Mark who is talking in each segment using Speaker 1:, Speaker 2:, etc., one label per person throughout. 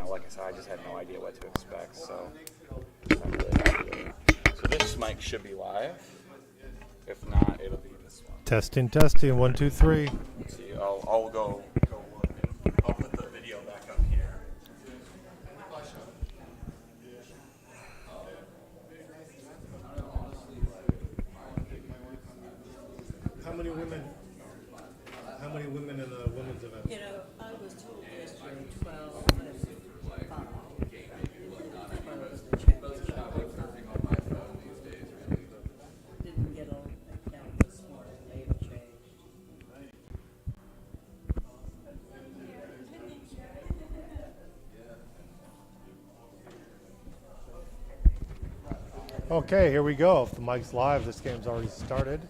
Speaker 1: know, like I said, I just had no idea what to expect, so I'm really happy with it. So this mic should be live. If not, it'll be this one.
Speaker 2: Testing, testing. 1, 2, 3.
Speaker 1: Let's see, I'll go look and I'll put the video back up here.
Speaker 2: How many women in the women's event?
Speaker 3: You know, I was told yesterday 12 and 5. Didn't get on account this morning. They've changed.
Speaker 2: Okay, here we go. If the mic's live, this game's already started.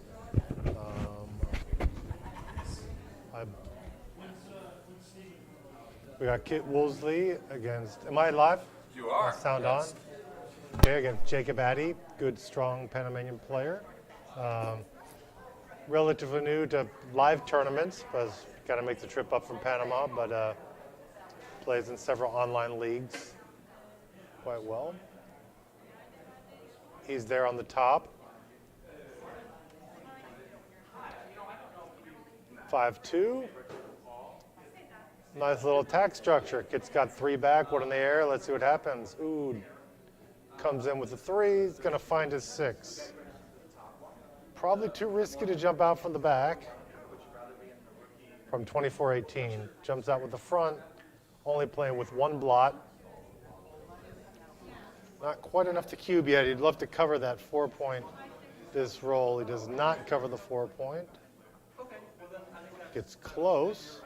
Speaker 2: We got Kit Woolsey against, am I live?
Speaker 1: You are.
Speaker 2: Sound
Speaker 1: yes.
Speaker 2: on? Okay, against Jacob Atie, good, strong Panamanian player. Relatively new to live tournaments, but got to make the trip up from Panama, but plays in several online leagues quite well. He's there on the top. 5-2. Nice little attack structure. Kit's got 3 back, 1 in the air. Let's see what happens. Ooh, comes in with a 3. He's going to find his 6. Probably too risky to jump out from the back. From 24-18. Jumps out with the front, only playing with 1 blot. Not quite enough to cube yet. He'd love to cover that 4-point this roll. He does not cover the 4-point. Gets close.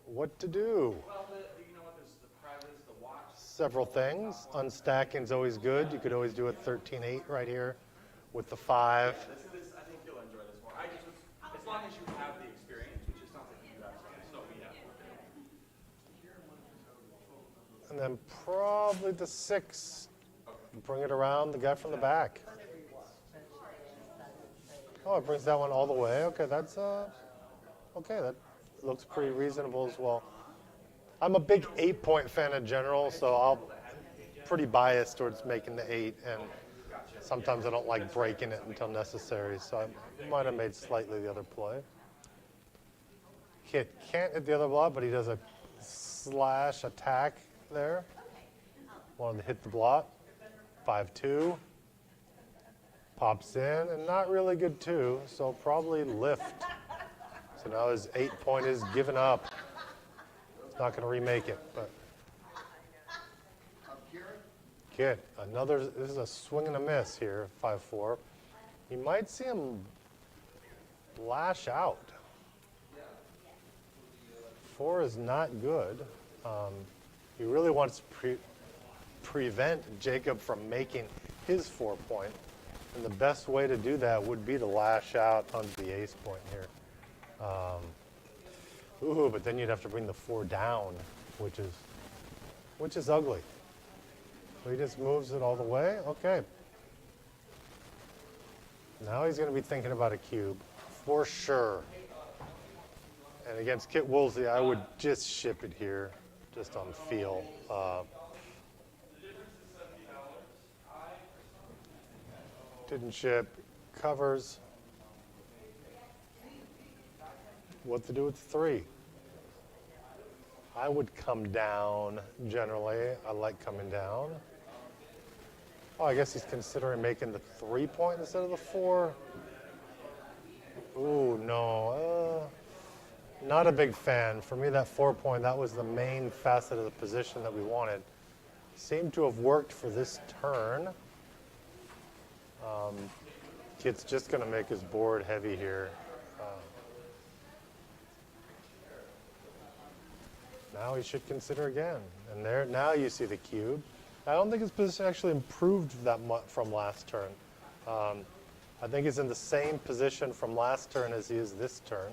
Speaker 2: What to do? Several things. Unstacking is always good. You could always do a 13-8 right here with the 5.
Speaker 1: I think you'll enjoy this more. As long as you have the experience, which is something you guys have, so we have.
Speaker 2: And then probably the 6. Bring it around the guy from the back. Oh, it brings that one all the way. Okay, that's okay. That looks pretty reasonable as well. I'm a big 8-point fan in general, so I'm pretty biased towards making the 8, and sometimes I don't like breaking it until necessary, so I might have made slightly the other play. Kit can't hit the other block, but he does a slash attack there. Wanted to hit the block. 5-2. Pops in, and not really good 2, so probably lift. So now his 8-point is given up. He's not going to remake it, but Kit, this is a swing and a miss here, 5-4. You might see him lash out. 4 is not good. He really wants to prevent Jacob from making his 4-point. And the best way to do that would be to lash out onto the ace point here. But then you'd have to bring the 4 down, which is ugly. So he just moves it all the way. Okay. Now he's going to be thinking about a cube for sure. And against Kit Woolsey, I would just ship it here, just on feel. Didn't ship, covers. What to do with 3? I would come down generally. I like coming down. Oh, I guess he's considering making the 3-point instead of the 4. Ooh, no. Not a big fan. For me, that 4-point, that was the main facet of the position that we wanted. Seemed to have worked for this turn. Kit's just going to make his board heavy here. Now he should consider again. And there, now you see the cube. I don't think his position actually improved that much from last turn. I think he's in the same position from last turn as he is this turn.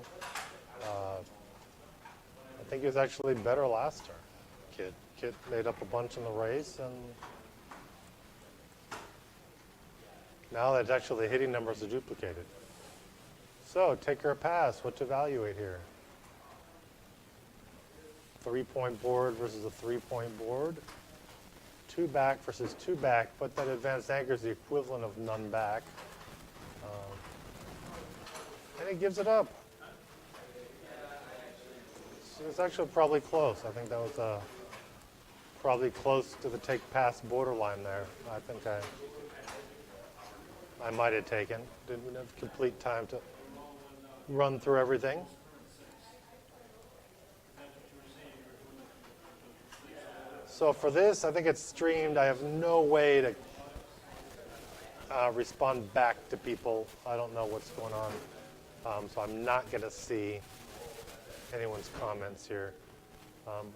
Speaker 2: I think he was actually better last turn. Kit made up a bunch in the race, and now that actually the hitting numbers are duplicated. So take or pass, what to evaluate here? 3-point board versus a 3-point board. 2 back versus 2 back, but that advanced anchor is the equivalent of none back. And he gives it up. So it's actually probably close. I think that was probably close to the take-pass borderline there. I think I might have taken. Didn't have complete time to run through everything. So for this, I think it's streamed. I have no way to respond back to people. I don't know what's going on. So I'm not going to see anyone's comments here.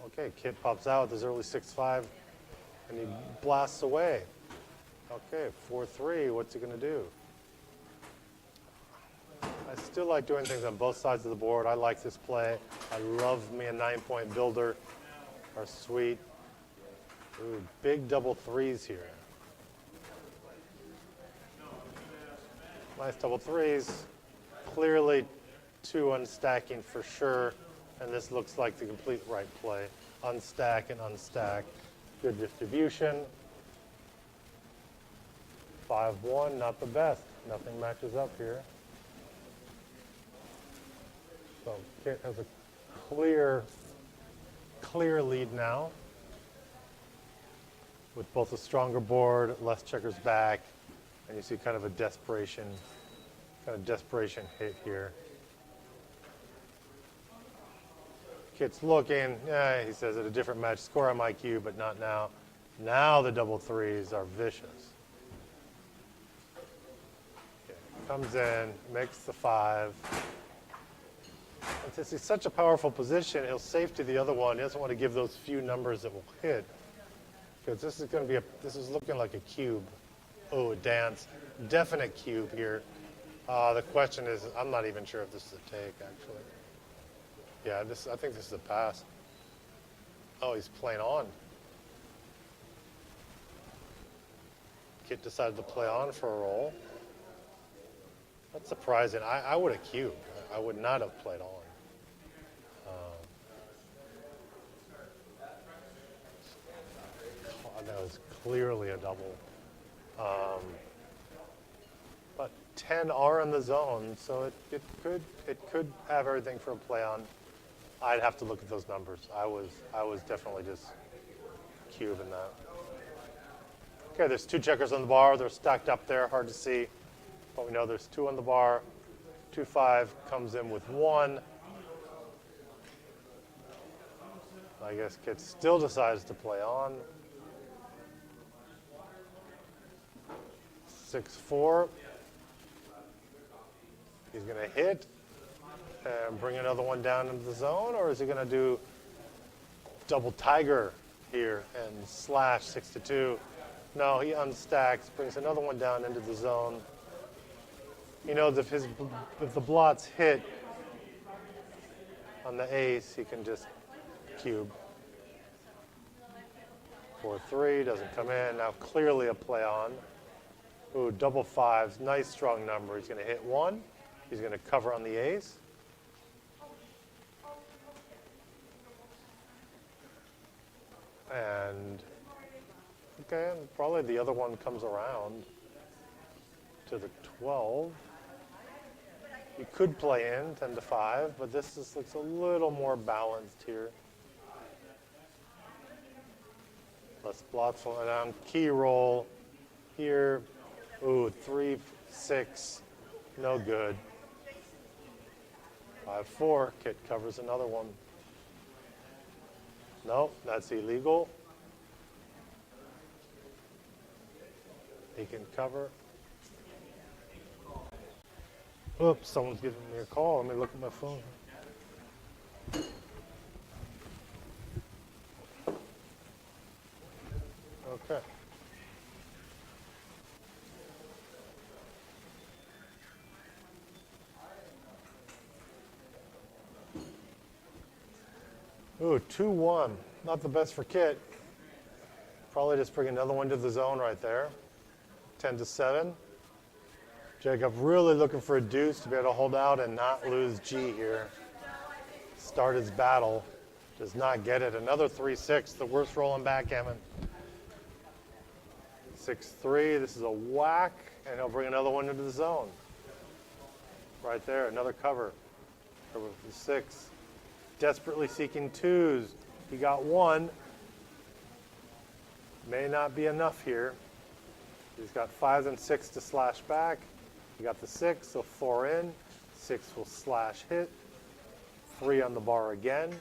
Speaker 2: Okay, Kit pops out with his early 6-5, and he blasts away. Okay, 4-3, what's he going to do? I still like doing things on both sides of the board. I like this play. I love me a 9-point builder. Are sweet. Ooh, big double 3s here. Nice double 3s. Clearly 2 unstacking for sure. And this looks like the complete right play. Unstack and unstack. Good distribution. 5-1, not the best. Nothing matches up here. So Kit has a clear lead now, with both a stronger board, less checkers back, and you see kind of a desperation hit here. Kit's looking, he says, at a different match score on my cue, but not now. Now the double 3s are vicious. Okay, comes in, makes the 5. And since he's such a powerful position, he'll safety the other one. He doesn't want to give those few numbers that will hit. Because this is going to be this is looking like a cube. Oh, a dance. Definite cube here. The question is, I'm not even sure if this is a take, actually. Yeah, I think this is a pass. Oh, he's playing on. Kit decided to play on for a roll. That's surprising. I would have cubed. I would not have played on. That was clearly a double. But 10 are in the zone, so it could have everything for a play on. I'd have to look at those numbers. I was definitely just cubing that. Okay, there's 2 checkers on the bar. They're stacked up there, hard to see, but we know there's 2 on the bar. 2-5 comes in with 1. I guess Kit still decides to play on. 6-4. He's going to hit and bring another one down into the zone, or is he going to do double tiger here and slash 6-2? No, he unstacks, brings another one down into the zone. He knows if the blots hit on the ace, he can just cube. 4-3 doesn't come in. Now clearly a play on. Ooh, double 5s, nice strong number. He's going to hit 1. He's going to cover on the ace. And, okay, probably the other one comes around to the 12. You could play in 10-5, but this looks a little more balanced here. Less blots falling down. Key roll here. Ooh, 3-6, no good. 5-4, Kit covers another one. Nope, that's illegal. He can cover. Oops, someone's giving me a call. Let me look at my phone. Okay. Ooh, 2-1. Not the best for Kit. Probably just bring another one to the zone right there. 10-7. Jacob really looking for a deuce to be able to hold out and not lose G here. Start his battle. Does not get it. Another 3-6, the worst roll in backgammon. 6-3, this is a whack, and he'll bring another one into the zone. Right there, another cover. Cover with the 6. Desperately seeking 2s. He got 1. May not be enough here. He's got 5s and 6 to slash back. He got the 6, so 4 in. 6 will slash hit. 3 on the bar again.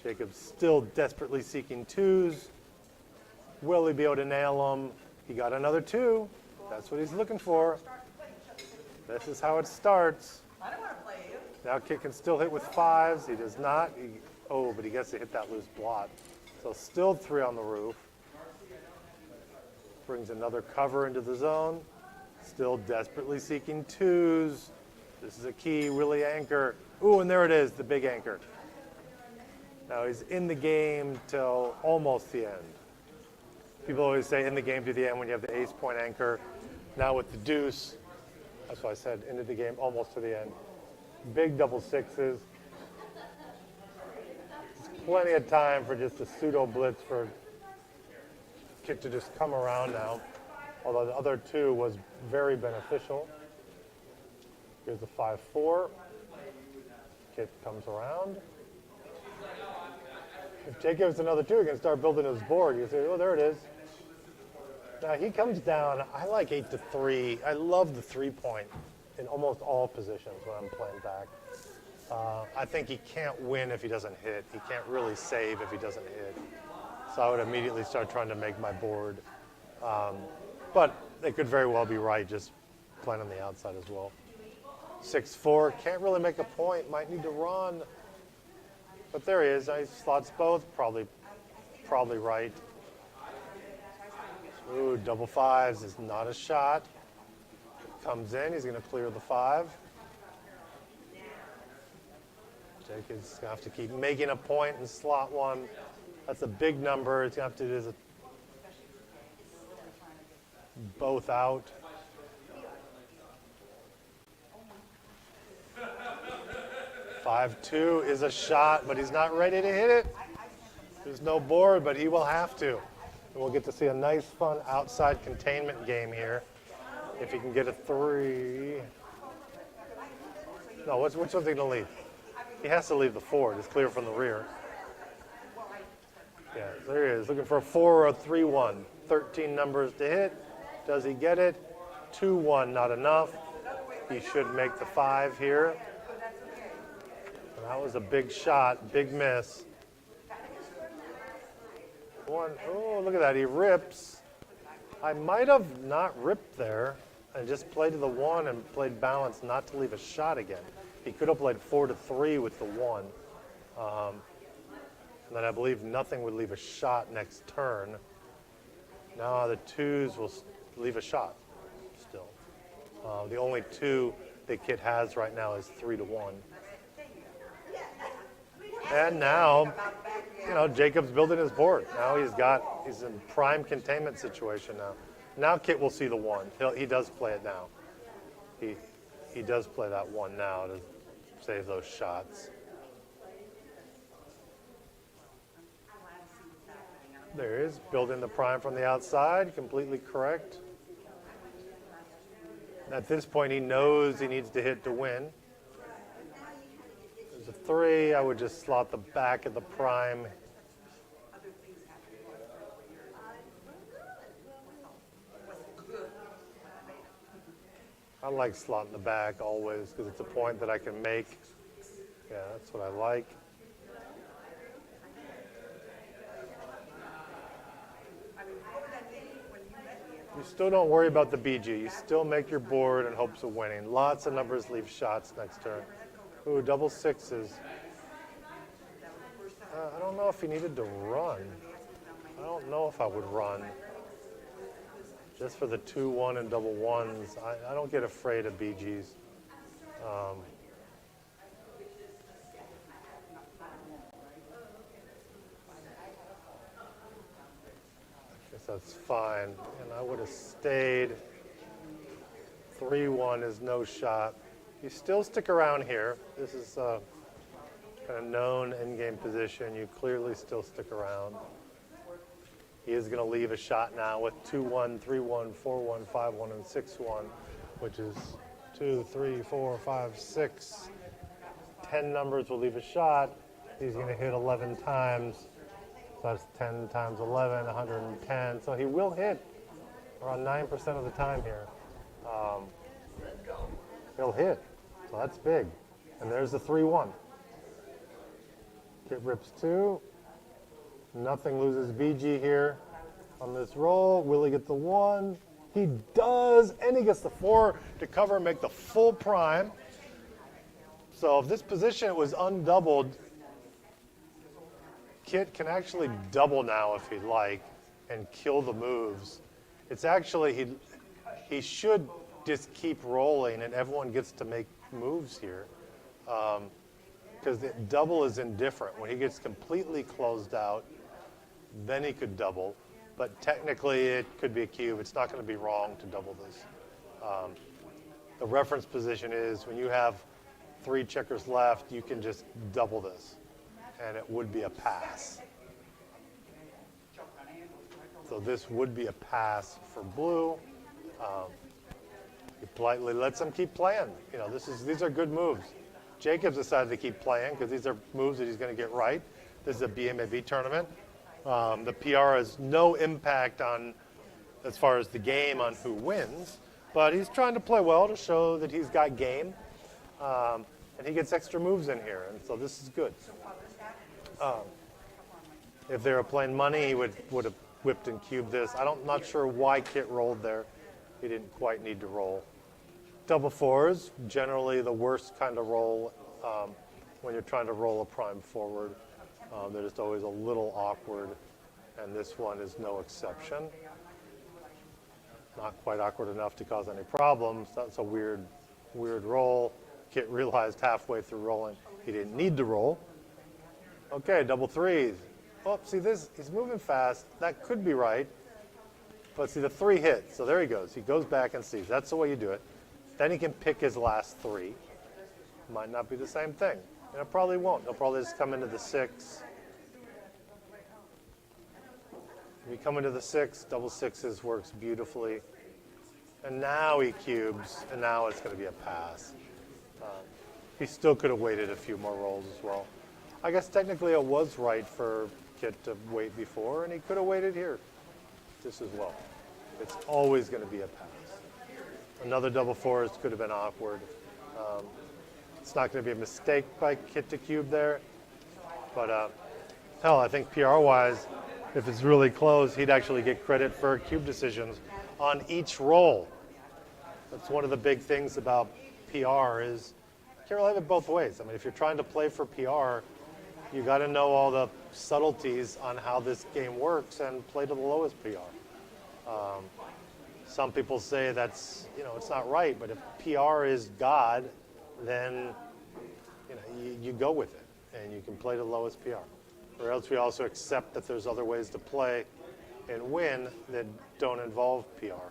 Speaker 2: Jacob's still desperately seeking 2s. Will he be able to nail them? He got another 2. That's what he's looking for. This is how it starts.
Speaker 3: I don't want to play you.
Speaker 2: Now Kit can still hit with 5s. He does not. But he gets to hit that loose blot. So still 3 on the roof. Brings another cover into the zone. Still desperately seeking 2s. This is a key, really anchor. Ooh, and there it is, the big anchor. Now he's in the game till almost the end. People always say in the game to the end when you have the ace point anchor. Now with the deuce, that's why I said into the game almost to the end. Big double 6s. There's plenty of time for just a pseudo blitz for Kit to just come around now. Although the other 2 was very beneficial. Here's the 5-4. Kit comes around. If Jake gives another 2, he can start building his board. You say, oh, there it is. Now he comes down. I like 8-3. I love the 3-point in almost all positions when I'm playing back. I think he can't win if he doesn't hit. He can't really save if he doesn't hit. So I would immediately start trying to make my board. But they could very well be right, just playing on the outside as well. 6-4, can't really make a point, might need to run. But there he is, he slots both, probably right. Ooh, double 5s is not a shot. Comes in, he's gonna clear the 5. Jake is gonna have to keep making a point in slot 1. That's a big number, it's gonna have to do both out. 5-2 is a shot, but he's not ready to hit it. There's no board, but he will have to. And we'll get to see a nice, fun outside containment game here. If he can get a 3. No, which one's he gonna leave? He has to leave the 4, it's clear from the rear. Yeah, there he is, looking for a 4 or a 3-1. 13 numbers to hit. Does he get it? 2-1, not enough. He should make the 5 here. And that was a big shot, big miss. 1, oh, look at that, he rips. I might have not ripped there and just played to the 1 and played balance not to leave a shot again. He could have played 4-3 with the 1. And then I believe nothing would leave a shot next turn. Now the 2s will leave a shot still. The only 2 that Kit has right now is 3-1. And now, Jacob's building his board. Now he's in prime containment situation now. Now Kit will see the 1. He does play it now. He does play that 1 now to save those shots. There he is, building the prime from the outside, completely correct. At this point, he knows he needs to hit to win. There's a 3, I would just slot the back of the prime. I like slotting the back always because it's a point that I can make. Yeah, that's what I like. You still don't worry about the BG. You still make your board in hopes of winning. Lots of numbers leave shots next turn. Ooh, double 6s. I don't know if he needed to run. I don't know if I would run. Just for the 2-1 and double 1s. I don't get afraid of BGs. That's fine, and I would have stayed. 3-1 is no shot. You still stick around here. This is and a known in-game position, you clearly still stick around. He is going to leave a shot now with 2-1, 3-1, 4-1, 5-1, and 6-1, which is 2, 3, 4, 5, 6. 10 numbers will leave a shot. He's going to hit 11 times. So that's 10 times 11, 110. So he will hit around 9% of the time here. He'll hit. So that's big. And there's the 3-1. Kit rips 2. Nothing, loses BG here on this roll. Will he get the 1? He does, and he gets the 4 to cover and make the full prime. So if this position was undoubled, Kit can actually double now if he'd like and kill the moves. It's actually, he should just keep rolling and everyone gets to make moves here. Because the double is indifferent. When he gets completely closed out, then he could double. But technically, it could be a cube. It's not going to be wrong to double this. The reference position is when you have 3 checkers left, you can just double this, and it would be a pass. So this would be a pass for blue. He politely lets them keep playing. You know, these are good moves. Jacobs decided to keep playing because these are moves that he's going to get right. This is a BMAB tournament. The PR has no impact on, as far as the game, on who wins, but he's trying to play well to show that he's got game, and he gets extra moves in here, and so this is good. If they were playing money, he would have whipped and cubed this. I'm not sure why Kit rolled there. He didn't quite need to roll. Double 4s, generally the worst kind of roll when you're trying to roll a prime forward. They're just always a little awkward, and this one is no exception. Not quite awkward enough to cause any problems. That's a weird roll. Kit realized halfway through rolling he didn't need to roll. Okay, double 3s. Oh, see this, he's moving fast. That could be right. But see, the 3 hits, so there he goes. He goes back and sees. That's the way you do it. Then he can pick his last 3. Might not be the same thing. And it probably won't. He'll probably just come into the 6. If you come into the 6, double 6s works beautifully. And now he cubes, and now it's going to be a pass. He still could have waited a few more rolls as well. I guess technically it was right for Kit to wait before, and he could have waited here just as well. It's always going to be a pass. Another double 4s could have been awkward. It's not going to be a mistake by Kit to cube there. But hell, I think PR-wise, if it's really close, he'd actually get credit for cube decisions on each roll. That's one of the big things about PR is you can't really have it both ways. I mean, if you're trying to play for PR, you got to know all the subtleties on how this game works and play to the lowest PR. Some people say that's, it's not right, but if PR is God, then, you go with it and you can play to the lowest PR. Or else we also accept that there's other ways to play and win that don't involve PR.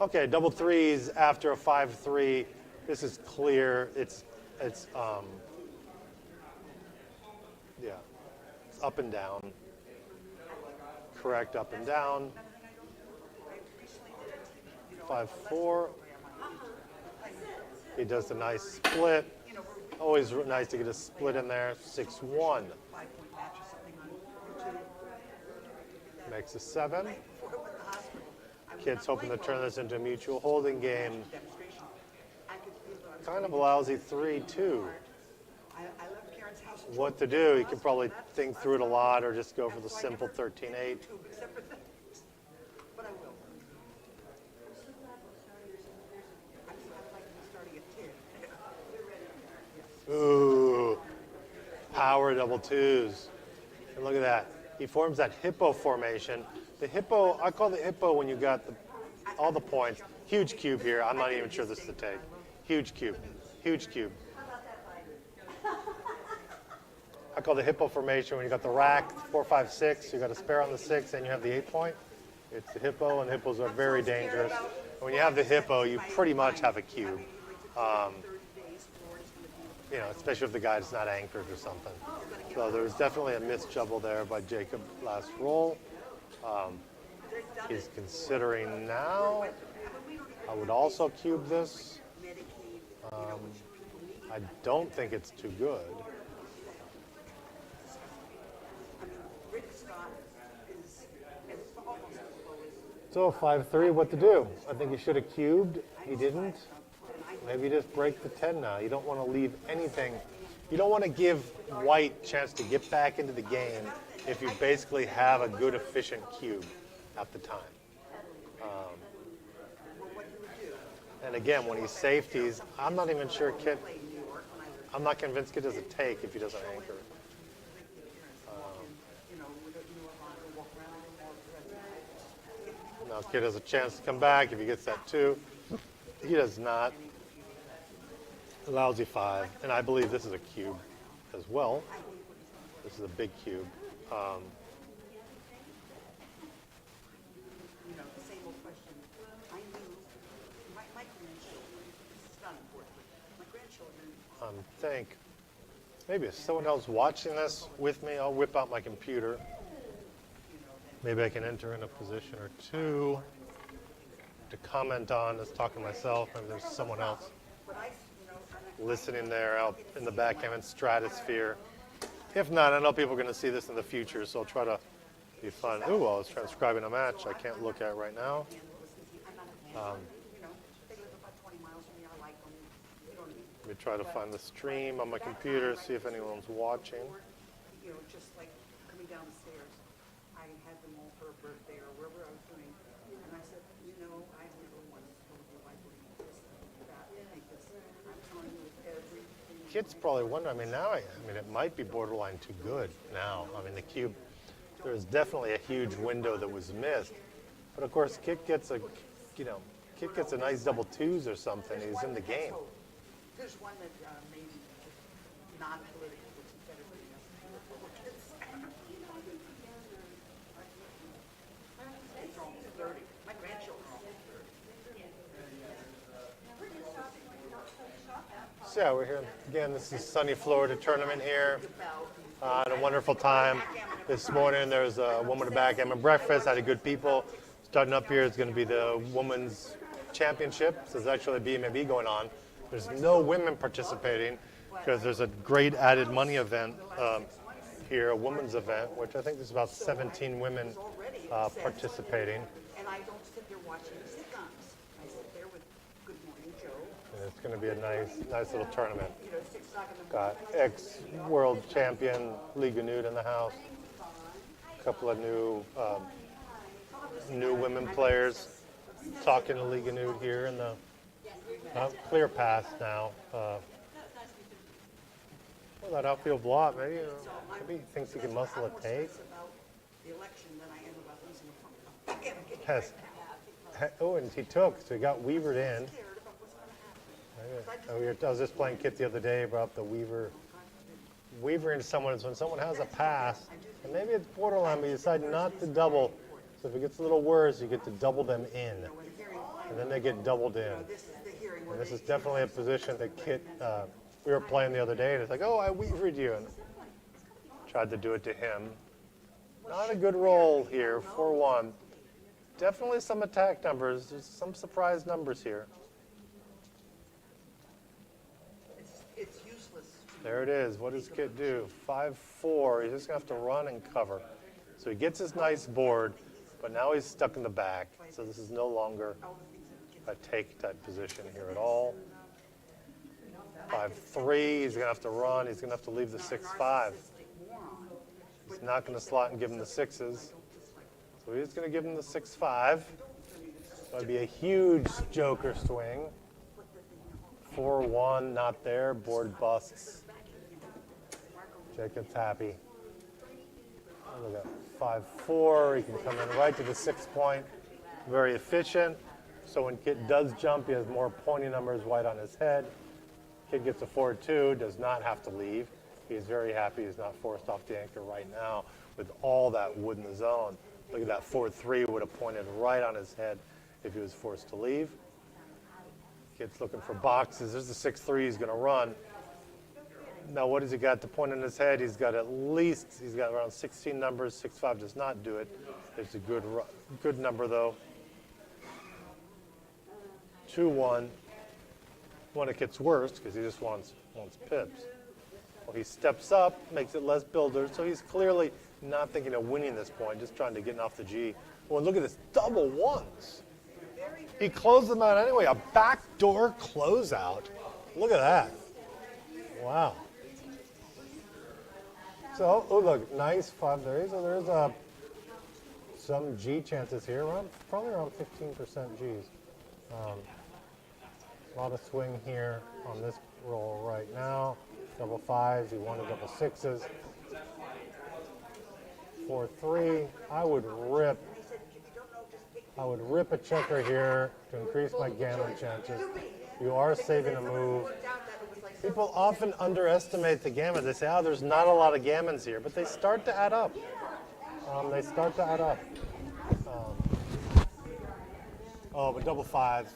Speaker 2: Okay, double 3s after a 5-3. This is clear. It's up and down. Correct, up and down. 5-4. He does a nice split. Always nice to get a split in there. 6-1. Makes a 7. Kit's hoping to turn this into a mutual holding game. Kind of a lousy 3-2. What to do? You could probably think through it a lot or just go for the simple 13-8. Ooh, power double 2s. And look at that. He forms that hippo formation. The hippo, I call the hippo when you got all the points. Huge cube here. I'm not even sure this is the take. Huge cube. Huge cube. I call the hippo formation when you got the rack, 4, 5, 6. You got a spare on the 6, and you have the 8-point. It's the hippo, and hippos are very dangerous. When you have the hippo, you pretty much have a cube. you know, especially if the guy's not anchored or something. So there was definitely a missed juggle there by Jacob last roll. He's considering now. I would also cube this. I don't think it's too good. So 5-3, what to do? I think he should have cubed. He didn't. Maybe just break the 10 now. You don't want to leave anything. You don't want to give white a chance to get back into the game if you basically have a good, efficient cube at the time. And again, when he safeties, I'm not even sure Kit, I'm not convinced Kit does a take if he doesn't anchor. Now Kit has a chance to come back if he gets that 2. He does not. A lousy 5. And I believe this is a cube as well. This is a big cube. I think maybe if someone else watching this with me, I'll whip out my computer. Maybe I can enter in a position or two to comment on. Just talking to myself, and there's someone else listening there out in the backgammon stratosphere. If not, I know people are going to see this in the future, so I'll try to be fun. Ooh, I was transcribing a match I can't look at right now. Let me try to find the stream on my computer, see if anyone's watching.
Speaker 3: You know, just like coming down the stairs, I had them all for a birthday or wherever I was doing, and I said, you know, I never once told you I believe this, that, I think this. I'm telling you everything.
Speaker 2: Kid's probably wondering. I mean, now, I mean, it might be borderline too good now. I mean, the cube, there's definitely a huge window that was missed. But of course, Kit gets a, you know, Kit gets a nice double 2s or something. He's in the game.
Speaker 3: There's one that maybe non-political, which is better than this. It's almost 30. My grandchildren are almost 30.
Speaker 2: So yeah, we're here again. This is sunny Florida tournament here. Had a wonderful time this morning. There was a woman at backgammon breakfast. Had a good people. Starting up here is going to be the women's championship. So there's actually a BMAB going on. There's no women participating because there's a great added money event here, a women's event, which I think there's about 17 women participating.
Speaker 3: And I don't sit there watching sitcoms. I sit there with Good Morning Joe.
Speaker 2: And it's going to be a nice little tournament.
Speaker 3: You know, 6 o'clock in the
Speaker 2: Got ex-world champion Liga Nude in the house. A couple of new women players talking to Liga Nude here in the clear pass now. Well, that outfield block, maybe he thinks he can muscle a take.
Speaker 3: about the election, then I end up losing the phone.
Speaker 2: Yes. Oh, and he took, so he got weavered in. I was just playing Kit the other day about the weaver into someone is when someone has a pass, and maybe it's borderline, but you decide not to double. So if it gets a little worse, you get to double them in, and then they get doubled in. And this is definitely a position that Kit, we were playing the other day, and it's like, oh, I weavered you, and tried to do it to him. Not a good roll here, 4-1. Definitely some attack numbers. There's some surprise numbers here.
Speaker 3: It's useless.
Speaker 2: There it is. What does Kit do? 5-4. He's just going to have to run and cover. So he gets his nice board, but now he's stuck in the back. So this is no longer a take type position here at all. 5-3. He's going to have to run. He's going to have to leave the 6-5. He's not going to slot and give him the 6s. So he's going to give him the 6-5. That'd be a huge joker swing. 4-1, not there. Board busts. Jacob's happy. Look at 5-4. He can come in right to the 6 point. Very efficient. So when Kit does jump, he has more pointy numbers white on his head. Kit gets a 4-2, does not have to leave. He's very happy he's not forced off the anchor right now with all that wood in the zone. Look at that 4-3 would have pointed right on his head if he was forced to leave. Kit's looking for boxes. There's the 6-3 he's going to run. Now, what has he got? The point in his head, he's got around 16 numbers. 6-5 does not do it. It's a good number, though. 2-1. When it gets worse, because he just wants pips. Well, he steps up, makes it less builders, so he's clearly not thinking of winning this point, just trying to get off the G. Well, look at this, double ones. He closed them out anyway, a backdoor closeout. Look at that. Wow. So, oh look, nice 5 there. So there's some G chances here, probably around 15% Gs. A lot of swing here on this roll right now. Double 5s, he wanted double 6s. 4-3, I would rip a checker here to increase my gammon chances. You are saving a move. People often underestimate the gammon. They say, oh, there's not a lot of gammons here, but they start to add up. Oh, but double 5s.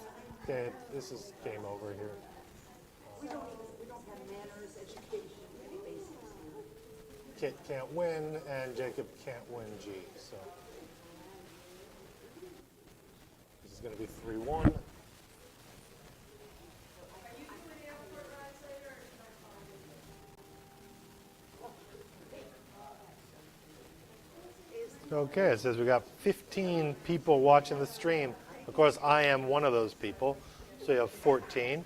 Speaker 2: Okay, this is game over here.
Speaker 3: We don't have manners, education, basics.
Speaker 2: Kit can't win, and Jacob can't win G. So this is going to be 3-1. Okay, it says we got 15 people watching the stream. Of course, I am one of those people, so you have 14.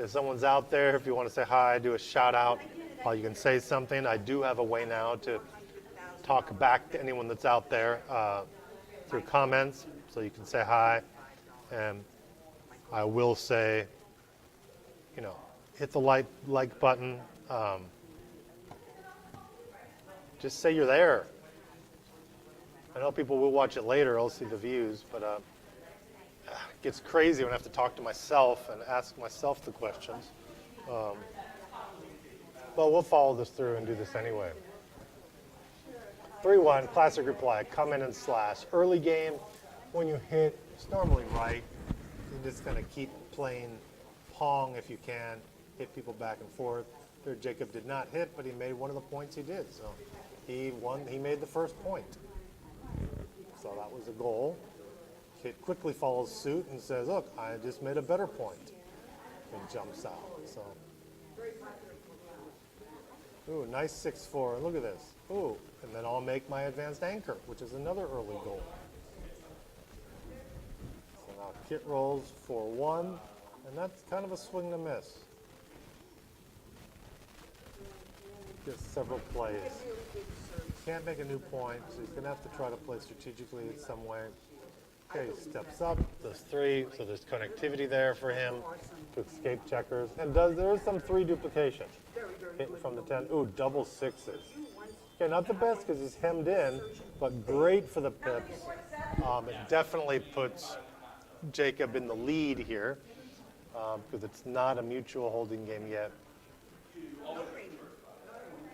Speaker 2: If someone's out there, if you want to say hi, do a shout out, you can say something. I do have a way now to talk back to anyone that's out there through comments, so you can say hi. And I will say, hit the like button. Just say you're there. I know people will watch it later, I'll see the views, but it gets crazy when I have to talk to myself and ask myself the questions. But we'll follow this through and do this anyway. 3-1, classic reply, come in and slash. Early game, when you hit, it's normally right. You're just gonna keep playing Pong if you can, hit people back and forth. There, Jacob did not hit, but he made one of the points he did. So he made the first point. So that was a goal. Kid quickly follows suit and says, look, I just made a better point. And jumps out. So, ooh, nice 6-4. Look at this. Ooh, and then I'll make my advanced anchor, which is another early goal. So now Kit rolls 4-1, and that's kind of a swing and a miss. Just several plays. Can't make a new point, so he's going to have to try to play strategically in some way. Okay, he steps up, does 3, so there's connectivity there for him to escape checkers. And there is some 3 duplication. Hit from the 10. Ooh, double 6s. Okay, not the best because he's hemmed in, but great for the pips. It definitely puts Jacob in the lead here because it's not a mutual holding game yet.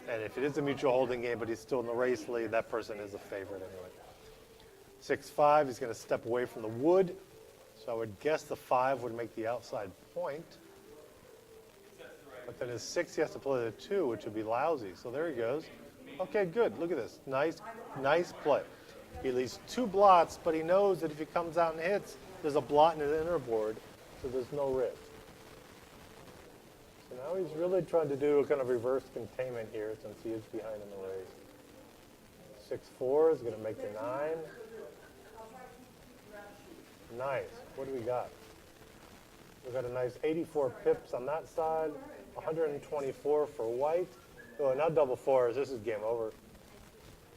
Speaker 2: And if it is a mutual holding game, but he's still in the race lead, that person is a favorite anyway. 6-5, he's going to step away from the wood. So I would guess the 5 would make the outside point. But then his 6, he has to play the 2, which would be lousy. So there he goes. Okay, good. Look at this. Nice play. He leaves 2 blots, but he knows that if he comes out and hits, there's a blot in his inner board, so there's no risk. So now he's really trying to do a kind of reverse containment here since he is behind in the race. 6-4 is going to make the 9. Nice. What do we got? We got a nice 84 pips on that side, 124 for white. Oh, not double 4s. This is game over.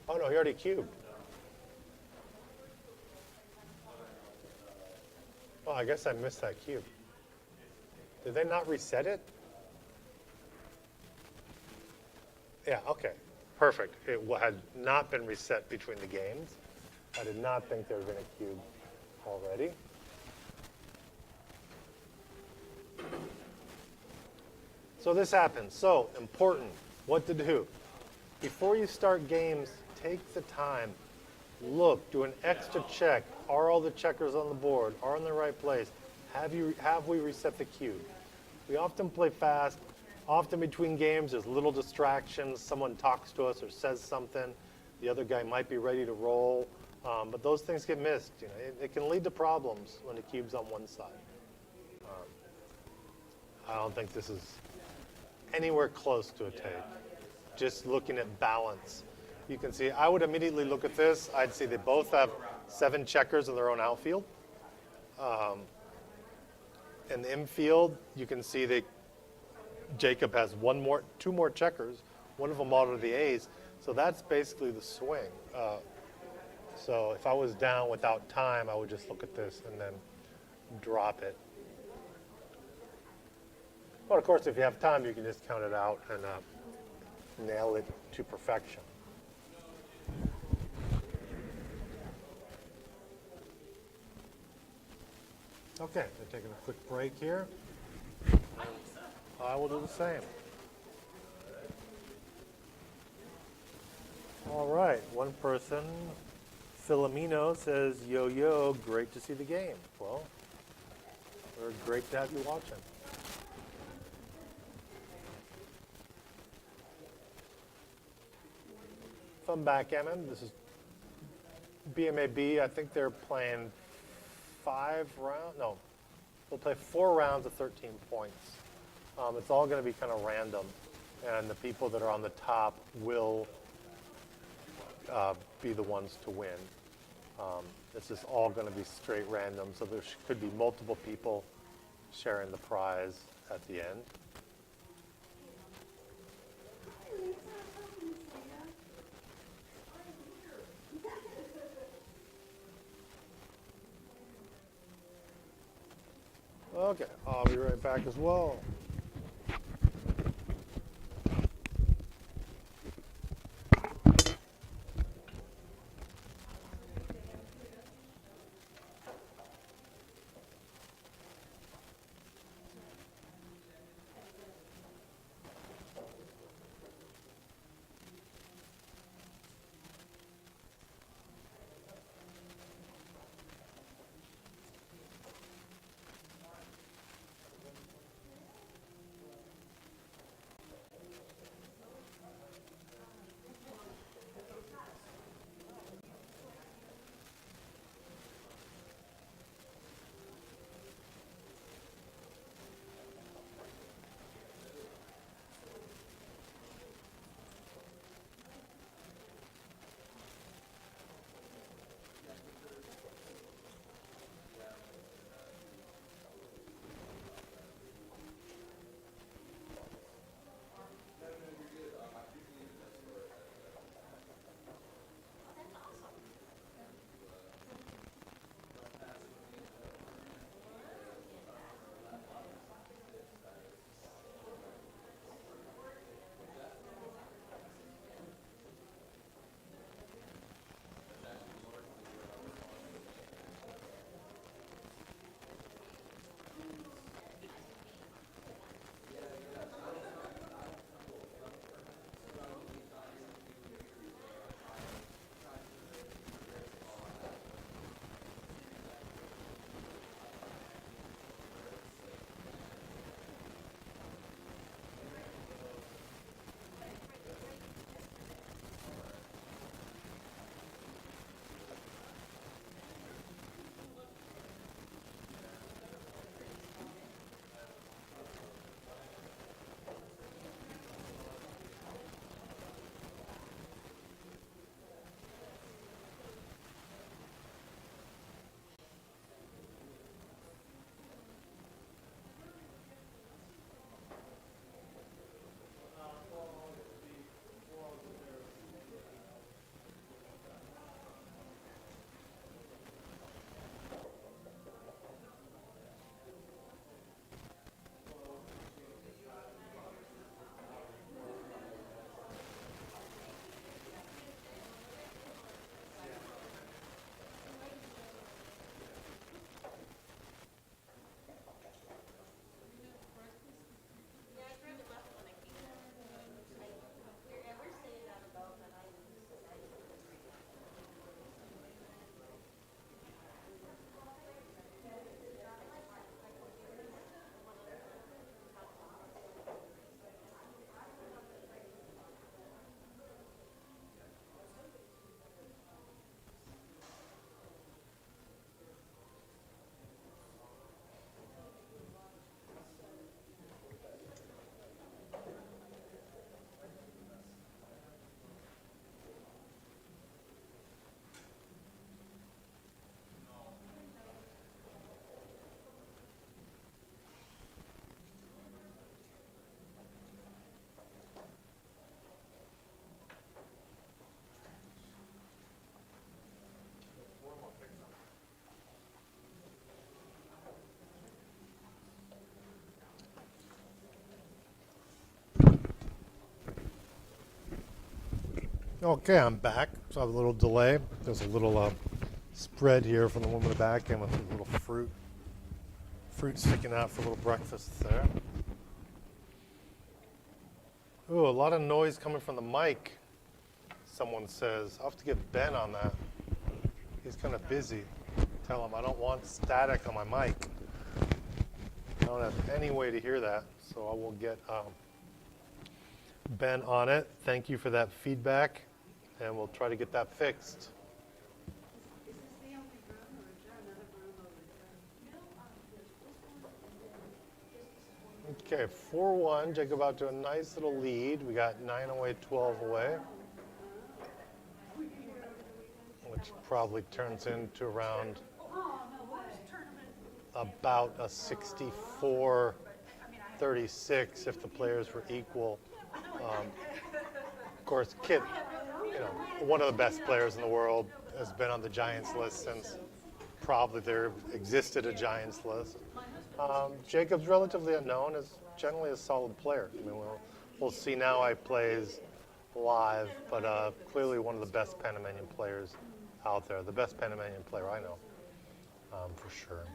Speaker 2: Oh no, he already cubed. Oh, I guess I missed that cube. Did they not reset it? Yeah, okay. Perfect. It had not been reset between the games. I did not think they were going to cube already. So this happens. So important. What to do? Before you start games, take the time. Look, do an extra check. Are all the checkers on the board? Are in the right place? Have we reset the cube? We often play fast, Often between games, there's little distractions. Someone talks to us or says something. The other guy might be ready to roll, but those things get missed. You know, it can lead to problems when the cube's on one side. I don't think this is anywhere close to a take. Just looking at balance, you can see. I would immediately look at this. I'd say they both have 7 checkers in their own outfield. In the infield, you can see that Jacob has 2 more checkers, one of them out of the A's. So that's basically the swing. So if I was down without time, I would just look at this and then drop it. But of course, if you have time, you can just count it out and nail it to perfection. Okay, we're taking a quick break here. I will do the same. All right, one person, Filomeno, says, yo, yo, great to see the game. Well, we're great to have you watching. From backgammon, this is BMAB. I think they're playing 5 rounds. No, they'll play 4 rounds of 13 points. It's all going to be kind of random, and the people that are on the top will be the ones to win. This is all going to be straight random, so there could be multiple people sharing the prize at the end. Okay, I'll be right back as well. Okay, I'm back. So I have a little delay. There's a little spread here from the woman in the back end with a little fruit sticking out for a little breakfast there. Ooh, a lot of noise coming from the mic, someone says. I'll have to get Ben on that. He's kind of busy. Tell him I don't want static on my mic. I don't have any way to hear that, so I will get Ben on it. Thank you for that feedback, and we'll try to get that fixed.
Speaker 3: Is this the only room, or is there another room over there?
Speaker 2: Okay, 4-1. Jacob out to a nice little lead. We got 9 away, 12 away, which probably turns into around about a 64-36 if the players were equal. Of course, Kit, one of the best players in the world, has been on the Giants list since probably there existed a Giants list. Jacob's relatively unknown, is generally a solid player. I mean, we'll see now how he plays live, but clearly one of the best Panamanian players out there, the best Panamanian player I know, for sure.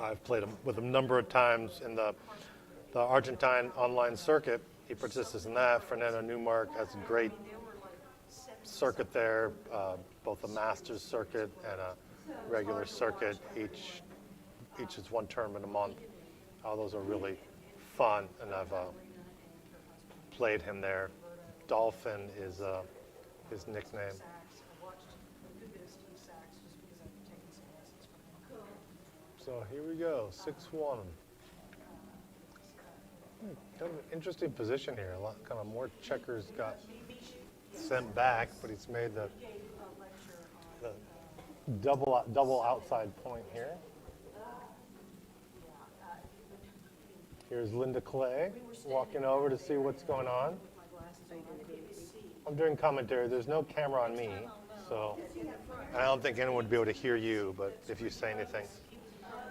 Speaker 2: I've played him with a number of times in the Argentine online circuit. He participates in that. Fernando Newmark has a great circuit there, both a Masters circuit and a regular circuit. Each is one tournament a month. Those are really fun, and I've played him there. Dolphin is his nickname. So here we go, 6-1. Kind of an interesting position here. A lot, kind of more checkers got sent back, but he's made the double outside point here. Here's Linda Clay walking over to see what's going on. I'm doing commentary. There's no camera on me, so I don't think anyone would be able to hear you, but if you say anything.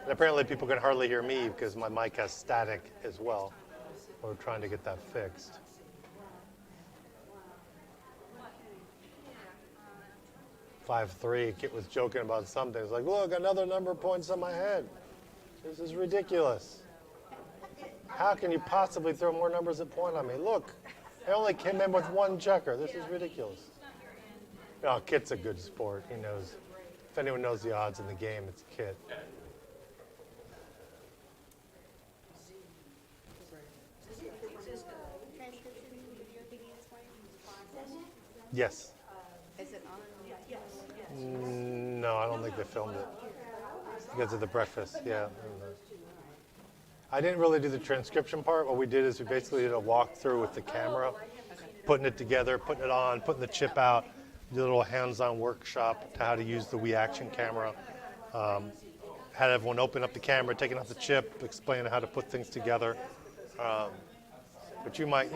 Speaker 2: And apparently people can hardly hear me because my mic has static as well. We're trying to get that fixed. (5-3). Kit was joking about something. It's like, look, another number of points on my head. This is ridiculous. How can you possibly throw more numbers at point on me? Look, I only came in with one checker. This is ridiculous. No, Kit's a good sport. He knows. If anyone knows the odds in the game, it's Kit. Yes.
Speaker 3: Is it on?
Speaker 2: No, I don't think they filmed it because of the breakfast. Yeah. I didn't really do the transcription part. What we did is we basically did a walkthrough with the camera, putting it together, putting it on, putting the chip out, did a little hands-on workshop to how to use the Wii Action camera. Had everyone open up the camera, taking out the chip, explaining how to put things together. But you might,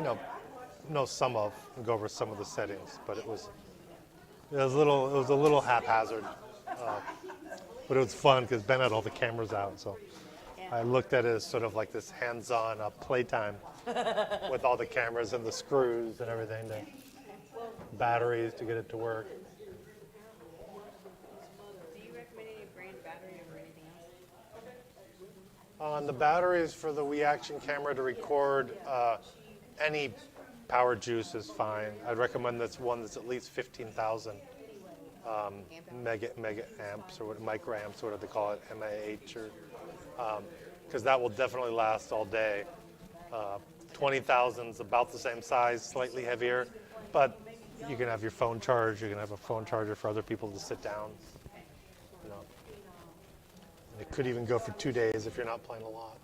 Speaker 2: know some of and go over some of the settings. But it was a little haphazard, but it was fun because Ben had all the cameras out. So I looked at it as sort of like this hands-on playtime with all the cameras and the screws and everything, the batteries to get it to work.
Speaker 3: Do you recommend any brand battery over anything else?
Speaker 2: On the batteries for the Wii Action camera to record, any power juice is fine. I'd recommend this one that's at least 15,000 mega amps or microamps, or whatever they call it, MAH, or because that will definitely last all day. 20,000 is about the same size, slightly heavier, but you can have your phone charged. You can have a phone charger for other people to sit down. It could even go for 2 days if you're not playing a lot.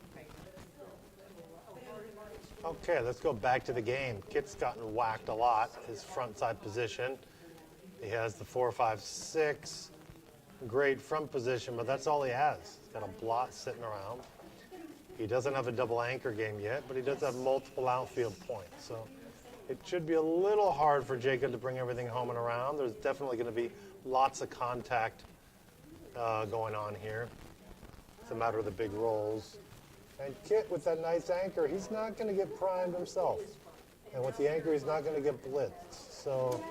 Speaker 2: Okay, let's go back to the game. Kit's gotten whacked a lot, his front side position. He has the 4-5-6, great front position, but that's all he has. He's got a blot sitting around. He doesn't have a double anchor game yet, but he does have multiple outfield points. So it should be a little hard for Jacob to bring everything home and around. There's definitely going to be lots of contact going on here. It's a matter of the big rolls. And Kit with that nice anchor, he's not going to get primed himself. And with the anchor, he's not going to get blitzed. So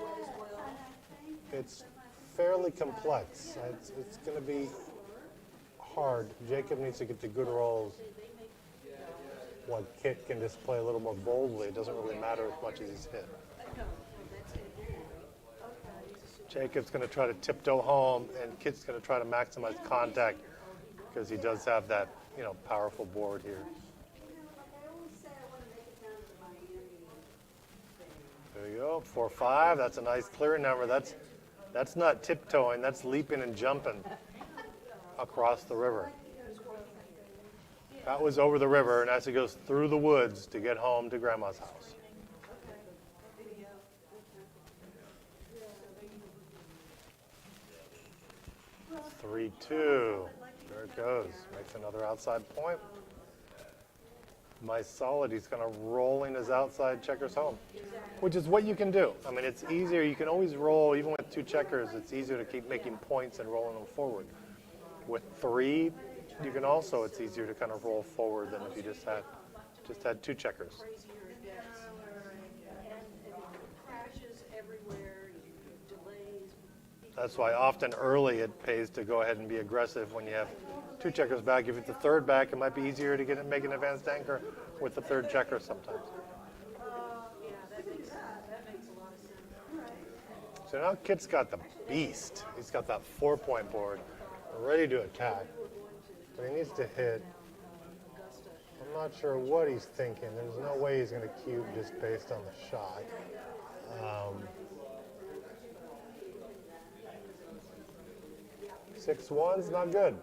Speaker 2: it's fairly complex. It's going to be hard. Jacob needs to get to good rolls. While Kit can just play a little more boldly. It doesn't really matter as much as he's hit. Jacob's going to try to tiptoe home, and Kit's going to try to maximize contact because he does have that, powerful board here. There you go, 4-5. That's a nice clearing number. That's not tiptoeing. That's leaping and jumping across the river. That was over the river, and as he goes through the woods to get home to Grandma's house. 3-2. There it goes. Makes another outside point. Nice solid. He's kind of rolling his outside checkers home, which is what you can do. I mean, it's easier. You can always roll, even with 2 checkers, it's easier to keep making points and rolling them forward. With 3, you can also, it's easier to kind of roll forward than if you just had 2 checkers. That's why often early it pays to go ahead and be aggressive when you have 2 checkers back. If it's the 3rd back, it might be easier to make an advanced anchor with the 3rd checker sometimes.
Speaker 4: Yeah, that makes a lot of sense.
Speaker 2: So now Kit's got the beast. He's got that 4-point board ready to attack. But he needs to hit. I'm not sure what he's thinking. There's no way he's going to cube just based on the shot. 6-1's not good.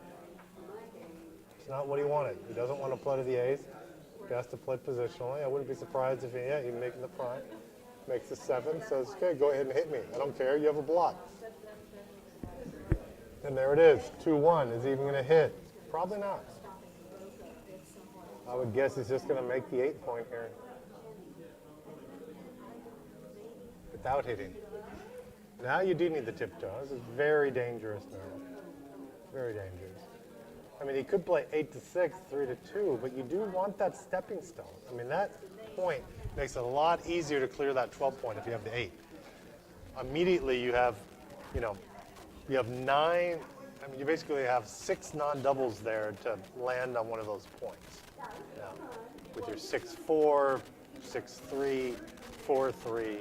Speaker 2: It's not what he wanted. He doesn't want to play to the ace. He has to play positionally. I wouldn't be surprised if he's making the prime. Makes the 7, says, okay, go ahead and hit me. I don't care, you have a block. And there it is, 2-1. Is he even going to hit? Probably not. I would guess he's just going to make the 8-point here. Without hitting. Now you do need the tiptoe. This is very dangerous now. Very dangerous. I mean, he could play 8-6, 3-2, but you do want that stepping stone. I mean, that point makes it a lot easier to clear that 12-point if you have the 8. Immediately you have, you have 9, I mean, you basically have 6 non-doubles there to land on one of those points. Now, with your 6-4, 6-3, 4-3.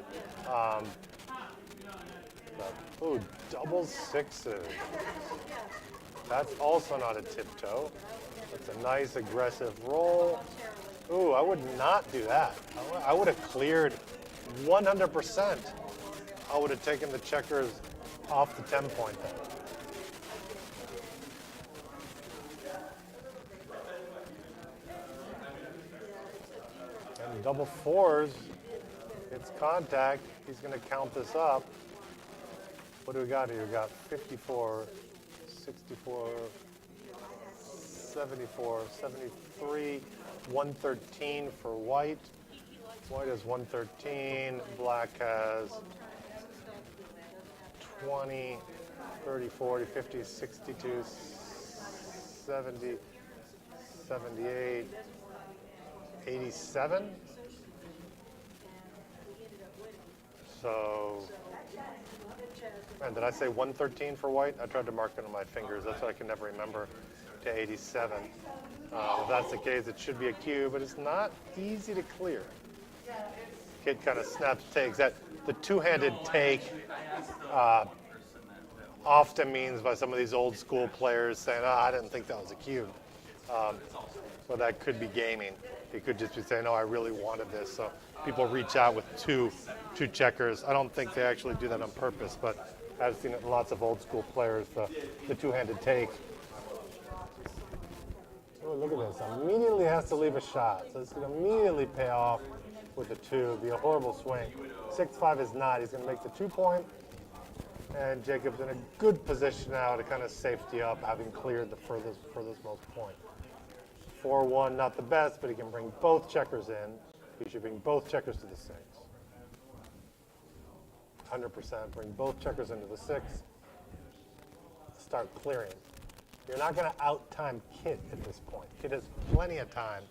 Speaker 2: Ooh, double 6s. That's also not a tiptoe. It's a nice aggressive roll. Ooh, I would not do that. I would have cleared 100%. I would have taken the checkers off the 10-point then. And double 4s, it's contact. He's going to count this up. What do we got here? We got 54, 64, 74, 73, 113 for white. White has 113, black has 20, 30, 40, 50, 62, 70, 78, 87. So, man, did I say 113 for white? I tried to mark it on my fingers. That's what I can never remember, to 87. If that's the case, it should be a cube, but it's not easy to clear. Kid kind of snaps takes. That the two-handed take often means by some of these old school players saying, "Oh, I didn't think that was a cube." So that could be gaming. He could just be saying, "Oh, I really wanted this." So people reach out with two checkers. I don't think they actually do that on purpose, but I've seen it in lots of old school players, the two-handed take. Oh, look at this. Immediately has to leave a shot. So it's going to immediately pay off with the 2. It'd be a horrible swing. 6-5 is not. He's going to make the 2-point. And Jacob's in a good position now to kind of safety up, having cleared the furthest most point. 4-1, not the best, but he can bring both checkers in. He should bring both checkers to the 6. 100%. Bring both checkers into the 6. Start clearing. You're not going to out-time Kit at this point. Kit has plenty of time.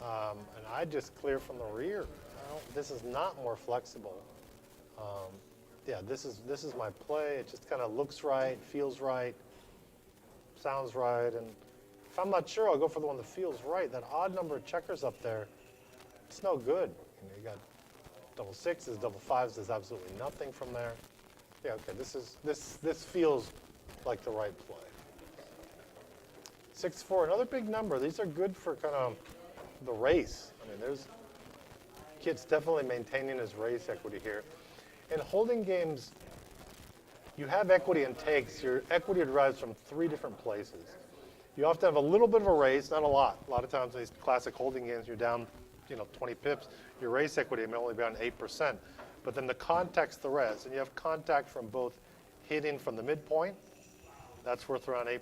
Speaker 2: And I just clear from the rear. this is not more flexible. Yeah, this is my play. It just kind of looks right, feels right, sounds right, and if I'm not sure, I'll go for the one that feels right. That odd number of checkers up there, it's no good. You got double sixes, double fives. There's absolutely nothing from there. Yeah, okay. This feels like the right play. 6-4, another big number. These are good for kind of the race. I mean, there's Kit's definitely maintaining his race equity here. In holding games, you have equity in takes. Your equity derives from 3 different places. You often have a little bit of a race, not a lot. A lot of times in these classic holding games, you're down 20 pips. Your race equity may only be on 8%. But then the contact's the rest. And you have contact from both hitting from the midpoint. That's worth around 8%.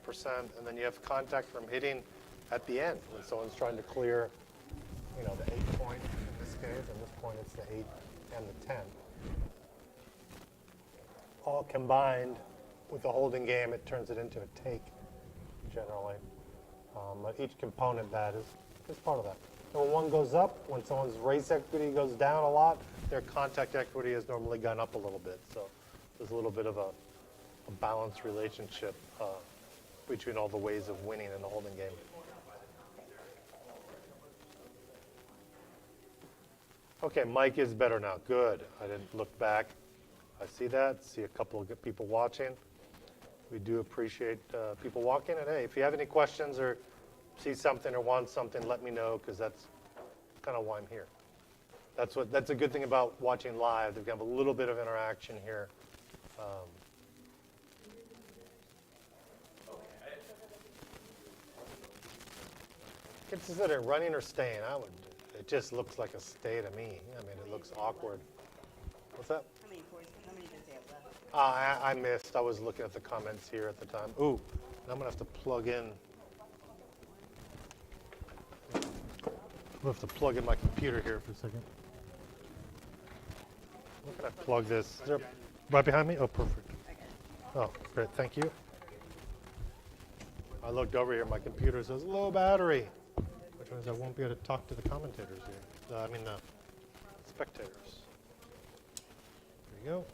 Speaker 2: And then you have contact from hitting at the end when someone's trying to clear the 8 point in this case. In this point, it's the 8 and the 10. All combined with the holding game, it turns it into a take, generally. But each component that is part of that. And when one goes up, when someone's race equity goes down a lot, their contact equity has normally gone up a little bit. So there's a little bit of a balanced relationship between all the ways of winning in the holding game. Okay, Mike is better now. Good. I didn't look back. I see that. See a couple of good people watching. We do appreciate people walking. And hey, if you have any questions or see something or want something, let me know, because that's kind of why I'm here. That's a good thing about watching live. They have a little bit of interaction here. Consider running or staying. It just looks like a stay to me. I mean, it looks awkward. What's that?
Speaker 5: How many does he have left?
Speaker 2: I missed. I was looking at the comments here at the time. Ooh, I'm going to have to plug in. I'm going to have to plug in my computer here for a second. Where can I plug this? Is there right behind me? Oh, perfect. Oh, great. Thank you. I looked over here. My computer says low battery, which means I won't be able to talk to the commentators here. I mean, the spectators. There you go.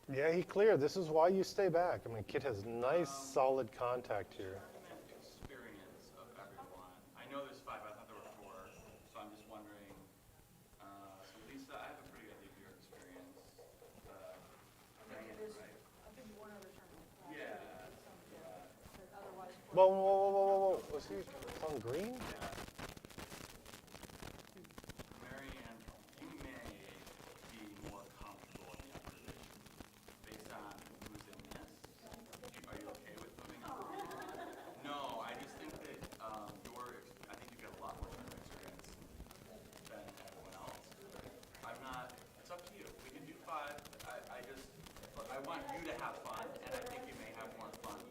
Speaker 2: Yeah, he cleared. This is why you stay back. I mean, Kit has nice, solid contact here.
Speaker 1: Experience of everyone. I know there's 5. I thought there were 4. So I'm just wondering. So Lisa, I have a pretty good idea of your experience. Right? Yeah.
Speaker 2: Whoa. Was he on green?
Speaker 1: Marianne, you may be more comfortable in the upper division based on who's in this. Are you okay with moving on? No, I just think that I think you've got a lot more experience than everyone else. I'm not, it's up to you. We can do 5. I want you to have fun, and I think you may have more fun.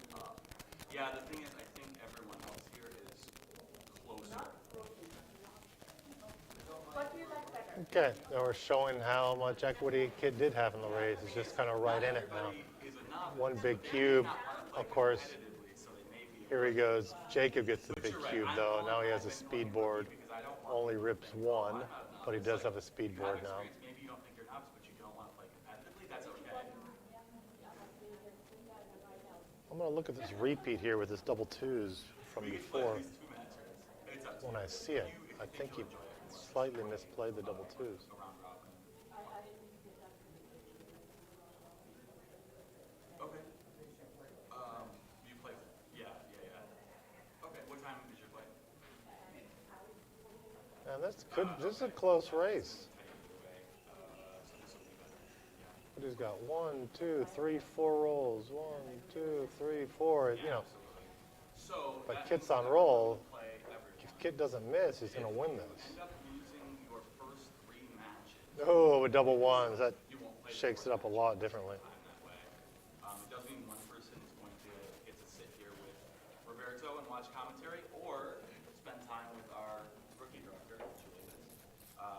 Speaker 1: Yeah, the thing is, I think everyone else here is closer.
Speaker 2: Okay, now we're showing how much equity Kit did have in the race. It's just kind of right in it now. One big cube, of course. Here he goes. Jacob gets the big cube, though. Now he has a speed board. Only rips 1, but he does have a speed board now.
Speaker 1: Maybe you don't think you're nuts, but you don't want to play competitively. That's okay.
Speaker 2: I'm going to look at this repeat here with his double 2s from before. When I see it, I think he slightly misplayed the double 2s.
Speaker 1: Okay. You play? Yeah. Okay. What time is your play?
Speaker 2: And this is a close race. But he's got 1, 2, 3, 4 rolls. 1, 2, 3, 4. But Kit's on roll. If Kit doesn't miss, he's going to win this.
Speaker 1: End up losing your first 3 matches.
Speaker 2: Oh, with double 1s, that shakes it up a lot differently.
Speaker 1: That way. It doesn't mean one person is going to get to sit here with Roberto and watch commentary, or spend time with our rookie director,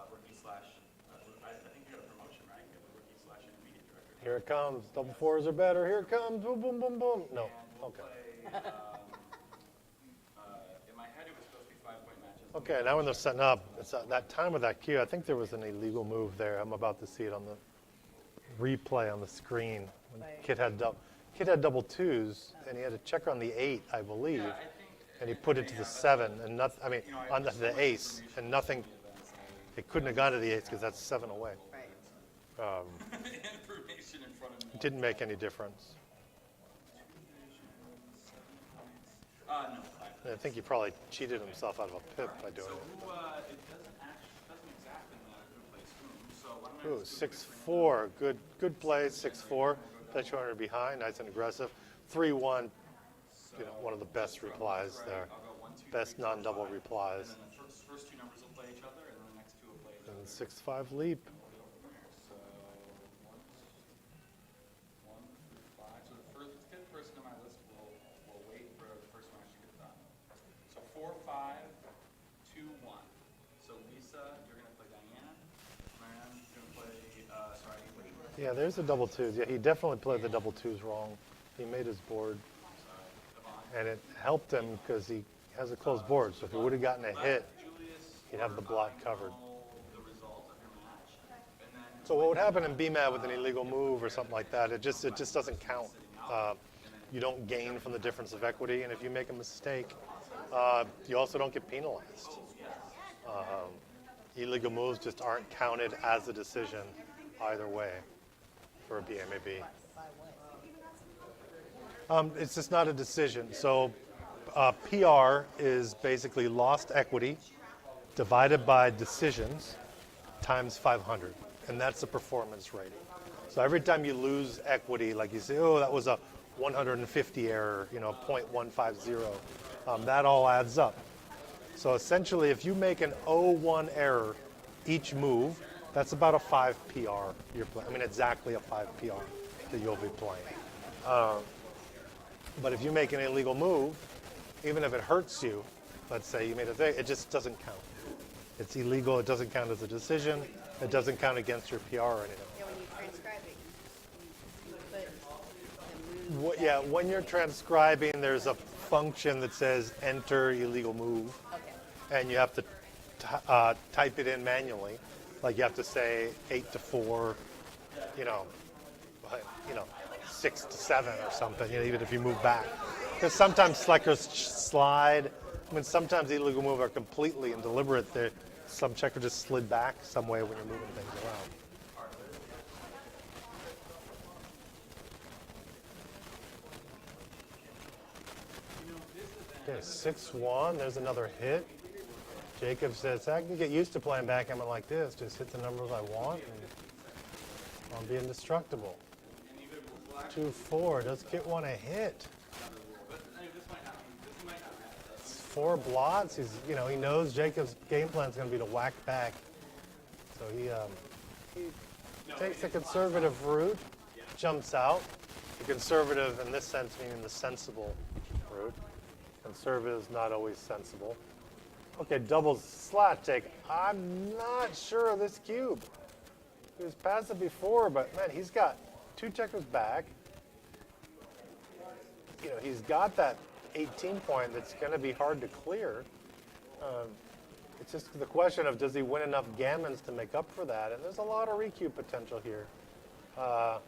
Speaker 1: rookie slash. I think you got a promotion, right? You have a rookie slash intermediate director.
Speaker 2: Here it comes. Double 4s are better. Here it comes. Boom, boom, boom, boom. No. Okay.
Speaker 1: In my head, it was supposed to be 5-point matches.
Speaker 2: Okay, now when they're setting up, it's that time of that cue, I think there was an illegal move there. I'm about to see it on the replay on the screen. When Kid had double twos, and he had a checker on the 8, I believe,
Speaker 1: Yeah, I think
Speaker 2: and he put it to the 7, and nothing. I mean, on the ace, and nothing. It couldn't have gone to the ace because that's 7 away.
Speaker 5: Right.
Speaker 1: information in front of me.
Speaker 2: It didn't make any difference.
Speaker 1: No,
Speaker 2: I think he probably cheated himself out of a pip by doing
Speaker 1: so
Speaker 2: it.
Speaker 1: who, it doesn't exactly matter who plays whom. So why don't I
Speaker 2: Ooh,
Speaker 1: just do
Speaker 2: 6-4, good play, 6-4. Play 200 behind, nice and aggressive. 3-1, one of the best replies there.
Speaker 1: I'll go 1, 2, 3,
Speaker 2: Best
Speaker 1: 4,
Speaker 2: non-double
Speaker 1: 5.
Speaker 2: replies.
Speaker 1: And then the first two numbers will play each other, and then the next two will play each other.
Speaker 2: And 6-5 leap.
Speaker 1: So 1 through 5. So the fifth person on my list will wait for the first one to get done. So 4, 5, 2, 1. So Lisa, you're gonna play Diane. Marianne's gonna play. Sorry, which one?
Speaker 2: Yeah, there's the double twos. Yeah, he definitely played the double twos wrong. He made his board, and it helped him because he has a closed board. So if he would have gotten a hit,
Speaker 1: Julius,
Speaker 2: he'd have the block covered.
Speaker 1: the result of your match, and then
Speaker 2: So what would happen in BMAB with an illegal move or something like that, it just doesn't count. You don't gain from the difference of equity, and if you make a mistake, you also don't get penalized. Illegal moves just aren't counted as a decision either way for a BMAB. It's just not a decision. So PR is basically lost equity divided by decisions times 500, and that's the performance rating. So every time you lose equity, like you say, oh, that was a 150 error, 0.150, that all adds up. So essentially, if you make an 0-1 error each move, that's about a 5 PR you're playing. I mean, exactly a 5 PR that you'll be playing. But if you make an illegal move, even if it hurts you, let's say you made a thing, it just doesn't count. It's illegal. It doesn't count as a decision. It doesn't count against your PR or anything.
Speaker 5: Yeah, when you transcribe it, you put the move.
Speaker 2: Yeah, when you're transcribing, there's a function that says enter illegal move,
Speaker 5: Okay.
Speaker 2: and you have to type it in manually. Like you have to say 8-4, 6-7 or something, even if you move back. Because sometimes checkers slide. I mean, sometimes illegal moves are completely and deliberate. Some checker just slid back some way when you're moving things around. Okay, 6-1. There's another hit. Jacob says, I can get used to playing backgammon like this. Just hit the numbers I want, and I'll be indestructible. 2-4. Does Kit want a hit? It's 4 blots. He knows Jacob's game plan is going to be to whack back. So he takes the conservative route, jumps out. The conservative, in this sense, meaning the sensible route. Conservative is not always sensible. Okay, doubles slot take. I'm not sure of this cube. He was past it before, but man, he's got 2 checkers back. He's got that 18 point that's going to be hard to clear. It's just the question of does he win enough gammons to make up for that? And there's a lot of recue potential here. But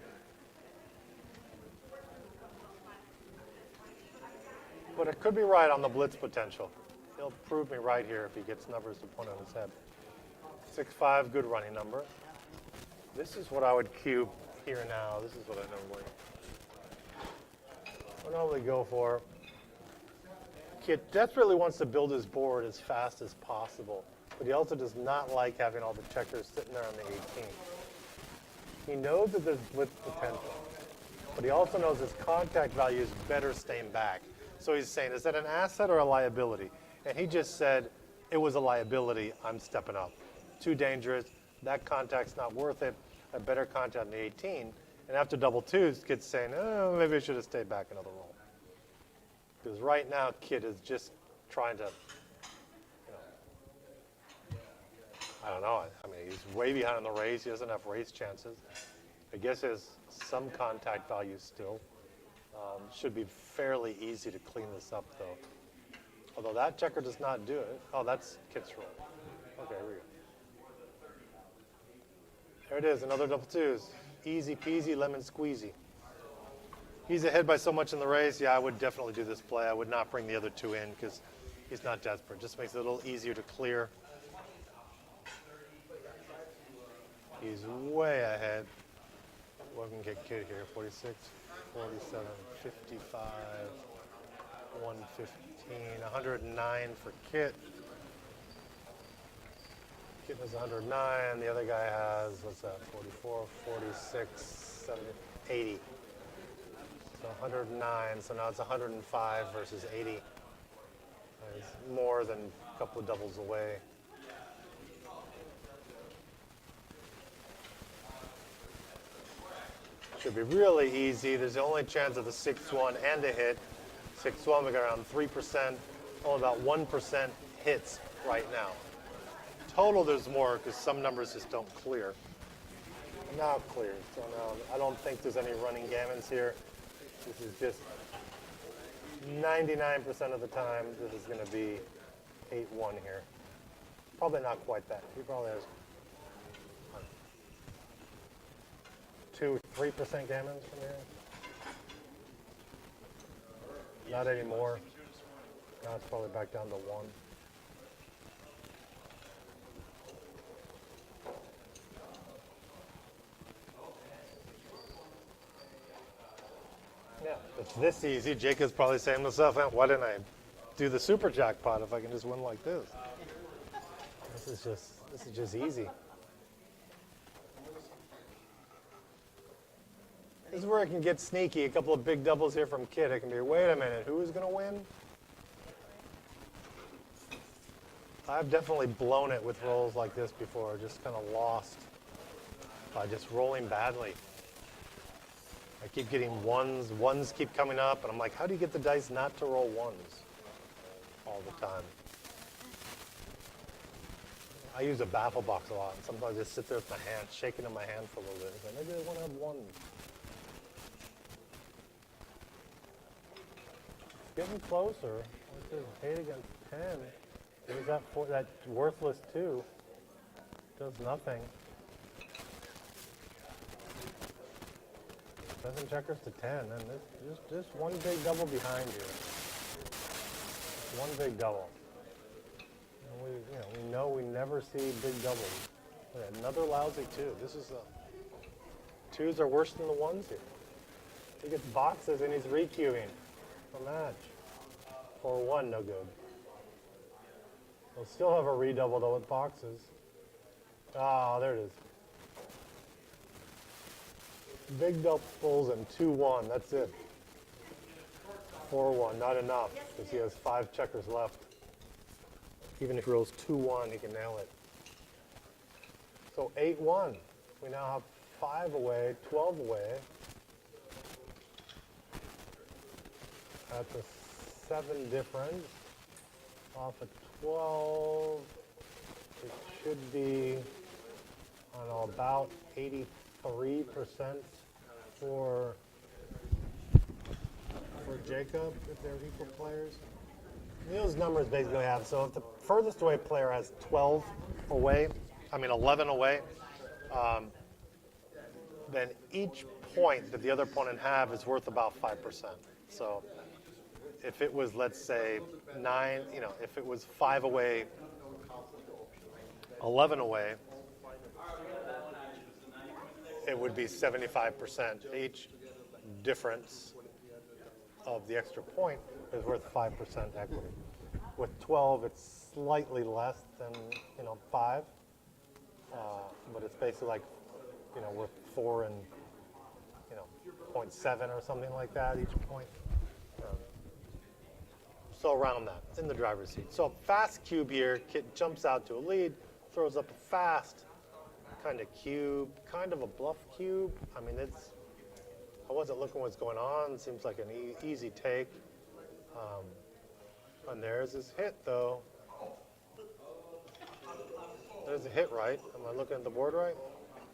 Speaker 2: it could be right on the blitz potential. He'll prove me right here if he gets numbers to point on his head. 6-5, good running number. This is what I would cube here now. This is what I normally go for. Kit desperately wants to build his board as fast as possible, but he also does not like having all the checkers sitting there on the 18. He knows that there's blitz potential, but he also knows his contact value is better staying back. So he's saying, is that an asset or a liability? And he just said, it was a liability, I'm stepping up. Too dangerous, that contact's not worth it, a better contact in the 18. And after double twos, Kit's saying, oh, maybe I should have stayed back another roll. Because right now, Kit is just trying to, I don't know. I mean, he's way behind in the race. He doesn't have race chances. I guess he has some contact value still. Should be fairly easy to clean this up, though. Although that checker does not do it. Oh, that's Kit's roll. Okay, here we go. There it is, another double twos. Easy peasy, lemon squeezy. He's ahead by so much in the race. Yeah, I would definitely do this play. I would not bring the other two in because he's not desperate. Just makes it a little easier to clear. He's way ahead. What can get Kid here? 46, 47, 55, 115, 109 for Kit. Kit has 109. The other guy has, what's that, 44, 46, 70, 80. So 109. So now it's 105 versus 80. It's more than a couple of doubles away. Should be really easy. There's the only chance of the 6-1 and a hit. 6-1, we got around 3%. Only about 1% hits right now. Total, there's more because some numbers just don't clear. Now clear. So now I don't think there's any running gammons here. This is just 99% of the time. This is going to be 8-1 here. Probably not quite that. He probably has 2-3% gammons from here. Not anymore. Now it's probably back down to 1. Yeah, it's this easy. Jacob's probably saying to himself, why didn't I do the super jackpot if I can just win like this? This is just easy. This is where I can get sneaky. A couple of big doubles here from Kid. I can be, wait a minute, who is going to win? I've definitely blown it with rolls like this before, just kind of lost by just rolling badly. I keep getting ones. Ones keep coming up, and I'm like, how do you get the dice not to roll ones all the time? I use a baffle box a lot, and sometimes I just sit there with my hand, shaking in my hand for a little bit. Like, maybe I want to have one. Getting closer. What's this? 8 against 10. There's that worthless 2. Does nothing. 7 checkers to 10, and just one big double behind you. One big double. And we know we never see big doubles. Look at another lousy 2. This is 2s are worse than the 1s here. He gets boxes and he's requeuing a match. 4-1, no good. We'll still have a redouble though with boxes. Ah, there it is. Big doubles and 2-1, that's it. 4-1, not enough, because he has 5 checkers left. Even if he rolls 2-1, he can nail it. So 8-1. We now have 5 away, 12 away. That's a 7 difference. Off at 12. It should be, I don't know, about 83% for Jacob, if they're equal players. Those numbers basically have, so if the furthest away player has 11 away, then each point that the other opponent have is worth about 5%. So if it was, let's say, 9, if it was 5 away, 11 away, it would be 75%. Each difference of the extra point is worth 5% equity. With 12, it's slightly less than 5, but it's basically like worth 4 and 0.7 or something like that each point. So around that, in the driver's seat. So fast cube here, Kit jumps out to a lead, throws up a fast kind of cube, kind of a bluff cube. I mean, I wasn't looking what's going on. It seems like an easy take. And there's his hit, though. There's a hit, right? Am I looking at the board right?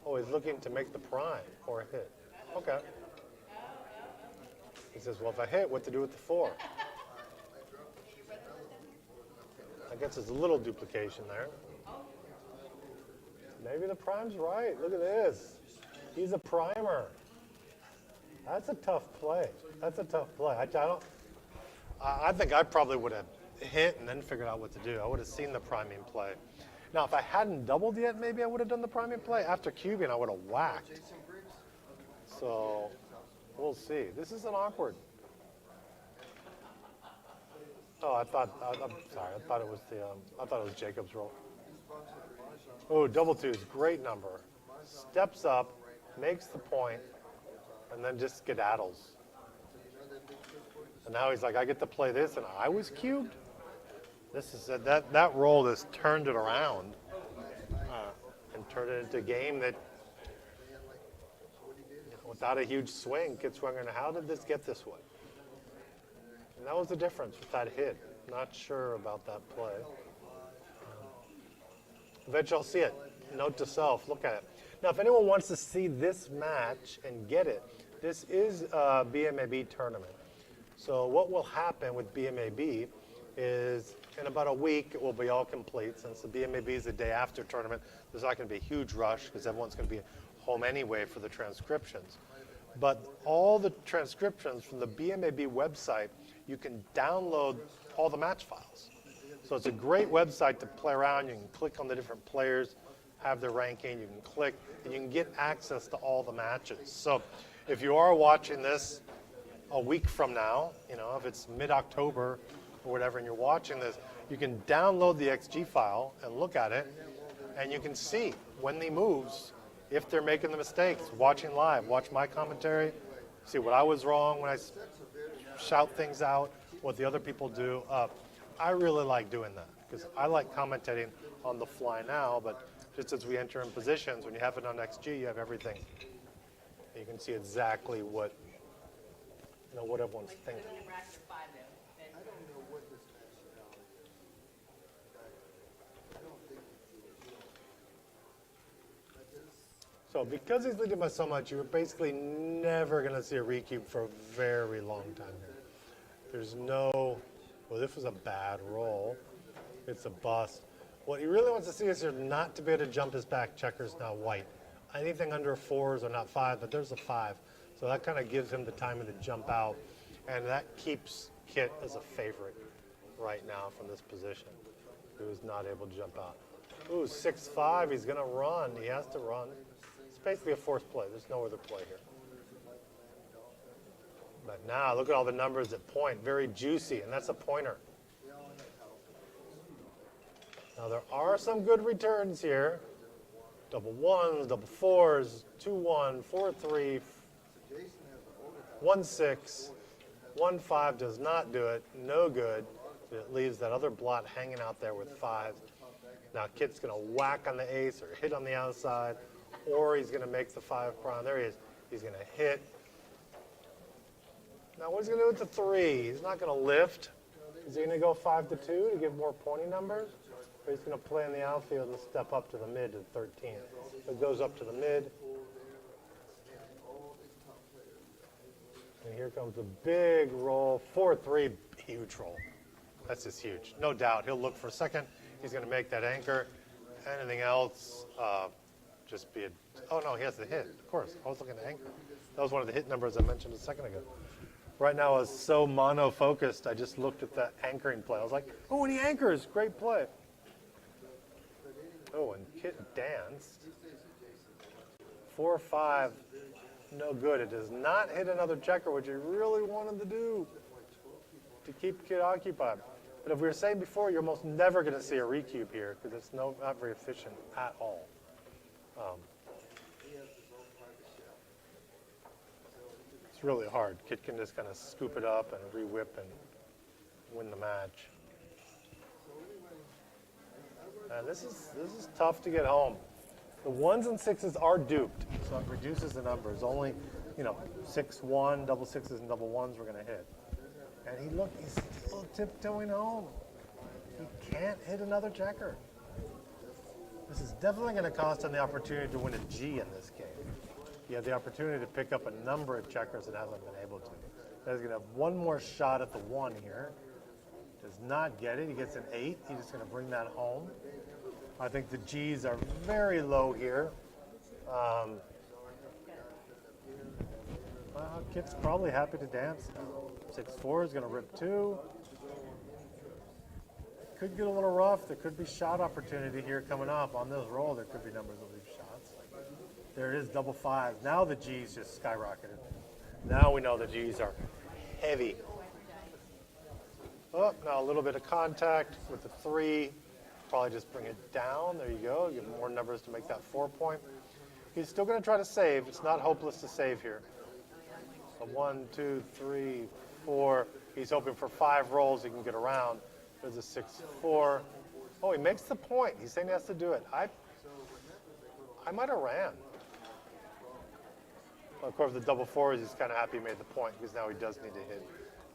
Speaker 2: Oh, he's looking to make the prime or a hit. Okay. He says, well, if I hit, what to do with the 4? I guess there's a little duplication there. Maybe the prime's right. Look at this. He's a primer. That's a tough play. That's a tough play. I think I probably would have hit and then figured out what to do. I would have seen the priming play. Now, if I hadn't doubled yet, maybe I would have done the priming play. After cubing, I would have whacked. So we'll see. This is an awkward. Oh, I'm sorry. I thought it was Jacob's roll. Oh, double 2's great number. Steps up, makes the point, and then just skedaddles. And now he's like, I get to play this, and I was cubed. This is that roll just turned it around and turned it into a game that, without a huge swing, gets swung. And how did this get this way? And that was the difference with that hit. Not sure about that play. Eventually I'll see it. Note to self, look at it. Now, if anyone wants to see this match and get it, this is a BMAB tournament. So what will happen with BMAB is in about a week it will be all complete. Since the BMAB is the day after tournament, there's not going to be a huge rush because everyone's going to be home anyway for the transcriptions. But all the transcriptions from the BMAB website, you can download all the match files. So it's a great website to play around. You can click on the different players, have their ranking. You can click, and you can get access to all the matches. So if you are watching this a week from now, if it's mid-October or whatever, and you're watching this, you can download the XG file and look at it, and you can see when he moves, if they're making the mistakes, watching live, watch my commentary, see what I was wrong when I shout things out, what the other people do. I really like doing that because I like commentating on the fly now, but just as we enter in positions, when you have it on XG, you have everything. You can see exactly what everyone's thinking. So because he's leading by so much, you're basically never going to see a recube for a very long time here. There's no, well, this was a bad roll. It's a bust. What he really wants to see is here not to be able to jump his back checkers, now white. Anything under 4s or not 5, but there's a 5. So that kind of gives him the timing to jump out. And that keeps Kit as a favorite right now from this position, who is not able to jump out. Ooh, 6-5, he's going to run. He has to run. It's basically a forced play. There's no other play here. But now, look at all the numbers at point. Very juicy, and that's a pointer. Now, there are some good returns here. Double 1s, double 4s, 2-1, 4-3, 1-6, 1-5 does not do it. No good. It leaves that other blot hanging out there with 5s. Now, Kit's going to whack on the ace or hit on the outside, or he's going to make the 5 prime. There he is. He's going to hit. Now, what is he going to do with the 3? He's not going to lift. Is he going to go 5-2 to give more pointing numbers? Or he's going to play in the outfield and step up to the mid to 13. So it goes up to the mid. And here comes a big roll. 4-3, huge roll. That's just huge. No doubt. He'll look for a second. He's going to make that anchor. Anything else, just be a... Oh, no, he has the hit. Of course. I was looking at anchor. That was one of the hit numbers I mentioned a second ago. Right now, I was so mono-focused, I just looked at that anchoring play. I was like, oh, and he anchors. Great play. Oh, and Kit danced. 4-5, no good. It does not hit another checker, which he really wanted to do to keep Kit occupied. But if we were saying before, you're almost never going to see a recube here because it's not very efficient at all. It's really hard. Kit can just kind of scoop it up and re-whip and win the match. And this is tough to get home. The 1s and 6s are duped, so it reduces the numbers. Only, 6-1, double 6s and double 1s we're going to hit. And he's still tiptoeing home. He can't hit another checker. This is definitely going to cost him the opportunity to win a G in this game. He had the opportunity to pick up a number of checkers and hasn't been able to. He's going to have one more shot at the 1 here. Does not get it. He gets an 8. He's just going to bring that home. I think the G's are very low here. Well, Kit's probably happy to dance now. 6-4 is going to rip 2. Could get a little rough. There could be shot opportunity here coming up. On this roll, there could be numbers of these shots. There it is, double 5. Now the G's just skyrocketed. Now we know the G's are heavy. Oh, now a little bit of contact with the 3. Probably just bring it down. There you go. Give him more numbers to make that 4-point. He's still going to try to save. It's not hopeless to save here. A 1, 2, 3, 4. He's hoping for 5 rolls he can get around. There's a 6-4. Oh, he makes the point. He's saying he has to do it. I might have ran. Well, of course, the double 4s, he's kind of happy he made the point because now he does need to hit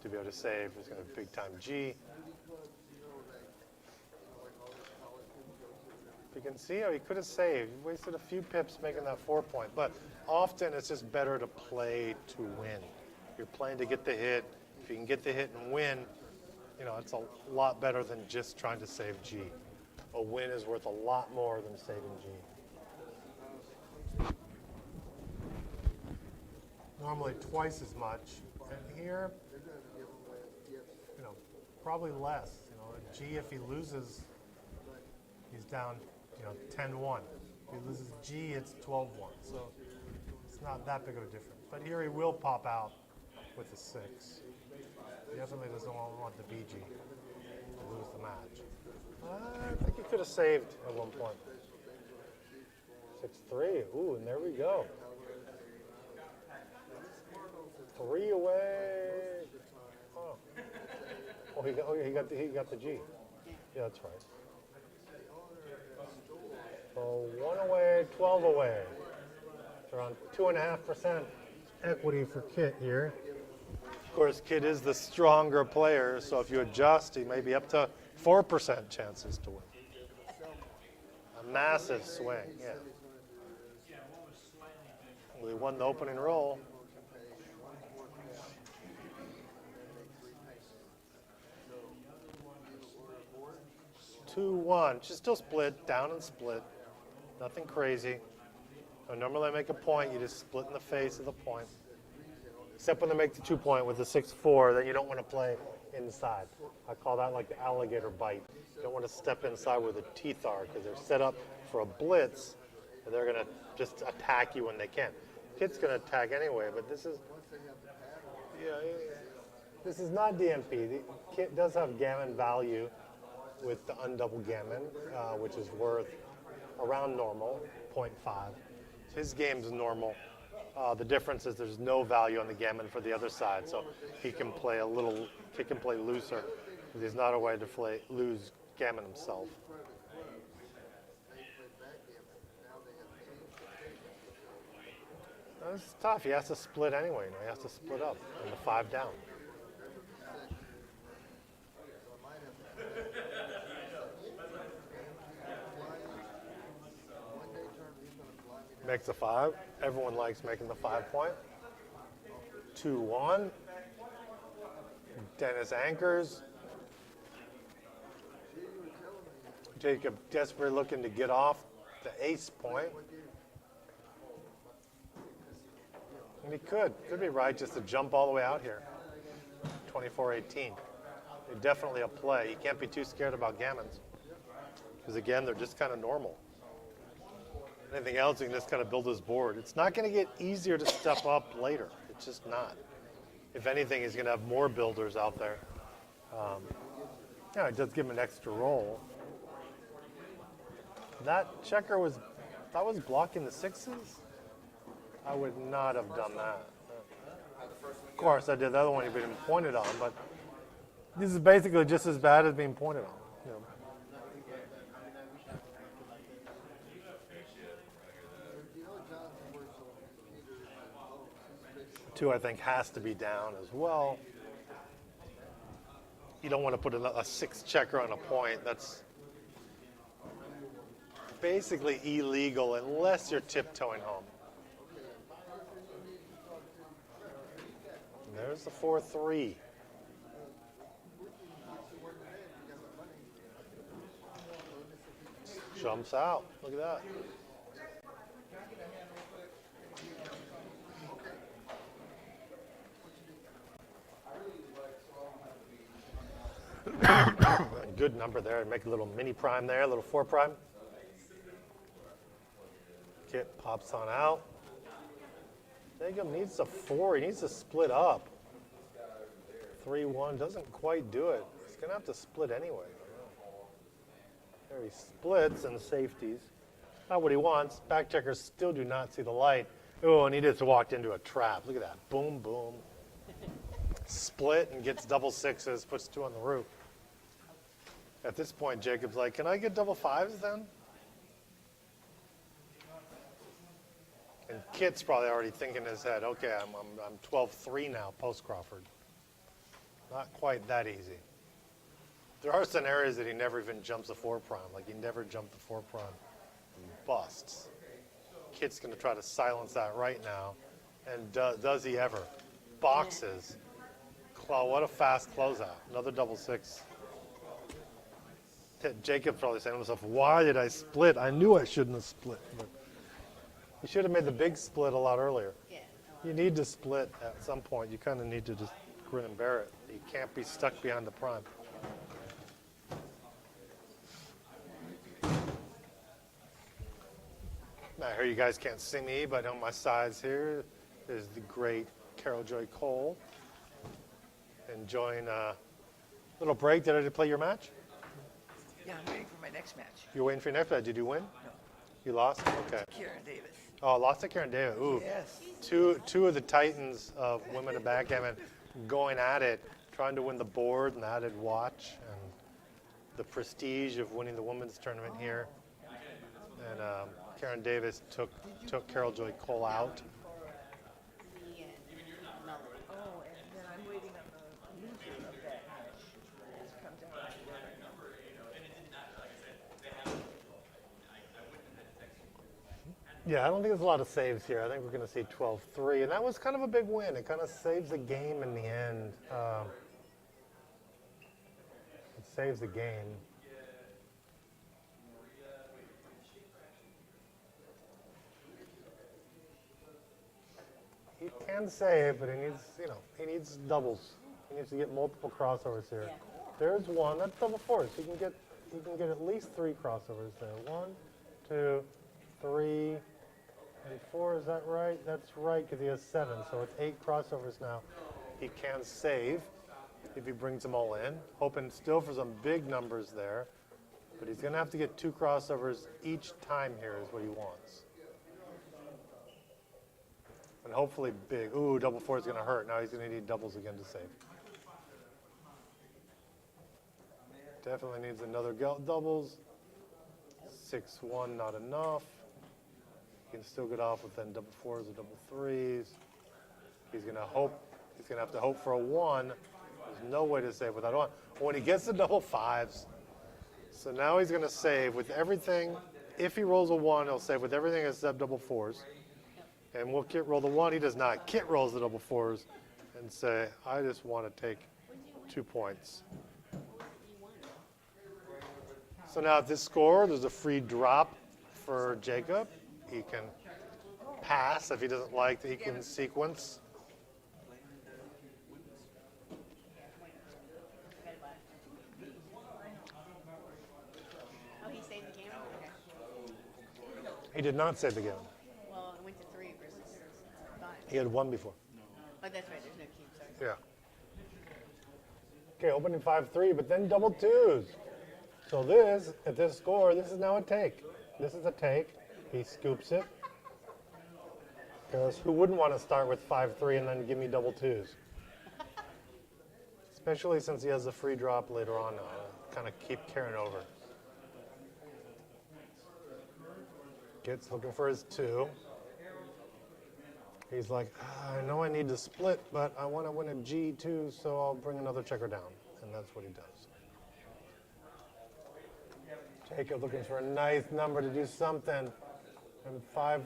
Speaker 2: to be able to save. There's going to be a big time G. You can see how he could have saved. He wasted a few pips making that 4-point. But often it's just better to play to win. You're playing to get the hit. If you can get the hit and win, you know, it's a lot better than just trying to save G. A win is worth a lot more than saving G. Normally twice as much. And here, you know, probably less. You know, a G, if he loses, he's down, you know, 10-1. If he loses G, it's 12-1. So it's not that big of a difference. But here he will pop out with a 6. He definitely doesn't want the BG to lose the match. I think he could have saved at one point. 6-3. Ooh, and there we go. 3 away. Oh, he got the G. Yeah, that's right. So 1 away, 12 away. It's around 2.5% equity for Kit here. Of course, Kit is the stronger player, so if you adjust, he may be up to 4% chances to win. A massive swing, yeah. We won the opening roll. 2-1. She's still split, down and split. Nothing crazy. So normally I make a point, you just split in the face of the point. Except when they make the 2-point with the 6-4, then you don't want to play inside. I call that like the alligator bite. You don't want to step inside where the teeth are because they're set up for a blitz and they're going to just attack you when they can. Kid's going to attack anyway, but this is, this is not DMP. The kit does have gammon value with the undouble gammon, which is worth around normal, 0.5. So his game's normal. The difference is there's no value on the gammon for the other side, so he can play a little, he can play looser, because he's not a way to lose gammon himself. This is tough. He has to split anyway. You know, he has to split up and the 5 down. Makes a 5. Everyone likes making the 5-point. 2-1. Dennis anchors. Jacob desperately looking to get off the ace point. And he could be right just to jump all the way out here. 24-18. Definitely a play. You can't be too scared about gammons. Because again, they're just kind of normal. Anything else, you can just kind of build his board. It's not going to get easier to step up later. It's just not. If anything, he's going to have more builders out there. Yeah, it does give him an extra roll. That checker was blocking the 6s. I would not have done that. Of course, I did the other one he'd been pointed on, but this is basically just as bad as being pointed on. You know. 2, I think, has to be down as well. You don't want to put a 6 checker on a point. That's basically illegal unless you're tiptoeing home. And There's the 4-3. Jumps out. Look at that. Good number there. Make a little mini prime there, a little 4 prime. Kit pops on out. Jacob needs a 4. He needs to split up. 3-1 doesn't quite do it. He's going to have to split anyway. There he splits and safeties. Not what he wants. Back checkers still do not see the light. Oh, and he just walked into a trap. Look at that. Boom, boom. Split and gets double 6s, puts 2 on the roof. At this point, Jacob's like, can I get double 5s then? And Kit's probably already thinking in his head, okay, I'm 12-3 now, post Crawford. Not quite that easy. There are scenarios that he never even jumps a 4 prime, like he never jumped the 4 prime and busts. Kit's going to try to silence that right now. And does he ever? Boxes. What a fast closeout. Another double 6. Jacob's probably saying to himself, why did I split? I knew I shouldn't have split. But you should have made the big split a lot earlier.
Speaker 5: Yeah.
Speaker 2: You need to split at some point. You kind of need to just grin and bear it. You can't be stuck behind the prime. Now, I hear you guys can't see me, but on my sides here is the great Carol Joy Cole. Enjoying a little break. Did I play your match?
Speaker 6: Yeah, I'm waiting for my next match.
Speaker 2: You're waiting for your next match. Did you win?
Speaker 6: No.
Speaker 2: You lost? Okay.
Speaker 6: Kieran Davis.
Speaker 2: Oh, lost to Karen Davis. Ooh.
Speaker 6: Yes.
Speaker 2: Two of the titans of women in backgammon going at it, trying to win the board and the added watch and the prestige of winning the women's tournament here. And Karen Davis took Carol Joy Cole out.
Speaker 6: Oh, and then I'm waiting on the loser of that match. It comes out.
Speaker 2: Yeah, I don't think there's a lot of saves here. I think we're going to see 12-3, and that was kind of a big win. It kind of saves the game in the end. It saves the game. He can save, but he needs doubles. He needs to get multiple crossovers here.
Speaker 5: Yeah.
Speaker 2: There's one. That's double 4s. He can get at least 3 crossovers there. 1, 2, 3, and 4. Is that right? That's right, because he has 7. So it's 8 crossovers now. He can save if he brings them all in. Hoping still for some big numbers there. But he's going to have to get 2 crossovers each time here is what he wants. And hopefully big. Ooh, double 4 is going to hurt. Now he's going to need doubles again to save. Definitely needs another doubles. 6-1, not enough. He can still get off with then double 4s or double 3s. He's going to have to hope for a 1. There's no way to save without a 1. When he gets the double 5s, so now he's going to save with everything. If he rolls a 1, he'll save with everything except double 4s. And will Kit roll the 1? He does not. Kit rolls the double 4s and say, I just want to take 2 points. So now at this score, there's a free drop for Jacob. He can pass if he doesn't like the equal sequence.
Speaker 5: Oh, he saved the game? Okay.
Speaker 2: He did not save the game.
Speaker 5: Well, it went to 3 versus 5.
Speaker 2: He had 1 before.
Speaker 5: Oh, that's right. There's no king, sorry.
Speaker 2: Yeah. Okay, opening 5-3, but then double 2s. So this, at this score, this is now a take. This is a take. He scoops it. Because who wouldn't want to start with 5-3 and then give me double 2s? Especially since he has a free drop later on now. Kind of keep carrying over. Gets looking for his 2. He's like, I know I need to split, but I want to win a G2, so I'll bring another checker down. And that's what he does. Jacob looking for a nice number to do something. And 5-3,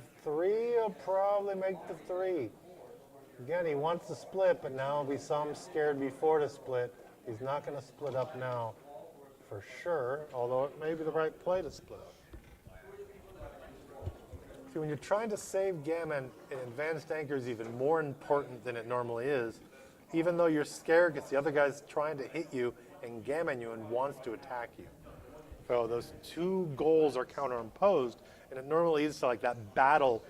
Speaker 2: he'll probably make the 3. Again, he wants to split, but now we saw him scared before to split. He's not going to split up now for sure, although it may be the right play to split up. See, when you're trying to save gammon, an advanced anchor is even more important than it normally is, even though you're scared because the other guy's trying to hit you and gammon you and wants to attack you. So those two goals are counterimposed, and it normally is like that battle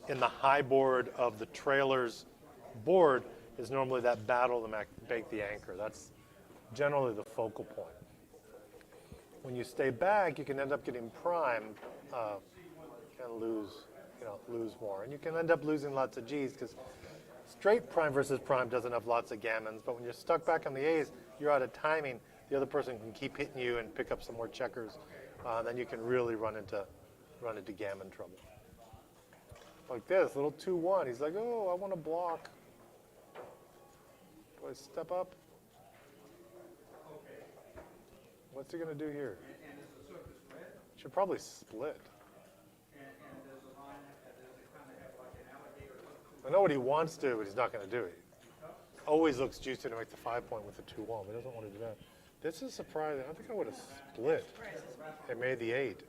Speaker 2: in the high board of the trailer's board is normally that battle to make the anchor. That's generally the focal point. When you stay back, you can end up getting primed and lose more. And you can end up losing lots of G's because straight prime versus prime doesn't have lots of gammons, but when you're stuck back on the A's, you're out of timing. The other person can keep hitting you and pick up some more checkers. Then you can really run into gammon trouble. Like this, little 2-1. He's like, oh, I want to block. Do I step up? What's he going to do here? Should probably split. I know what he wants to, but he's not going to do it. Always looks juicy to make the 5-point with the 2-1, but he doesn't want to do that. This is surprising. I think I would have split. It made the 8.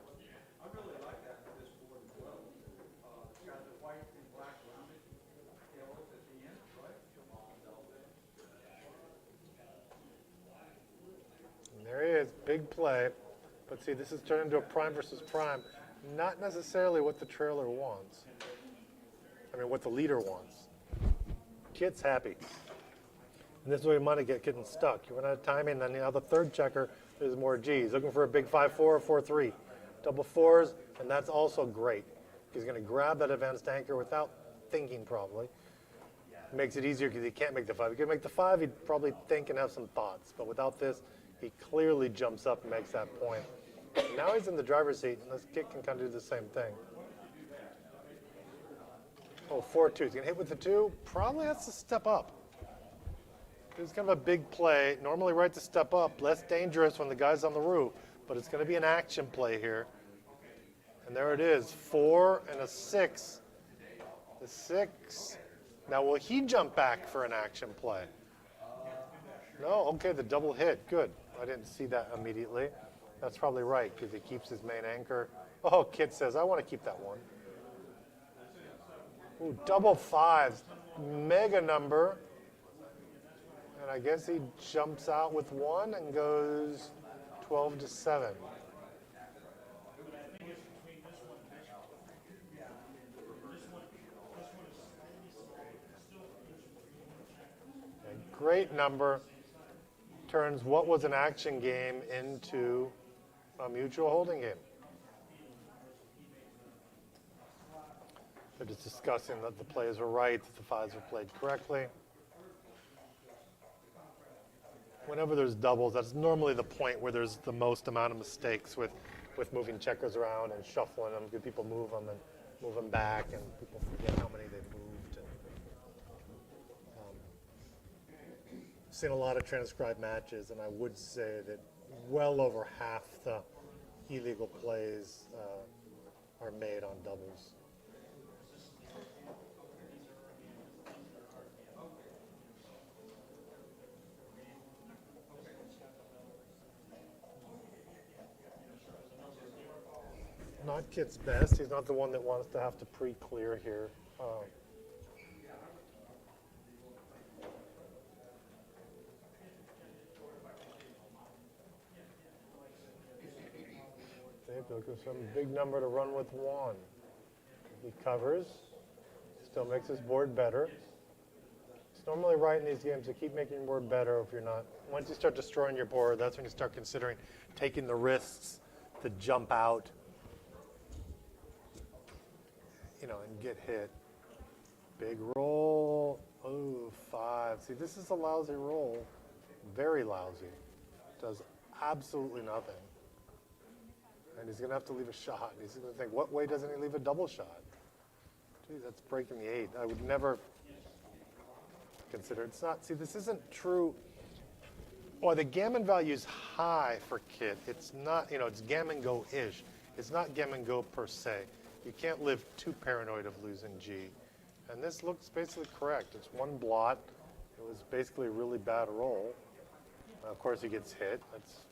Speaker 2: And there he is, big play. But see, this is turned into a prime versus prime. Not necessarily what the trailer wants. I mean, what the leader wants. Kid's happy. And this is where you might get getting stuck. You run out of timing, then the other third checker, there's more G's. Looking for a big 5-4 or 4-3. Double fours, and that's also great. He's going to grab that advanced anchor without thinking probably. Makes it easier because he can't make the 5. If he could make the 5, he'd probably think and have some thoughts. But without this, he clearly jumps up and makes that point. And now he's in the driver's seat, and this kid can kind of do the same thing. Oh, 4-2. He's going to hit with the 2. Probably has to step up. It's kind of a big play. Normally right to step up. Less dangerous when the guy's on the roof. But it's going to be an action play here. And there it is. 4 and a 6. The 6. Now, will he jump back for an action play? No? Okay, the double hit. Good. I didn't see that immediately. That's probably right because he keeps his main anchor. Oh, Kit says, I want to keep that one. Ooh, double 5s. Mega number. And I guess he jumps out with 1 and goes 12-7. A great number. Turns what was an action game into a mutual holding game. They're just discussing that the plays were right, that the 5s were played correctly. Whenever there's doubles, that's normally the point where there's the most amount of mistakes with moving checkers around and shuffling them. Good people move them and move them back, and people forget how many they moved. And, I've seen a lot of transcribed matches, and I would say that well over half the illegal plays are made on doubles. Not Kit's best. He's not the one that wants to have to pre-clear here. Looking for some big number to run with 1. He covers. Still makes his board better. It's normally right in these games to keep making your board better if you're not. Once you start destroying your board, that's when you start considering taking the risks to jump out, and get hit. Big roll. Oh, 5. See, this is a lousy roll. Very lousy. Does absolutely nothing. And he's going to have to leave a shot. He's going to think, what way doesn't he leave a double shot? Gee, that's breaking the 8. I would never consider. It's not. See, this isn't true. Or the gammon value is high for Kit. It's not, it's gammon go-ish. It's not gammon go per se. You can't live too paranoid of losing G. And this looks basically correct. It's one blot. It was basically a really bad roll. Of course, he gets hit. That's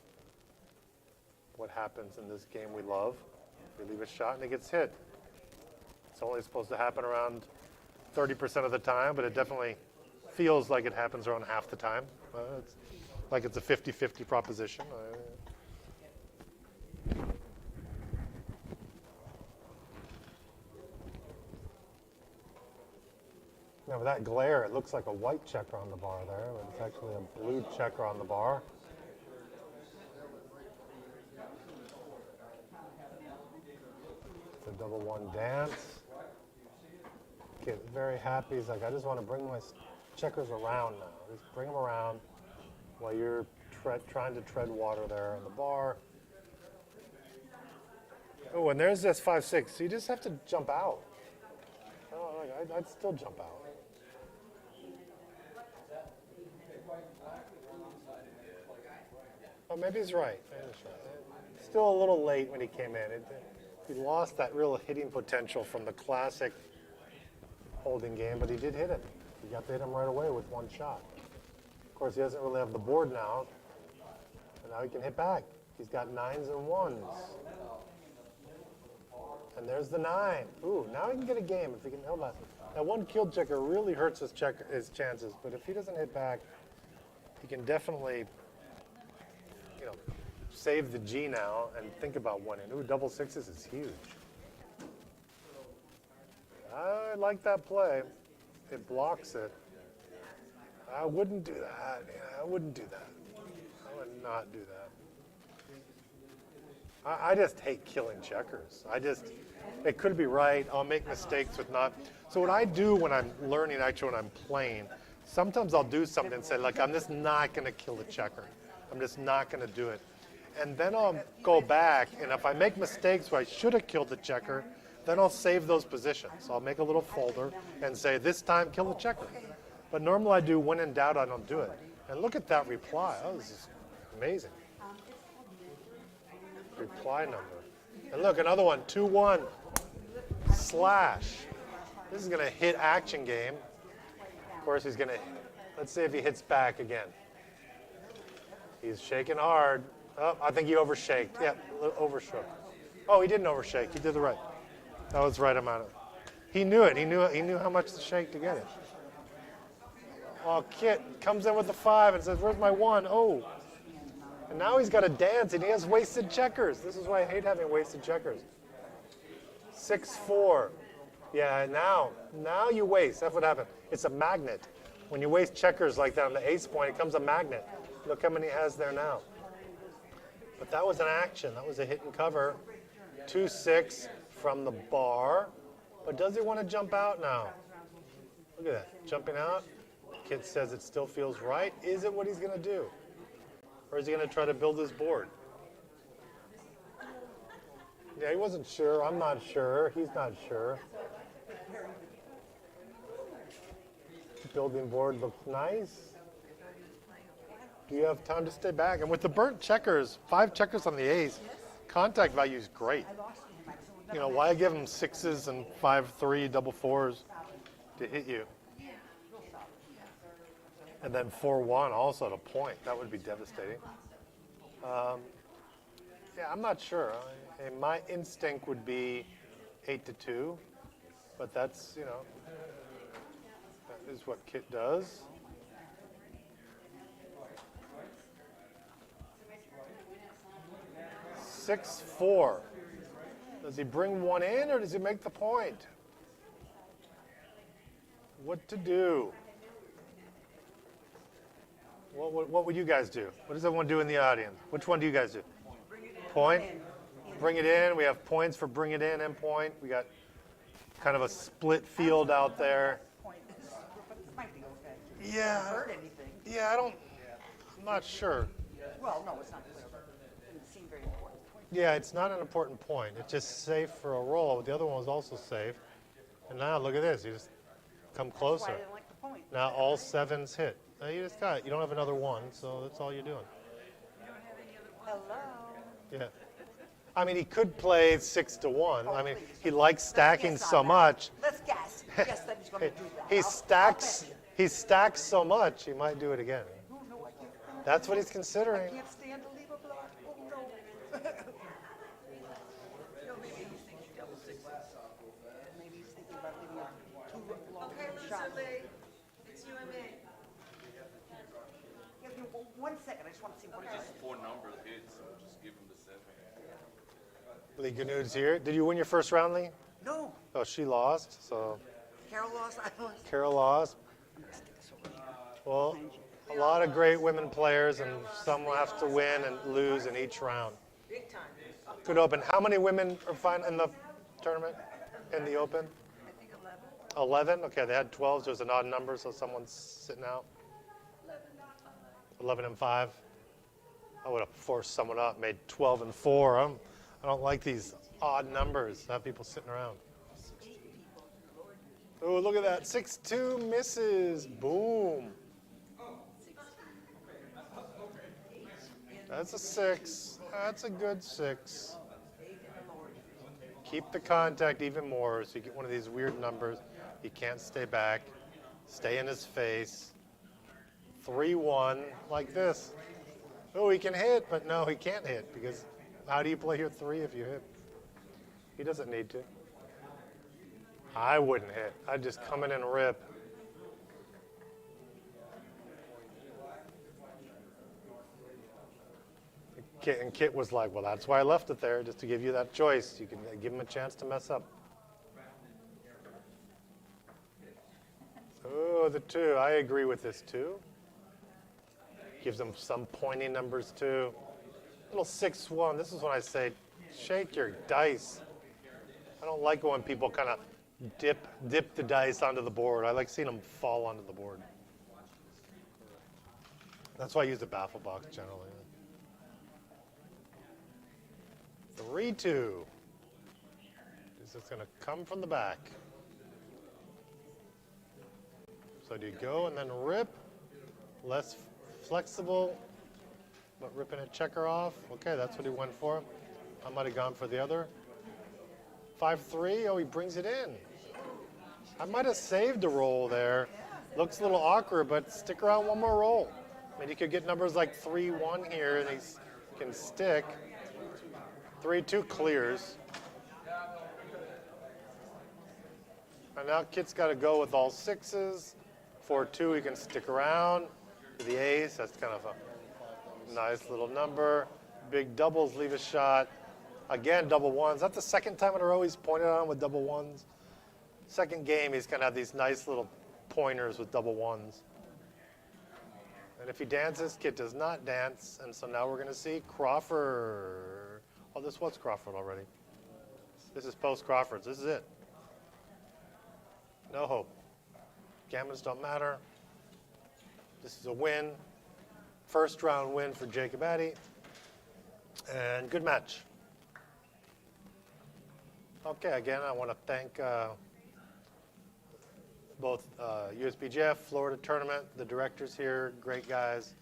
Speaker 2: what happens in this game we love. We leave a shot and it gets hit. It's only supposed to happen around 30% of the time, but it definitely feels like it happens around half the time. It's like it's a 50-50 proposition. Now with that glare, it looks like a white checker on the bar there, but it's actually a blue checker on the bar. It's a double one dance. Kid very happy. He's like, I just want to bring my checkers around now. Just bring them around while you're trying to tread water there on the bar. Oh, and there's this 5-6. So you just have to jump out. Oh, I'd still jump out. Oh, maybe he's right. Still a little late when he came in. He lost that real hitting potential from the classic holding game, but he did hit it. He got to hit him right away with one shot. Of course, he doesn't really have the board now, and now he can hit back. He's got 9s and 1s. And there's the 9. Ooh, now he can get a game if he can hold that. That one kill checker really hurts his chances, but if he doesn't hit back, he can definitely, save the G now and think about winning. Ooh, double 6s is huge. I like that play. It blocks it. I wouldn't do that. Yeah, I wouldn't do that. I would not do that. I just hate killing checkers. It could be right. I'll make mistakes with not. So what I do when I'm learning, actually when I'm playing, sometimes I'll do something and say, like, I'm just not going to kill the checker. I'm just not going to do it. And then I'll go back, and if I make mistakes where I should have killed the checker, then I'll save those positions. So I'll make a little folder and say, this time, kill the checker. But normally I do, when in doubt, I don't do it. And look at that reply. Oh, this is amazing. Reply number. And look, another one, 2-1, slash. This is going to hit action game. Of course, he's going to, let's see if he hits back again. He's shaking hard. Oh, I think he overshaked. Yeah, overshook. Oh, he didn't overshake. He did the right. That was the right amount. He knew it. He knew how much to shake to get it. Oh, Kit comes in with the 5 and says, where's my 1? Oh. And now he's got a dance, and he has wasted checkers. This is why I hate having wasted checkers. 6-4. Yeah, now you waste. That's what happened. It's a magnet. When you waste checkers like that on the ace point, it becomes a magnet. Look how many he has there now. But that was an action. That was a hit and cover. 2-6 from the bar. But does he want to jump out now? Look at that. Jumping out. Kit says it still feels right. Is it what he's going to do? Or is he going to try to build his board? Yeah, he wasn't sure. I'm not sure. He's not sure. Building board looks nice. Do you have time to stay back? And with the burnt checkers, 5 checkers on the ace, contact value is great. Why give him 6s and 5-3 double 4s to hit you? And then 4-1 also at a point. That would be devastating. Yeah, I'm not sure. My instinct would be 8-2, but that's, that is what Kit does. $6-4. Does he bring 1 in, or does he make the point? What to do? What would you guys do? What does everyone do in the audience? Which one do you guys do? Point? Bring it in. We have points for bring it in and point. We got kind of a split field out there. Yeah. Yeah, I'm not sure.
Speaker 3: Well, no, it's not clear. It didn't seem very important.
Speaker 2: Yeah, it's not an important point. It's just safe for a roll. The other one was also safe. And now look at this. You just come closer.
Speaker 3: That's why I didn't like the point.
Speaker 2: Now all 7s hit. Now you just got it. You don't have another 1, so that's all you're doing.
Speaker 3: Hello.
Speaker 2: Yeah. I mean, he could play 6-1. I mean, he likes stacking so much.
Speaker 3: Let's guess. Guess that he's going to
Speaker 2: He stacks so much, he might do it again.
Speaker 3: Oh, no, I can't.
Speaker 2: That's what he's considering.
Speaker 3: Can't stand to leave a block. Oh, no. No, maybe he's thinking double sixes. Maybe he's thinking about giving a two long shot.
Speaker 5: It's UMA.
Speaker 3: Yeah, you know, 1 second, I just want to see what it is.
Speaker 1: Just 4 numbers hit, so just give him the 7.
Speaker 2: Lee, good news here. Did you win your first round, Lee?
Speaker 3: No,
Speaker 2: Oh, she lost, so
Speaker 3: Carol lost, I lost.
Speaker 2: Carol lost. Well, a lot of great women players, and some will have to win and lose in each round.
Speaker 6: Big time.
Speaker 2: Good Open. How many women are in the tournament, in the Open?
Speaker 3: I think 11.
Speaker 2: 11? Okay, they had 12, so it was an odd number, so someone's sitting out. 11 and 5. I would have forced someone up, made 12 and 4. I don't like these odd numbers, have people sitting around. Oh, look at that. 6-2 misses. Boom. That's a 6. That's a good 6. Keep the contact even more, so you get one of these weird numbers. He can't stay back. Stay in his face. 3-1, like this. Oh, he can hit, but no, he can't hit, because how do you play your 3 if you hit? He doesn't need to. I wouldn't hit. I'd just come in and rip. And Kit was like, well, that's why I left it there, just to give you that choice. You can give him a chance to mess up. Oh, the 2. I agree with this 2. Gives them some pointy numbers too. Little 6-1. This is when I say, shake your dice. I don't like when people kind of dip the dice onto the board. I like seeing them fall onto the board. That's why I use the baffle box generally. 3-2. This is going to come from the back. So do you go and then rip? Less flexible, but ripping a checker off. Okay, that's what he went for. I might have gone for the other. 5-3. Oh, he brings it in. I might have saved a roll there. Looks a little awkward, but stick around one more roll. I mean, you could get numbers like 3-1 here, and he can stick. 3-2 clears. And now Kit's got to go with all 6s. 4-2, he can stick around. To the ace, that's kind of a nice little number. Big doubles leave a shot. Again, double 1s. That's the second time in a row he's pointed on with double 1s. Second game, he's going to have these nice little pointers with double 1s. And if he dances, Kit does not dance. And so now we're going to see Crawford. Oh, this was Crawford already. This is post-Crawford's. This is it. No hope. Gammons don't matter. This is a win. First round win for Jacob Atie. And good match. Okay, again, I want to thank both USBGF, Florida Tournament, the directors here, great guys,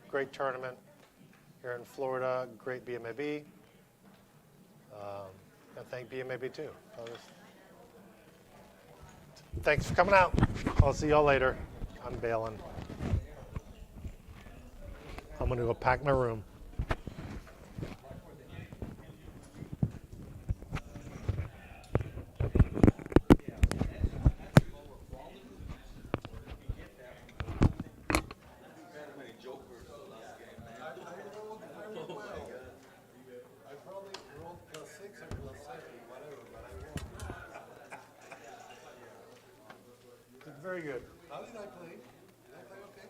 Speaker 2: great tournament here in Florida, great BMAB. And thank BMAB too. Thanks for coming out. I'll see y'all later. I'm bailing. I'm going to go pack my room. Very good.
Speaker 7: How did I play? Did I play okay?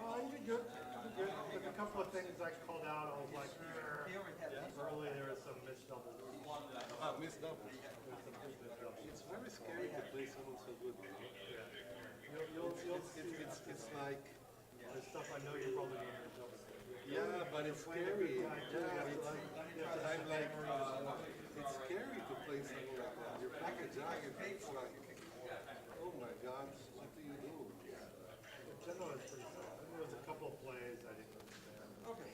Speaker 2: Oh, you did good. You did good. There's a couple of things I called out. I was like, early there was some missed doubles.
Speaker 7: Missed doubles. It's very scary to play someone so good. It's like,
Speaker 2: There's stuff I know you're probably going to miss doubles.
Speaker 7: yeah, but it's scary. Yeah, it's like, I'm like, it's scary to play someone like that. You're back a jacket, it's like, oh my God, what do you do?
Speaker 2: Generally, it's pretty solid. There was a couple of plays I didn't understand.
Speaker 7: Okay.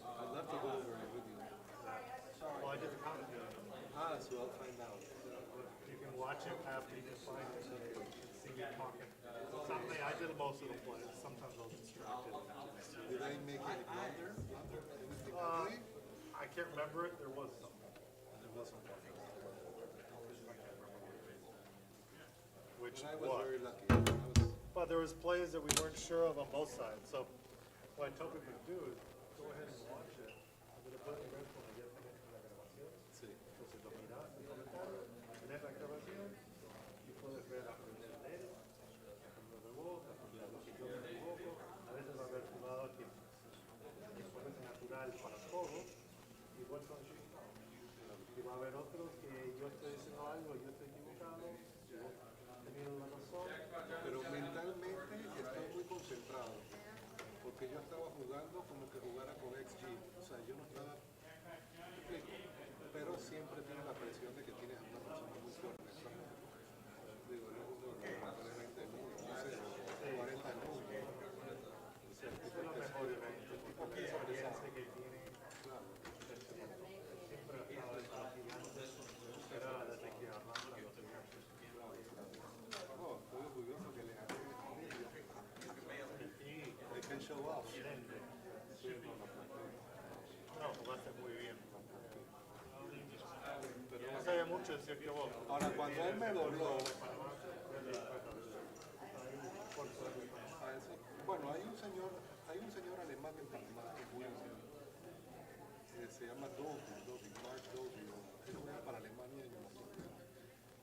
Speaker 7: I'd love to go over it with you.
Speaker 2: Well, I did the commentary.
Speaker 7: So I'll find out.
Speaker 2: You can watch it after you can find it. And see me talk most of the plays. Sometimes I'll distract it.
Speaker 7: Did I make any blunder? Anything ugly?
Speaker 2: I can't remember it. There was some.
Speaker 7: There wasn't.
Speaker 2: Which
Speaker 7: But I was
Speaker 2: what?
Speaker 7: very lucky. I was,
Speaker 2: But there was plays that we weren't sure of on both sides. So what I tell people to do is go ahead and watch it.
Speaker 7: sí.
Speaker 2: Entonces lo miras, el comentario, tenés la grabación y puedes ver aprender a leer, aprender de voz, aprender la posición del equivoco. A veces va a haber jugador que es natural para todos, igual con Chicago. Y va a haber otros que yo estoy diciendo algo, yo estoy equivocado, yo teniendo la razón.
Speaker 7: Pero mentalmente estoy muy concentrado. Porque yo estaba jugando como que jugara con XG. O sea, yo no estaba... Pero siempre tienes la presión de que tienes a una persona muy fuerte. Digo, no es uno de los 20 del mundo, no sé, 40 del mundo. O sea, el tipo
Speaker 2: Es lo mejor evento, el tipo de experiencia que tiene.
Speaker 7: Claro.
Speaker 2: Siempre ha estado en los gigantes, era desde que hablamos de los gigantes.
Speaker 7: No, estoy orgulloso que le gané a ellos. They can show off. Sí, no,
Speaker 2: No, jugaste muy bien. No sabía mucho decir que vos.
Speaker 7: ahora, cuando él me dobló, bueno, hay un señor alemán en Panamá, se llama Mark Dovey, él juega para Alemania y nosotros.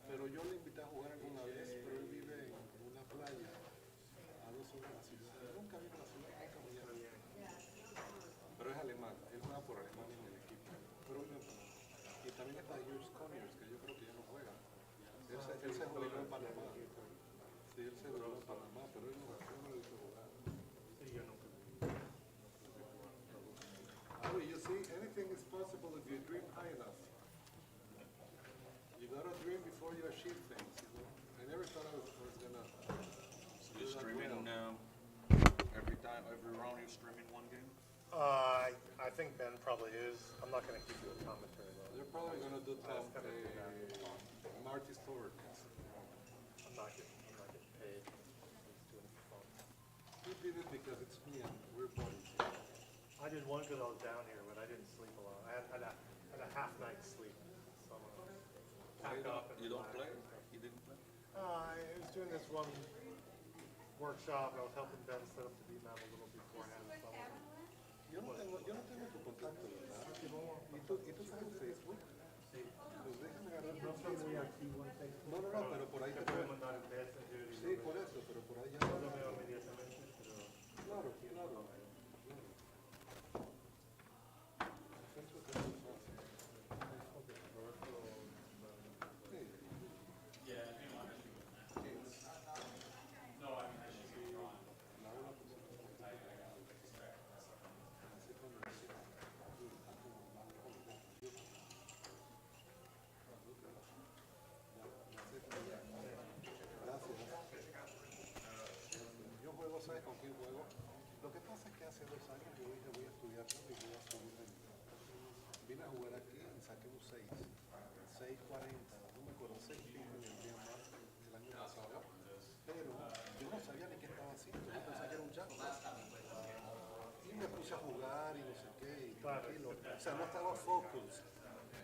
Speaker 7: Pero yo le invité a jugar alguna vez, pero él vive en una playa a 2 horas de la ciudad. Nunca vino a la ciudad, nunca me llama. Pero es alemán, él juega por Alemania en el equipo. Pero él y también está Urso, que yo creo que ya no juega. Él se jubiló en Panamá. Sí, él se jubiló en Panamá, pero él no lo hizo jugar.
Speaker 2: Sí, yo nunca.
Speaker 7: Oh, you see, anything is possible if you dream high enough. You gotta dream before you achieve things, you know. I never thought I was gonna.
Speaker 1: You're streaming every round you're streaming one game?
Speaker 2: I think Ben probably is. I'm not going to give you a commentary though.
Speaker 7: They're probably gonna do
Speaker 2: I was
Speaker 7: Tom
Speaker 2: gonna do that.
Speaker 7: Marty's forward.
Speaker 2: I'm not getting paid. I'm just doing it for fun.
Speaker 7: He did it because it's me and we're buddies.
Speaker 2: I did one because I was down here, but I didn't sleep a lot. I had a half night's sleep. So I'm gonna pack up and
Speaker 1: You don't
Speaker 2: relax
Speaker 1: play?
Speaker 2: and stuff.
Speaker 1: You didn't play?
Speaker 2: I was doing this one workshop. I was helping Ben set up the BMAB a little beforehand. So
Speaker 7: Yo no tengo tu contacto, ¿verdad? ¿Y tú sabes Facebook?
Speaker 2: sí.
Speaker 7: Pues déjame agarrar
Speaker 2: No soy muy activo en Facebook.
Speaker 7: No, pero por ahí
Speaker 2: te
Speaker 7: te
Speaker 2: puedo
Speaker 7: puedo.
Speaker 2: mandar el Messenger y
Speaker 7: Sí, por eso, pero por ahí ya.
Speaker 2: no lo veo inmediatamente, pero
Speaker 7: Claro. Facebook es muy fácil.
Speaker 2: Roberto
Speaker 7: Sí. Yo juego, ¿sabes con quién juego? Lo que pasa es que hace 2 años yo dije voy a estudiar todo y voy a subir de nivel. Vine a jugar aquí y saqué un 6.40, no me acuerdo, 6 pico en el BMAB el año pasado. Pero yo no sabía ni qué estaba haciendo, yo pensaba que era un jackpot. Y me puse a jugar y no sé qué, y tranquilo. O sea, no estaba focused.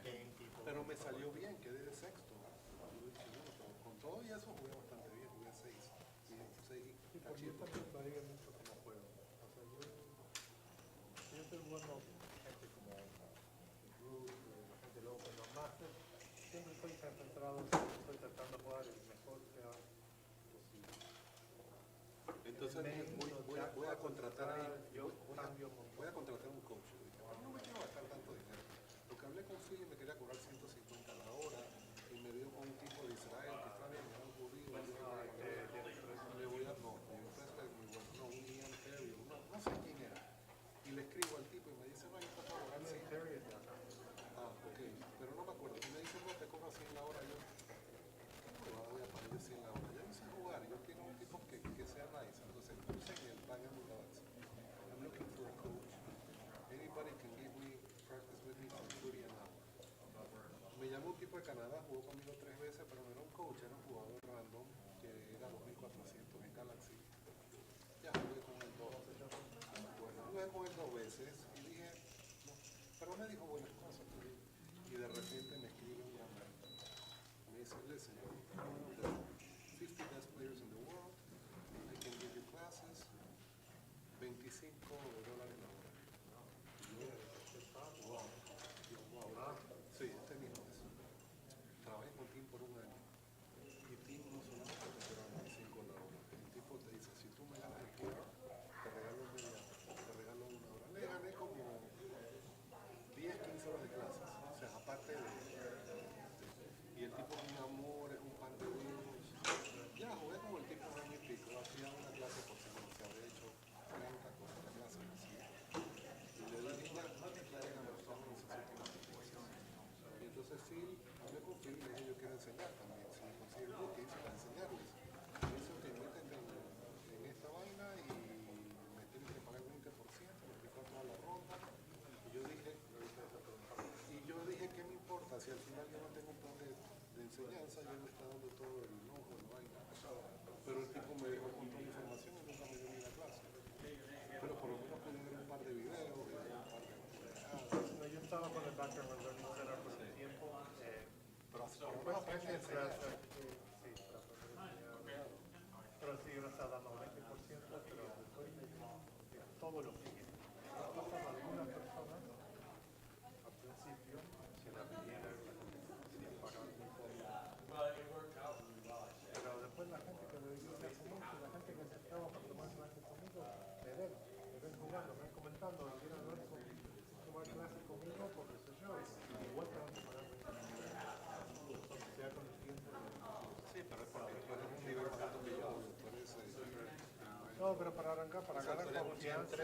Speaker 2: game people.
Speaker 7: Pero me salió bien, quedé de sexto. Yo dije, bueno, pero con todo y eso jugué bastante bien, jugué 6.
Speaker 2: Y por mí también varía mucho como juego. O sea, yo estoy jugando gente como Bruce, la gente luego con los Masters. Siempre estoy concentrado, estoy tratando de jugar el mejor sea posible.
Speaker 7: Entonces voy a contratar ahí,
Speaker 2: Yo cambio
Speaker 7: voy a contratar un coach. Yo dije, no me quiero gastar tanto dinero. Lo que hablé con Phil me quería cobrar 150 la hora y me dio con un tipo de Israel que está bien, me ha ocurrido. Le voy a, no, un precio muy bueno, no, un Ian Terry, no sé quién era. Y le escribo al tipo y me dice, no, yo te puedo cobrar 100. Ok, pero no me acuerdo. Y me dice, no, te cobro 100 la hora. Yo, ¿qué me voy a pagar de 100 la hora? Yo no sé jugar, yo quiero un tipo que sea nice. Entonces puse en el panel de notes. I'm looking for a coach. Anybody can give me practice with me for 30 an hour. Me llamó un tipo de Canadá, jugó conmigo 3 veces, pero no era un coach, era un jugador random que era 2.400 en Galaxy. hablé con él 2 veces y dije, no, pero me dijo buenas cosas. Y de repente me escribe un email. Me dice, listen, I'm one of the 50 best players in the world. I can give you classes. $25 la hora. Y yo, wow. Digo, wow. Sí, este mismo es. Trabajé con Tim por un año. Y Tim no solamente te cobraba 25 la hora. El tipo te dice, si tú me ganas el QR, te regalo media, te regalo una hora. Le gané como 10, 15 horas de clases. O sea, aparte de... Y el tipo es un amor, es un pan de Dios. Ya, jugué como el tipo de año y pico. Hacía una clase por semana. Se habría hecho 30 cosas de clase. Así. Y le dije, ya, no te quieres demostrar en esas últimas clases. Y entonces sí, hablé con Phil y le dije, yo quiero enseñar también. Si me consiguen bookings para enseñarles. Y dice, ok, métete en esta vaina y me tienes que pagar el 20%, me explicó toda la ronda. Y yo dije, ¿qué me importa? Si al final yo no tengo un plan de enseñanza, yo me está dando todo el lujo, la vaina. Pero el tipo me dejó con toda la información y nunca me dio ni la clase. Pero por lo menos pude ver un par de videos, un par de pendejadas.
Speaker 8: No, yo estaba con el Background Learning Center por un tiempo,
Speaker 7: Pero así por lo
Speaker 8: pues
Speaker 7: menos aprendí a enseñar.
Speaker 8: sí, para poder enseñar. Pero sí, uno está dando 20%, pero después de todo lo que viene. Ha pasado a algunas personas, al principio, si la vinieron, sí, pagaban muy poco. Pero después la gente que me dice conmigo, la gente que se estaba para tomar clases conmigo, me ven jugando, me ven comentando, quieren ver tomar clases conmigo, porque soy yo, y igual te van a pagar 20%. Sea con el tiempo.
Speaker 7: Sí, pero es porque tú eres un nivel más alto que yo. Tú eres,
Speaker 8: No, pero para arrancar, para ganar confianza.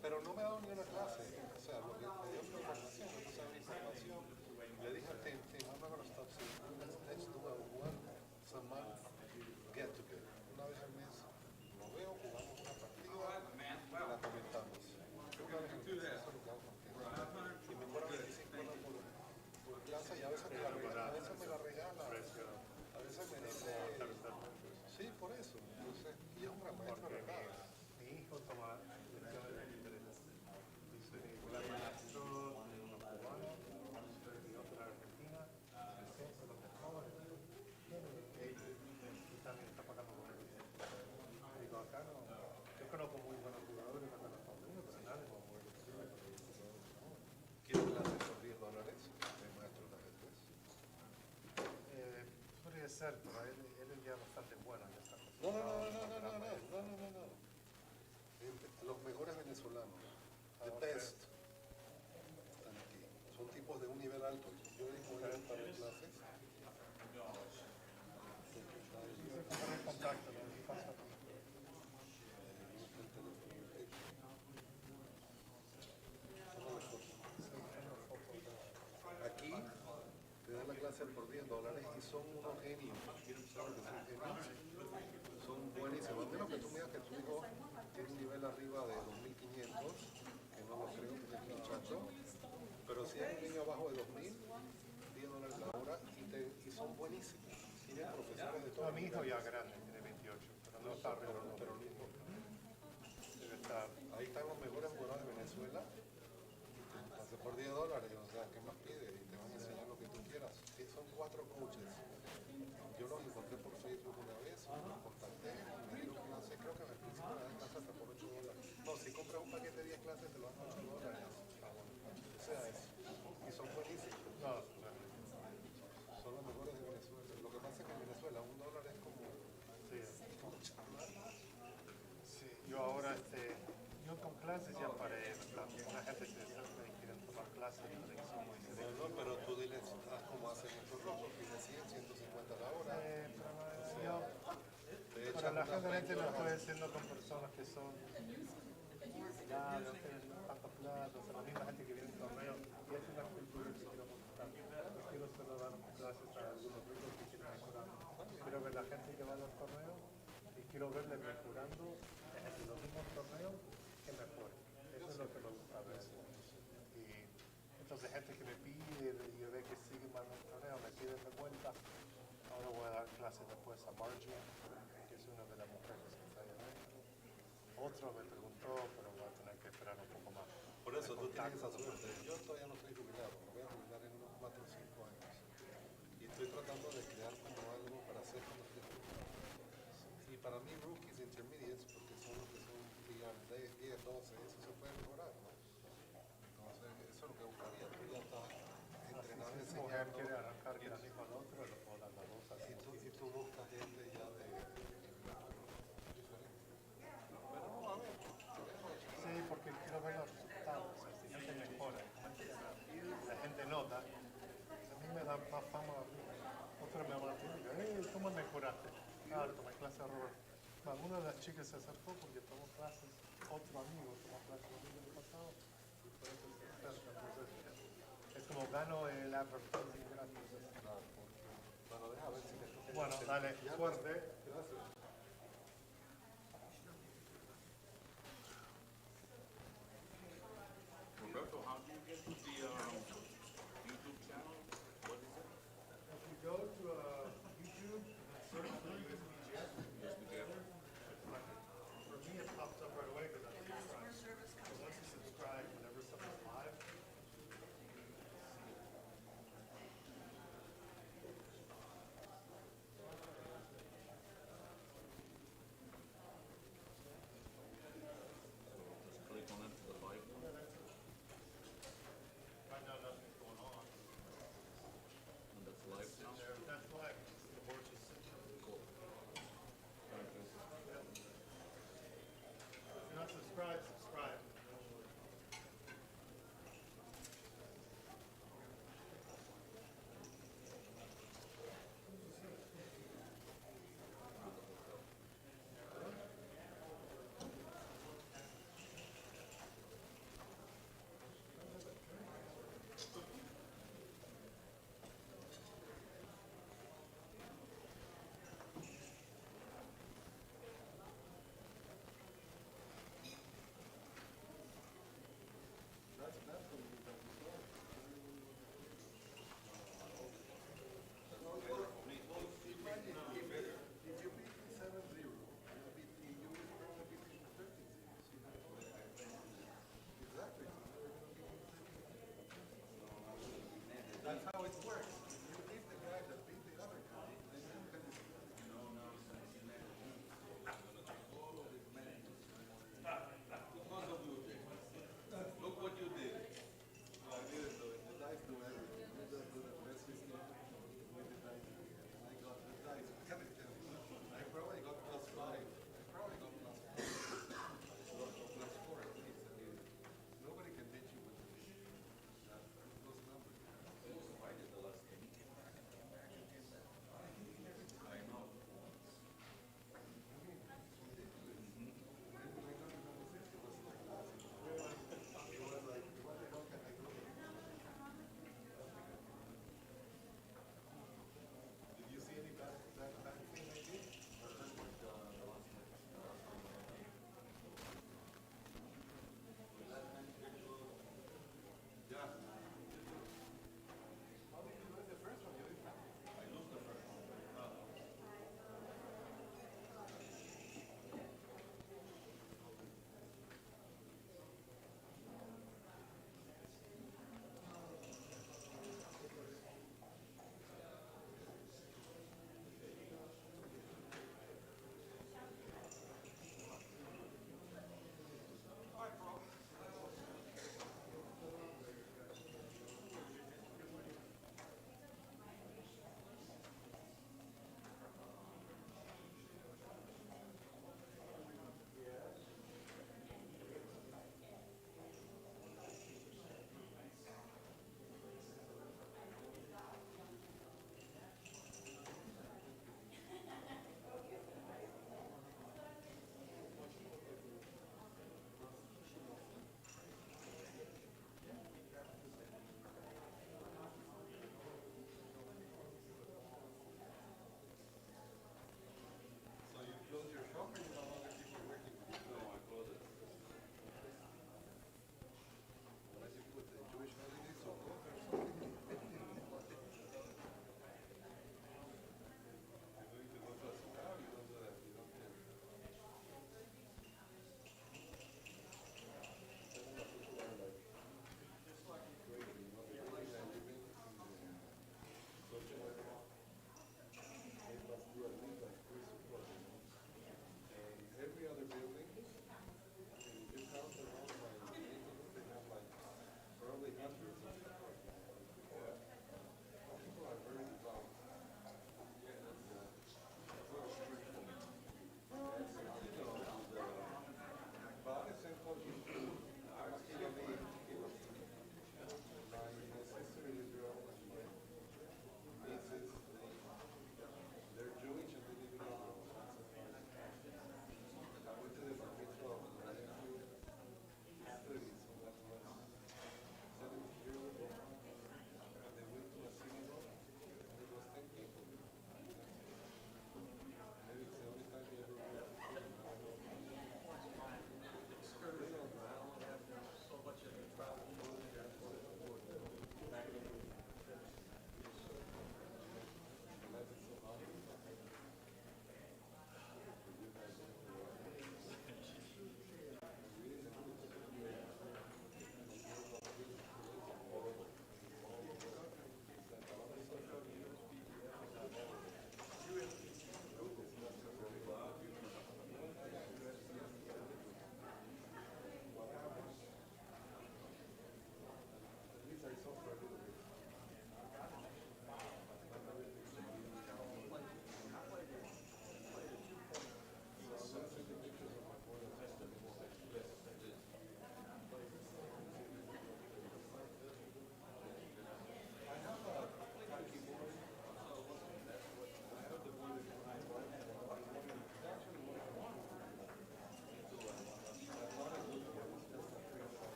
Speaker 7: Pero no me ha dado ni una clase. O sea, lo que me dio fue información, no sabía información. Le dije a Tim, I'm not going to stop seeing. Let's do a month get together. Una vez al mes lo veo, jugamos una partida y la comentamos. Una vez al mes, eso es lo que hago con Tim. Y me cobran 25 por clase y a veces me la regala, a veces me dice, sí, por eso. Entonces, y es un gran maestro de verdad.
Speaker 8: Mi hijo toma lecciones de inglés. Dice, gran maestro de unos cubanos y otro de Argentina, el centro de los jóvenes. Y también está pagando por eso. Digo, acá no. Yo conozco muy buenos jugadores acá en Estados Unidos, pero nadie va a mover el cielo.
Speaker 7: ¿Quiere clases por $10 de maestro de ajedrez?
Speaker 8: Podría ser, pero él es ya bastante bueno en esta cosa.
Speaker 7: No. Los mejores venezolanos, the best, están aquí. Son tipos de un nivel alto. Yo digo, voy a dar clases.
Speaker 8: Poner en contacto, ¿no? ¿Qué pasa?
Speaker 7: Aquí te dan la clase por $10 y son unos genios. ¿Sabes que son genios? Son buenísimos. A menos que tú me digas que tu hijo tiene un nivel arriba de 2.500, que no lo creo, que es muchacho. Pero si hay un niño abajo de 2.000, $10 la hora y son buenísimos. Tienen profesores de todo.
Speaker 8: No, mi hijo ya grande, tiene 28, pero no está arriba.
Speaker 7: Pero no importa.
Speaker 8: Debe estar.
Speaker 7: Ahí están los mejores jugadores de Venezuela. Pase por $10, o sea, ¿qué más pides? Y te van a enseñar lo que tú quieras. Sí, son 4 coaches. Yo los encontré por Facebook una vez, los contacté, me dieron clases, creo que al principio me dan clases hasta por $8. No, si compras un paquete de 10 clases te lo dan por $8. O sea, y son buenísimos.
Speaker 8: No,
Speaker 7: Son los mejores de Venezuela. Lo que pasa es que en Venezuela $1 es como...
Speaker 8: sí, yo ahora, yo con clases ya paré. La gente se desespera y quieren tomar clases, pero son muy serios.
Speaker 7: No, pero tú diles, haz como hacen estos locos, pide 100, 150 la hora.
Speaker 8: Pero la gente lo estoy haciendo con personas que son ya no tienen tanta plata, o sea, la misma gente que viene al torneo, y es una cultura que quiero mostrar. No quiero solo dar clases a algunos ricos que quieren mejorar. Quiero ver la gente que va a los torneos y quiero verles mejorando en los mismos torneos que mejoren. Eso es lo que me gusta ver. Y entonces gente que me pide y yo ve que siguen más los torneos, me piden de vuelta. Ahora voy a dar clases después a Margie, que es una de las mujeres que está ahí adentro. Otro me preguntó, pero voy a tener que esperar un poco más.
Speaker 7: Por eso tú tienes esa suerte. Yo todavía no estoy jubilado, me voy a jubilar en unos 4 o 5 años. Y estoy tratando de crear como algo para hacer cuando esté jubilado. Y para mí, rookies, intermediates, porque son los que son, digamos, 10, 12, eso se puede mejorar, ¿no? Entonces, eso es lo que buscaría. Tú ya estás entrenado,
Speaker 8: Si su mujer
Speaker 7: enseñando.
Speaker 8: quiere arrancar de la misma al otro, le puedo dar la voz así.
Speaker 7: Y tú buscas gente ya de diferente. Pero no, a ver,
Speaker 8: Sí, porque quiero ver los resultados. O sea, si la gente mejora, la gente nota, a mí me da más fama. Otro me va a decir, hey, ¿cómo mejoraste? Ah, tomé clase de Roberto. Una de las chicas se acercó porque tomó clases, otro amigo tomó clases el año pasado, y por eso se acerca. Entonces, es como gano el advertising gratis.
Speaker 7: bueno, deja ver si me toca.
Speaker 8: Bueno, dale, suerte.
Speaker 7: Gracias.
Speaker 1: Roberto, how do you get to the YouTube channel? What is it?
Speaker 8: If you go to YouTube and search for USBGF, for me it pops up right away because I'm subscribed. So once you subscribe, whenever something's live,
Speaker 1: Just click on it to the live one.
Speaker 8: no,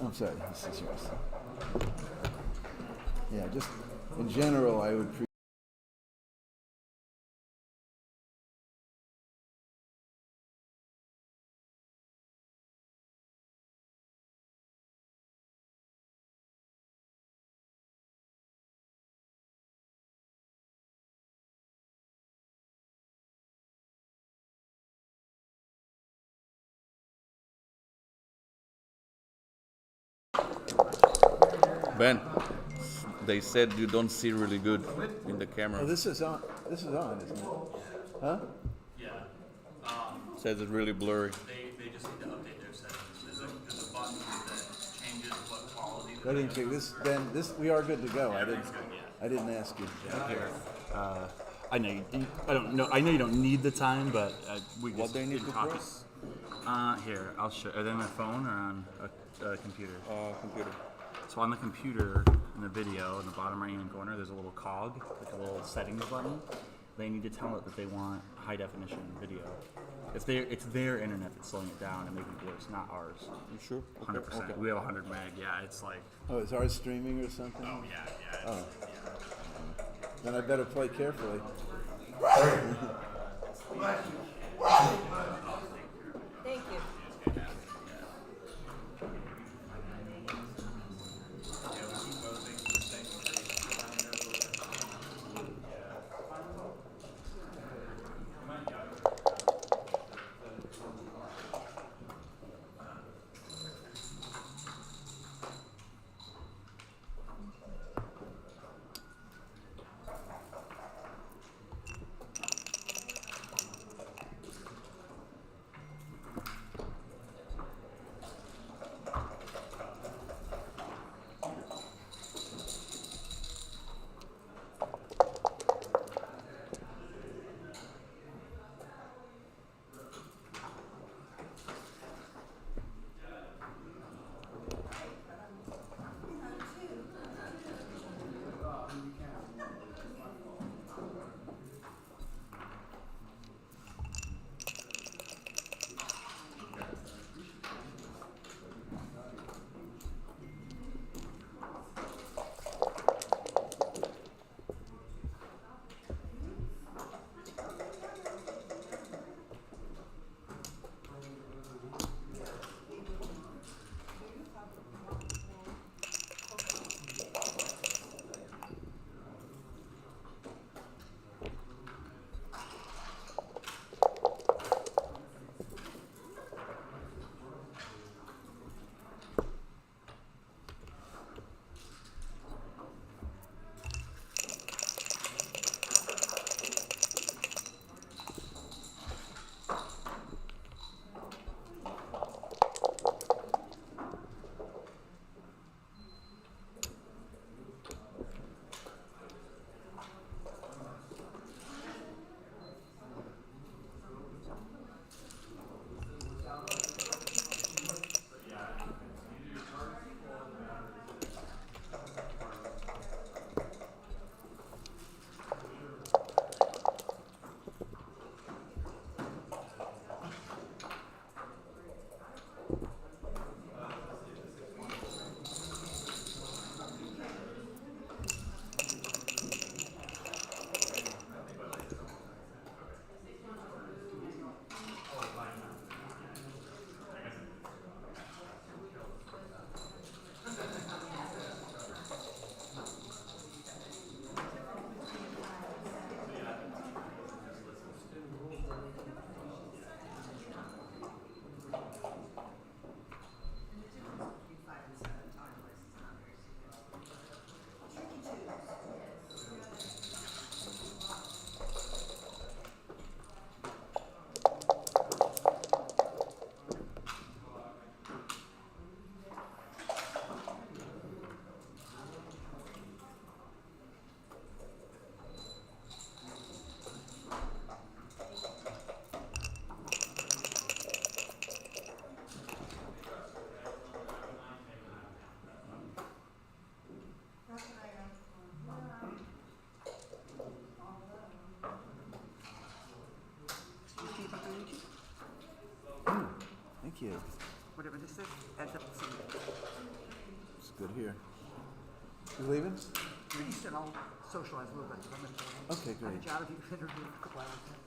Speaker 9: I'm sorry, this is yours. Yeah, just in general, I would.
Speaker 1: Ben, they said you don't see really good in the camera.
Speaker 9: Oh, this is on. This is on, isn't it? Huh?
Speaker 1: Yeah. Says it's really blurry. They just need to update their settings. There's a button that changes what quality.
Speaker 9: I didn't think this. Ben, this we are good to go. I didn't ask you. Okay.
Speaker 10: I know you. I don't know. I know you don't need the time, but we just
Speaker 1: What they need
Speaker 10: been
Speaker 1: to
Speaker 10: talking.
Speaker 1: press?
Speaker 10: Here, I'll show. Are they on my phone or on a computer?
Speaker 1: Computer.
Speaker 10: So on the computer, in the video, in the bottom right-hand corner, there's a little cog, like a little settings button. They need to tell it that they want high definition video. It's their internet that's slowing it down and making it worse, not ours.
Speaker 1: You sure?
Speaker 10: 100%.
Speaker 1: Okay.
Speaker 10: We have 100 meg. Yeah, it's like.
Speaker 9: Oh, is ours streaming or something?
Speaker 10: Oh yeah.
Speaker 9: Oh. Then I better play carefully.
Speaker 5: Thank you.
Speaker 9: Thank you.
Speaker 3: whatever this is, adds up to 7 days.
Speaker 9: It's good here. You leaving?
Speaker 3: Pretty soon I'll socialize a little bit.
Speaker 9: Okay,
Speaker 3: I have
Speaker 9: great.
Speaker 3: a job if you interview for a couple hours.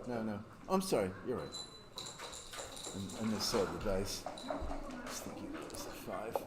Speaker 9: No. I'm sorry, you're right. I missaw the dice. I was thinking it was a 5.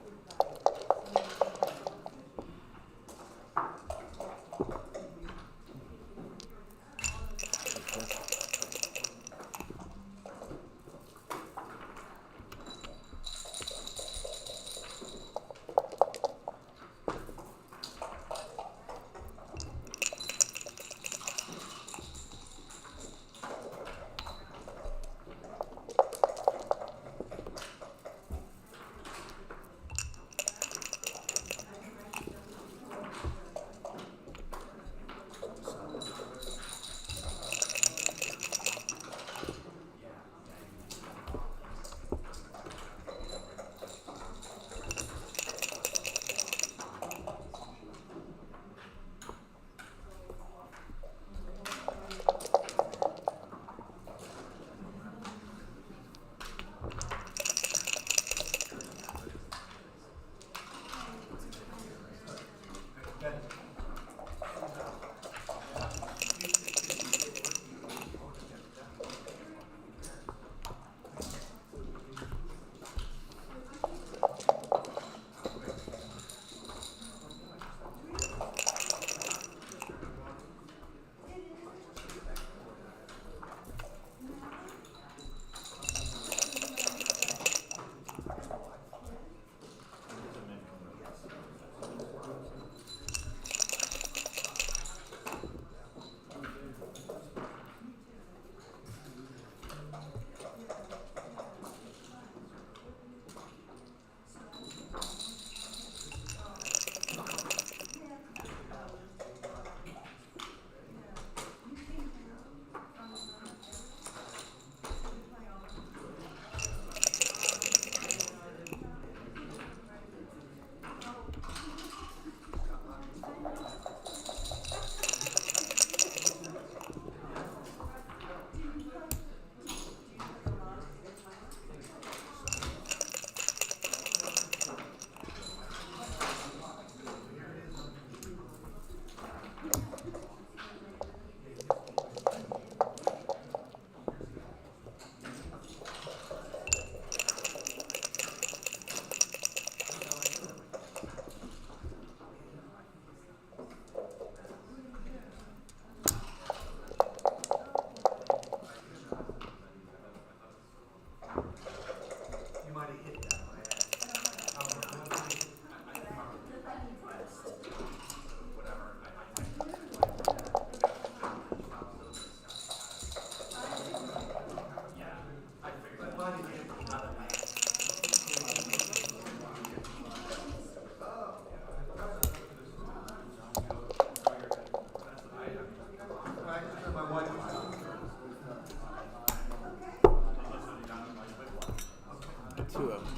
Speaker 9: Two of them.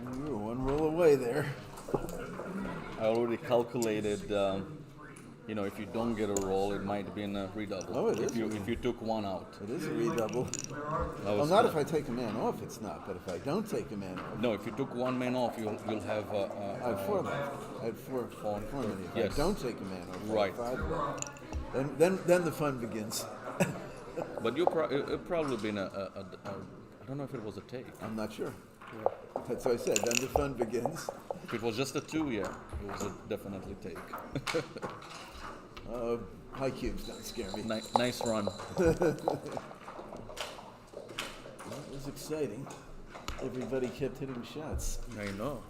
Speaker 9: You were one roll away there.
Speaker 10: I already calculated. If you don't get a roll, it might be in a redouble.
Speaker 9: Oh, it is.
Speaker 10: If you took one out.
Speaker 9: It is a redouble. Well, not if I take a man off, it's not. But if I don't take a man off,
Speaker 10: No, if you took one man off, you'll have.
Speaker 9: I have 4 left. I had four money. If
Speaker 10: Yes.
Speaker 9: I don't take a man off,
Speaker 10: Right.
Speaker 9: I have 5 left. Then the fun begins.
Speaker 10: But it probably been I don't know if it was a take.
Speaker 9: I'm not sure. That's what I said. Then the fun begins.
Speaker 10: If it was just a 2, yeah, it was a definitely take.
Speaker 9: High cubes don't scare me.
Speaker 10: Nice run.
Speaker 9: That was exciting. Everybody kept hitting shots.
Speaker 10: I know.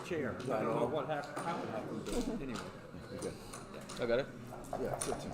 Speaker 11: chair. I don't know what happened, but anyway.
Speaker 9: You're good.
Speaker 11: I got it?
Speaker 9: Yeah, good too.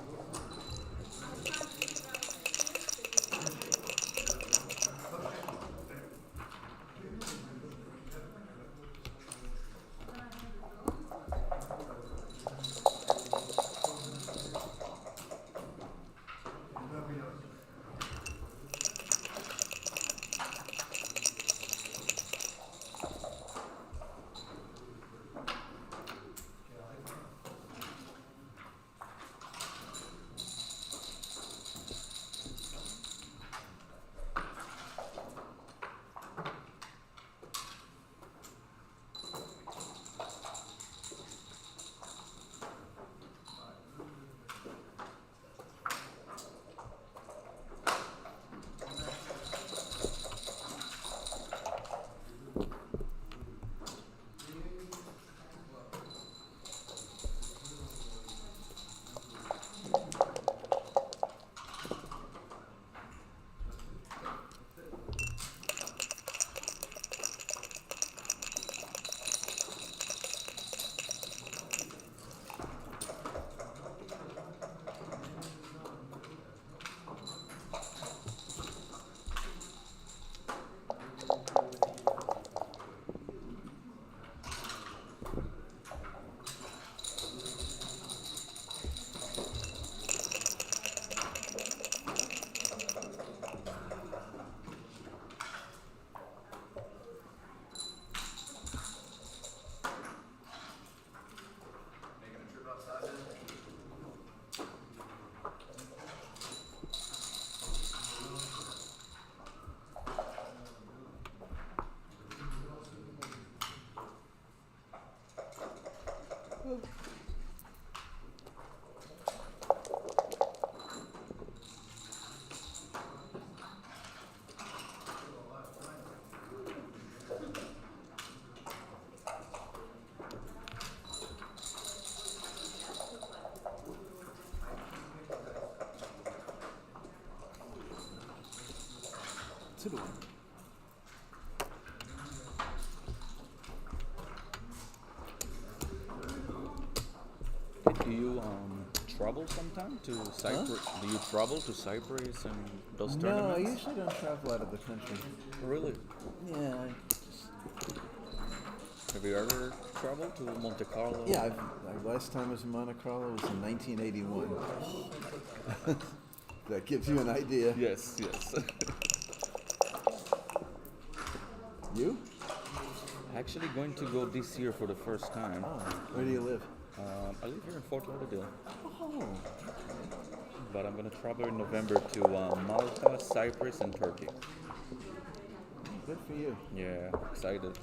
Speaker 9: To the one.
Speaker 11: Do you travel sometime to Cyprus? Do you travel to Cyprus and those
Speaker 9: No, I
Speaker 11: tournaments?
Speaker 9: usually don't travel out of the country.
Speaker 11: Really?
Speaker 9: Yeah,
Speaker 11: Have you ever traveled to Monte Carlo?
Speaker 9: yeah. Last time I was in Monte Carlo was in 1981. That gives you an idea.
Speaker 11: Yes, yes.
Speaker 9: You?
Speaker 11: Actually going to go this year for the first time.
Speaker 9: Oh, where do you live?
Speaker 11: I live here in Fort Lauderdale,
Speaker 9: Oh,
Speaker 11: but I'm going to travel in November to Malta, Cyprus, and Turkey.
Speaker 9: good for you.
Speaker 11: Yeah, excited.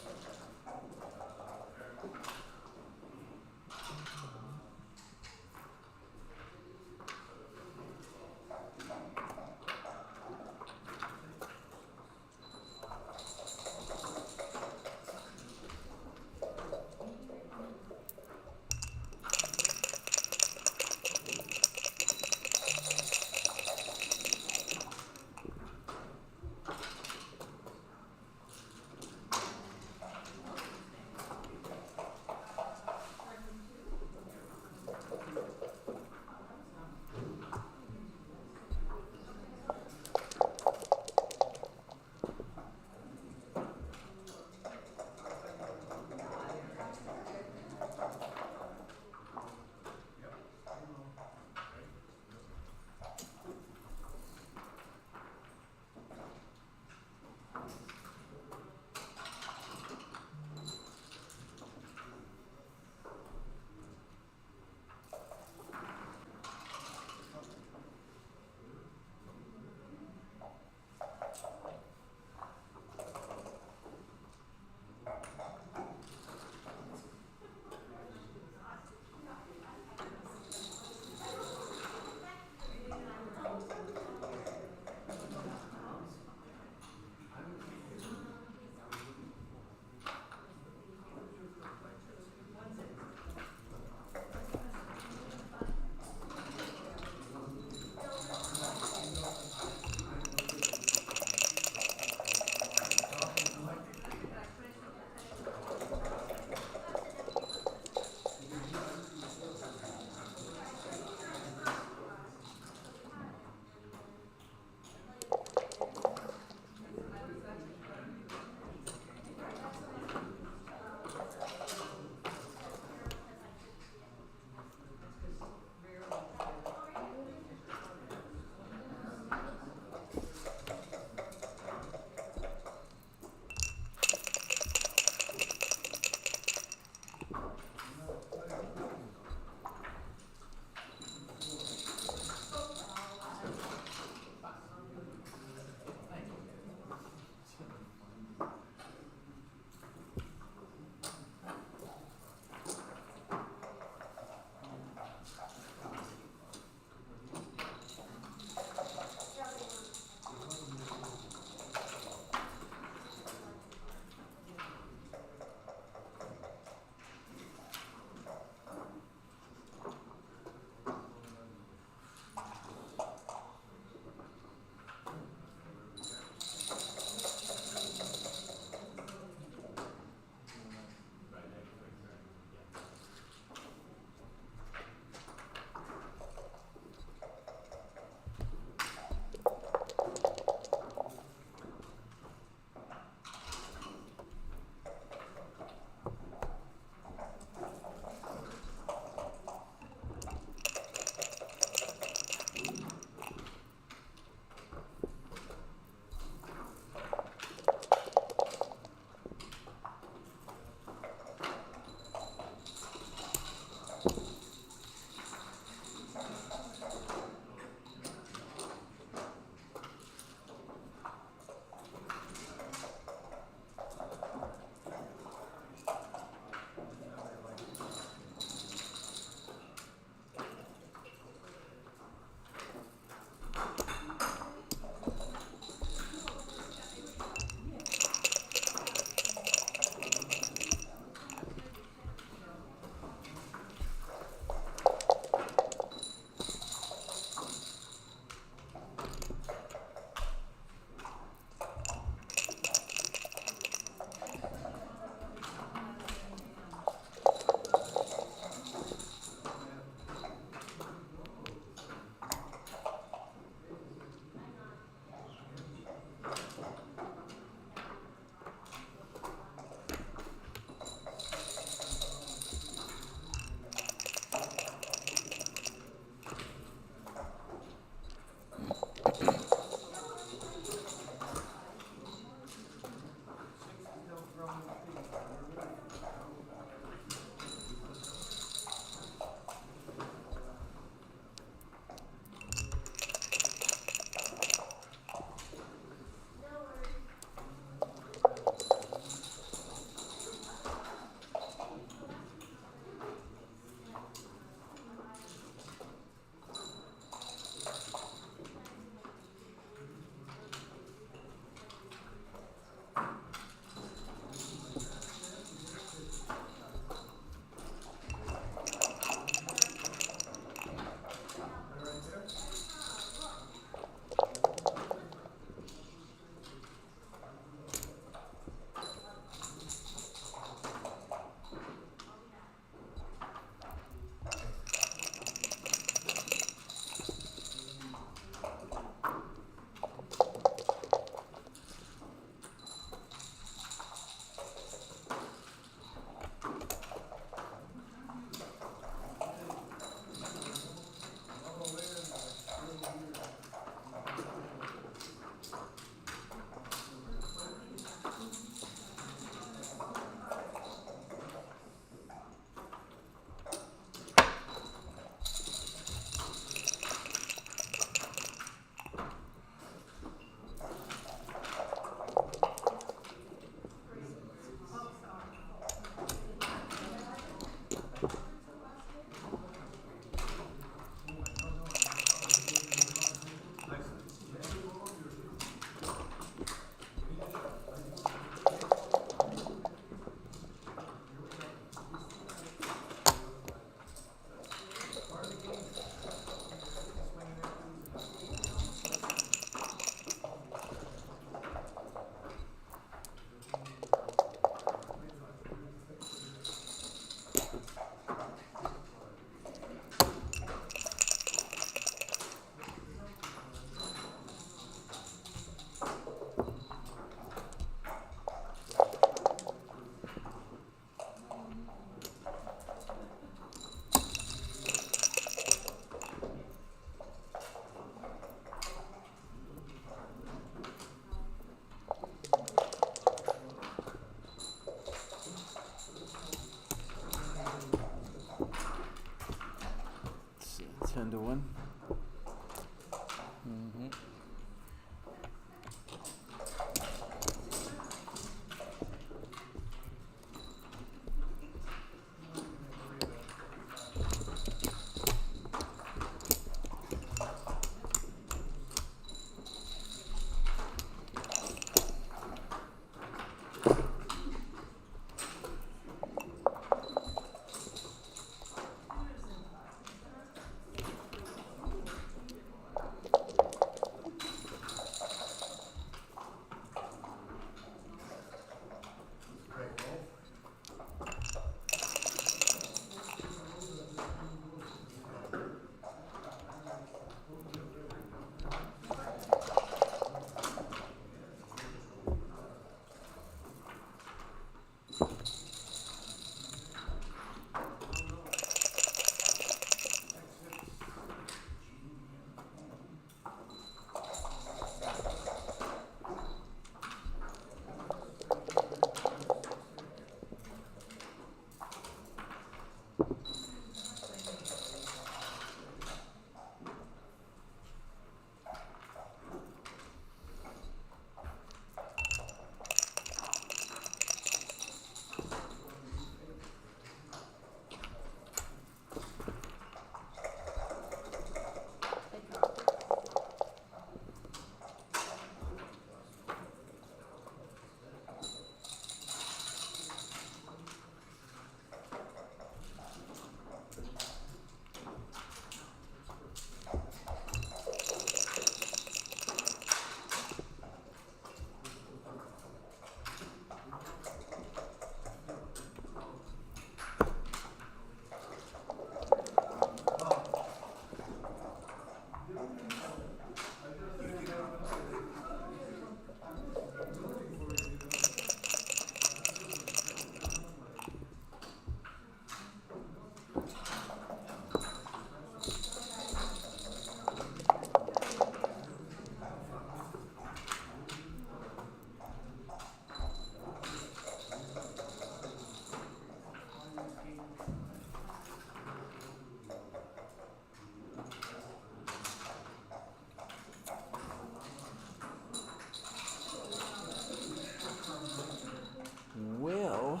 Speaker 9: Well,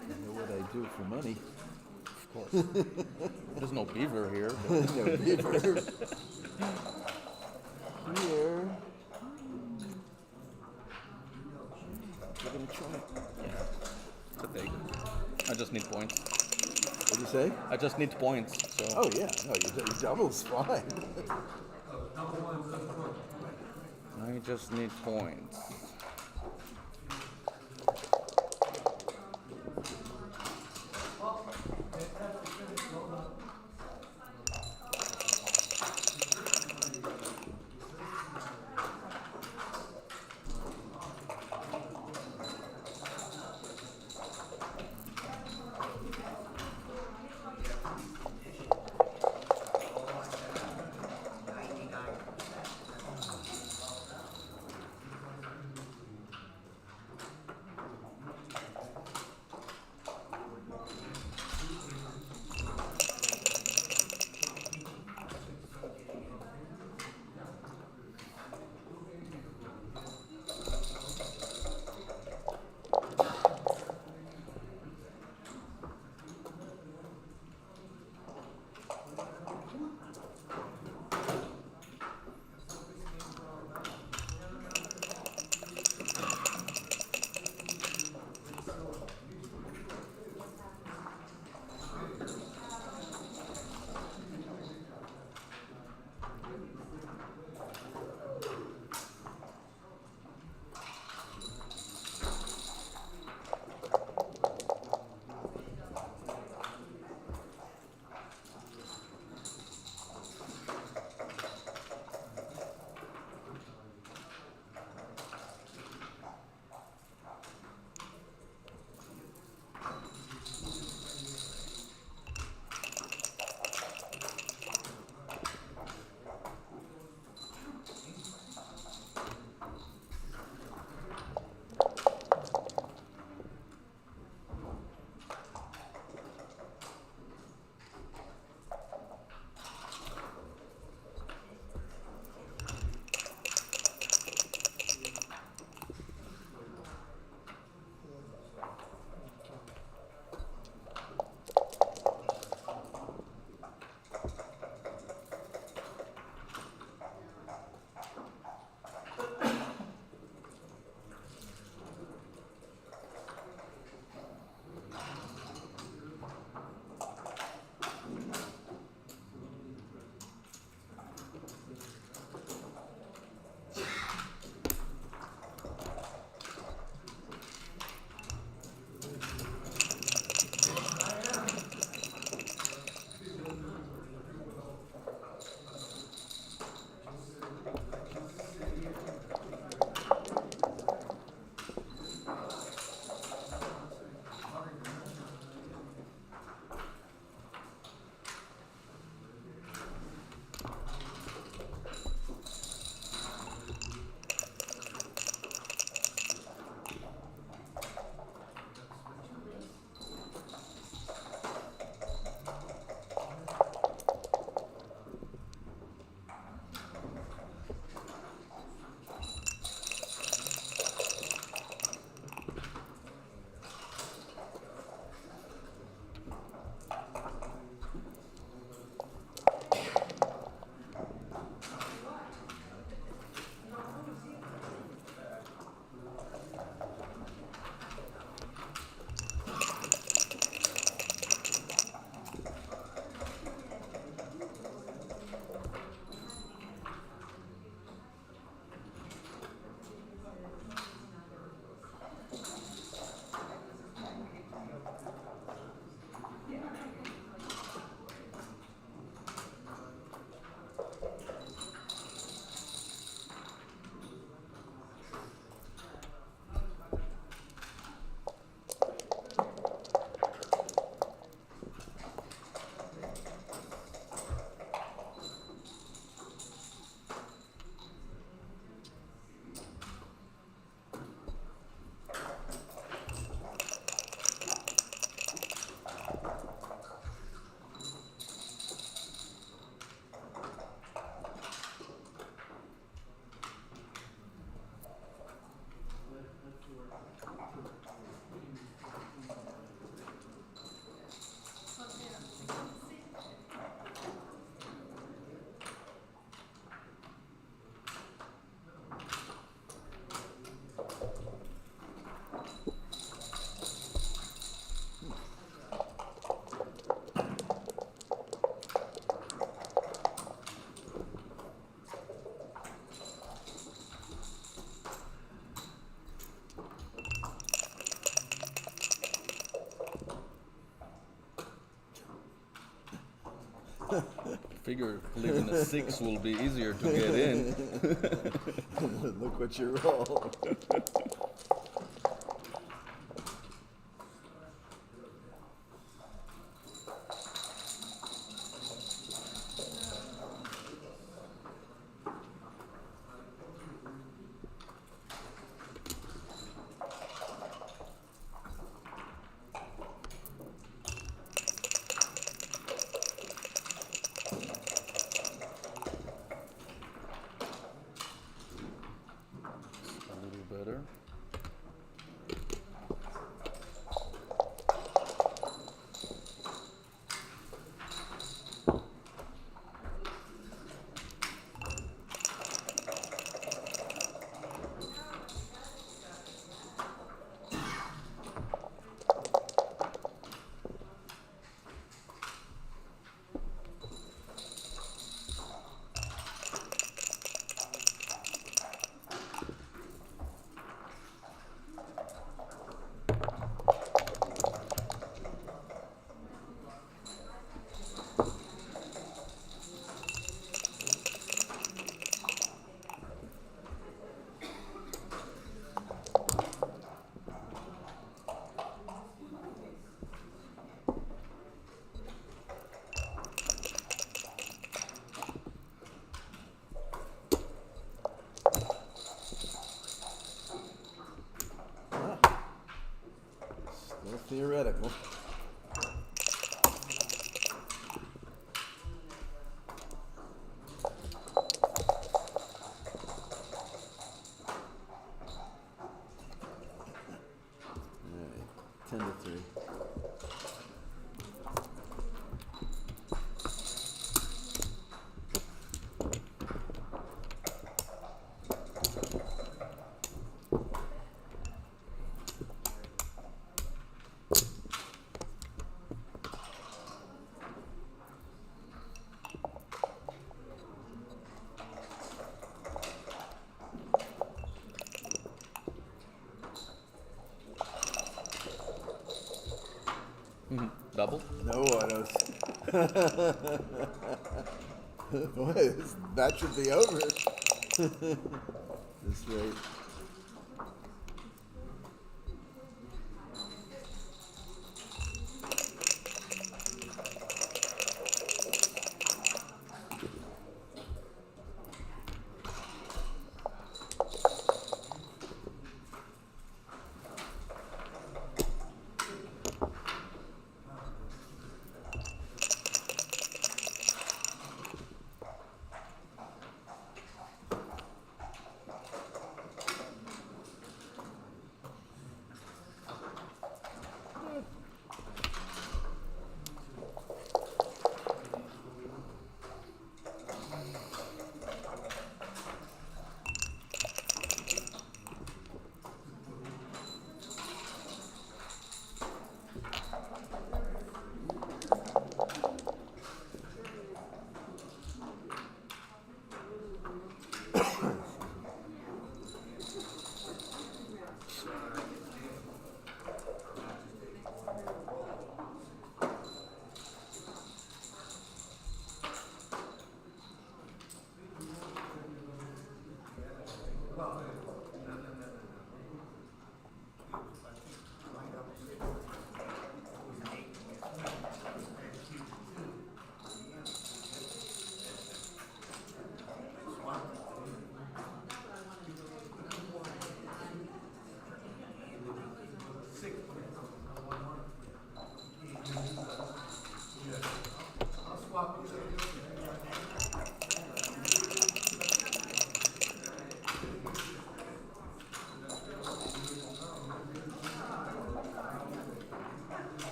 Speaker 9: I know what I do for money.
Speaker 11: Of course. There's no beaver here. But
Speaker 9: No beaver. Here. We're gonna try it.
Speaker 11: yeah, to take it. I just need points.
Speaker 9: What'd you say?
Speaker 11: I just need points. So.
Speaker 9: Oh yeah, no, your double's fine.
Speaker 11: I just need points. figure leaving a 6 will be easier to get in.
Speaker 9: Look what you roll.
Speaker 11: A little better. Still theoretical. All right, 10-3. Double?
Speaker 9: No, I don't. Boy, that should be over. This rate.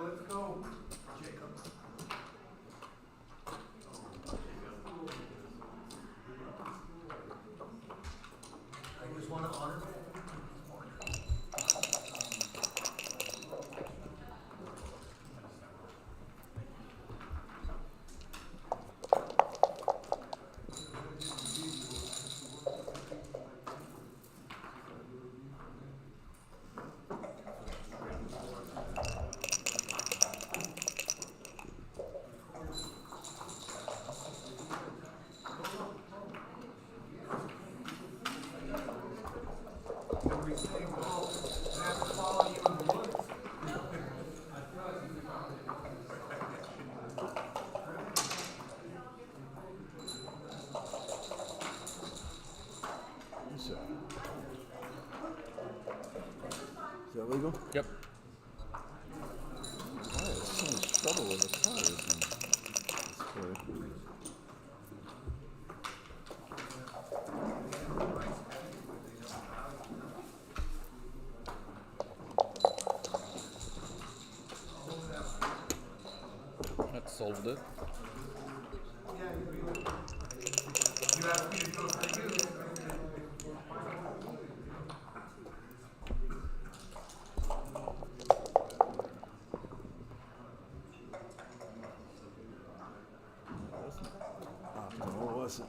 Speaker 8: let's go, Jacob. I just want to honor.
Speaker 9: Is that legal?
Speaker 11: Yep.
Speaker 9: Why is so much trouble with the cars in this place?
Speaker 11: That solved it.
Speaker 9: What was it?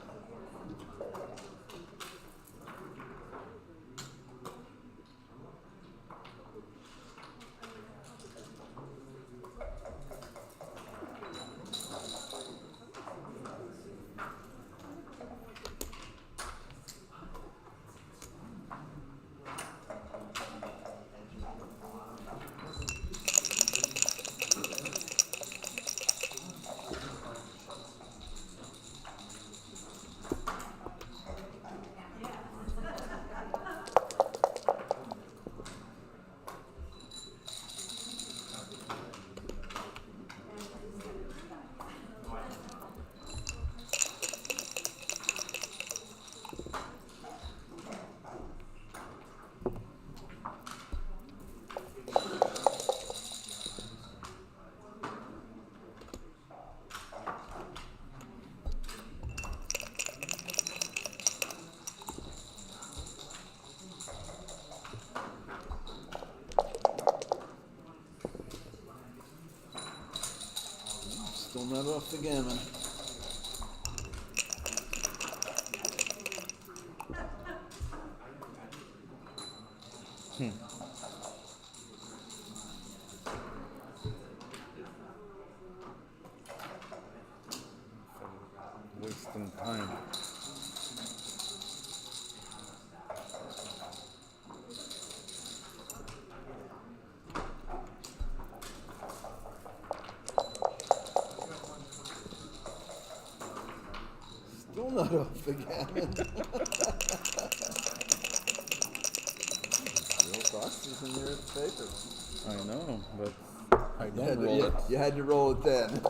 Speaker 9: Still not off the gammon.
Speaker 11: Wasting time.
Speaker 9: Still not off the gammon. Real boxes in your paper.
Speaker 11: I know, but I
Speaker 9: You
Speaker 11: don't
Speaker 9: had,
Speaker 11: roll it.
Speaker 9: you had to roll it then.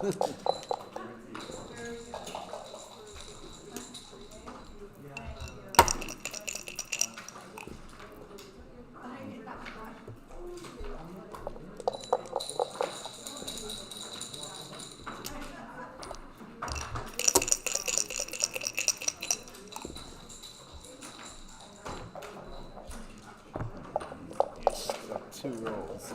Speaker 9: Got 2 rolls.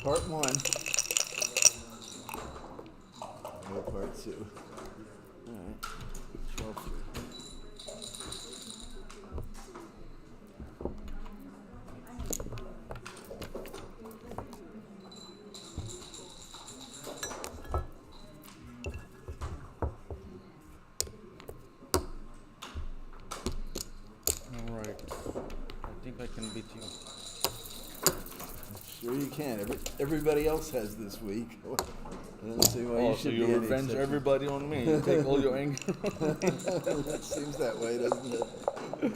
Speaker 9: Part 1. No part 2. Alright. 12. can. Everybody else has this week. I don't see why
Speaker 11: Oh,
Speaker 9: you
Speaker 11: so
Speaker 9: should
Speaker 11: you
Speaker 9: be any
Speaker 11: revenge
Speaker 9: exception.
Speaker 11: everybody on me. You take all your anger.
Speaker 9: That seems that way, doesn't it?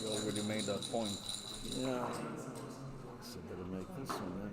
Speaker 11: You already made that point.
Speaker 9: Yeah. So better make this one then.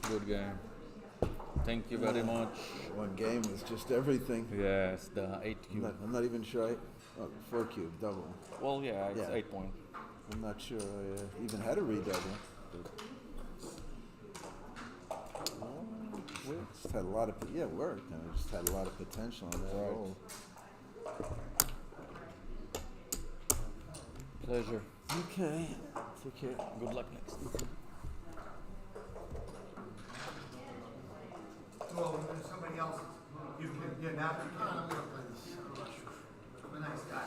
Speaker 11: Good game. Thank you very much.
Speaker 9: One game is just everything.
Speaker 11: Yes, the 8 cube.
Speaker 9: I'm not even sure. 4 cube, double.
Speaker 11: Well, yeah, it's
Speaker 9: Yeah.
Speaker 11: 8 point.
Speaker 9: I'm not sure I even had a redouble. Just had a lot of, it worked, and I just had a lot of potential on that hole.
Speaker 11: Pleasure.
Speaker 9: Okay, take care.
Speaker 11: Good luck next.
Speaker 12: Well, when somebody else, you can, yeah, now you can. I'm gonna play this. I'm a nice guy.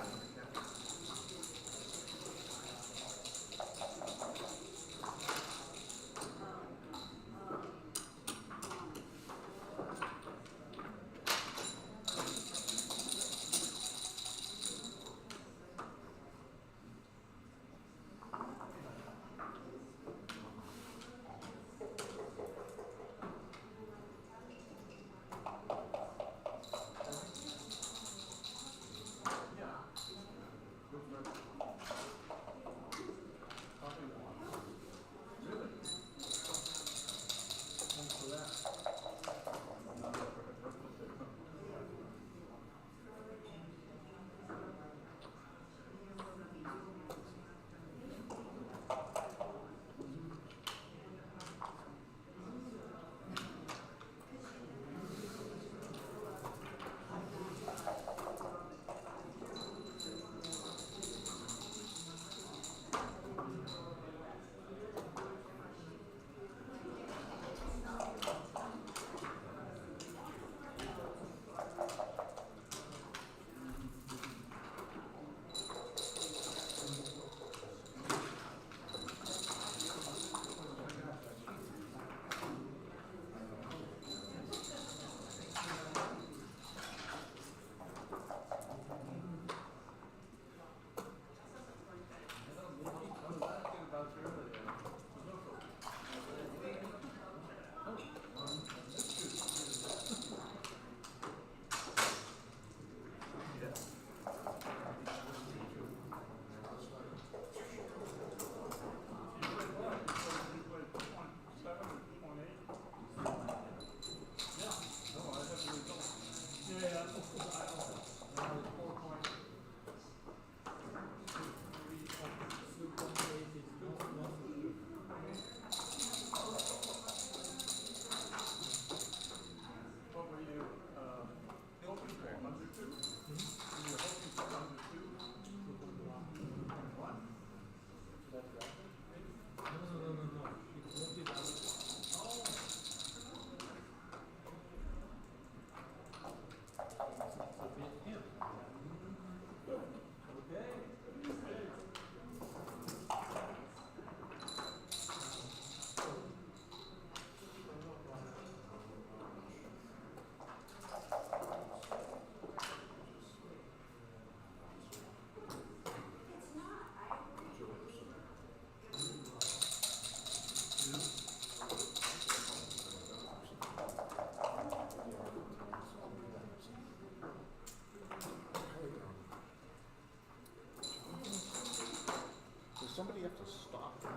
Speaker 7: Somebody have to stop the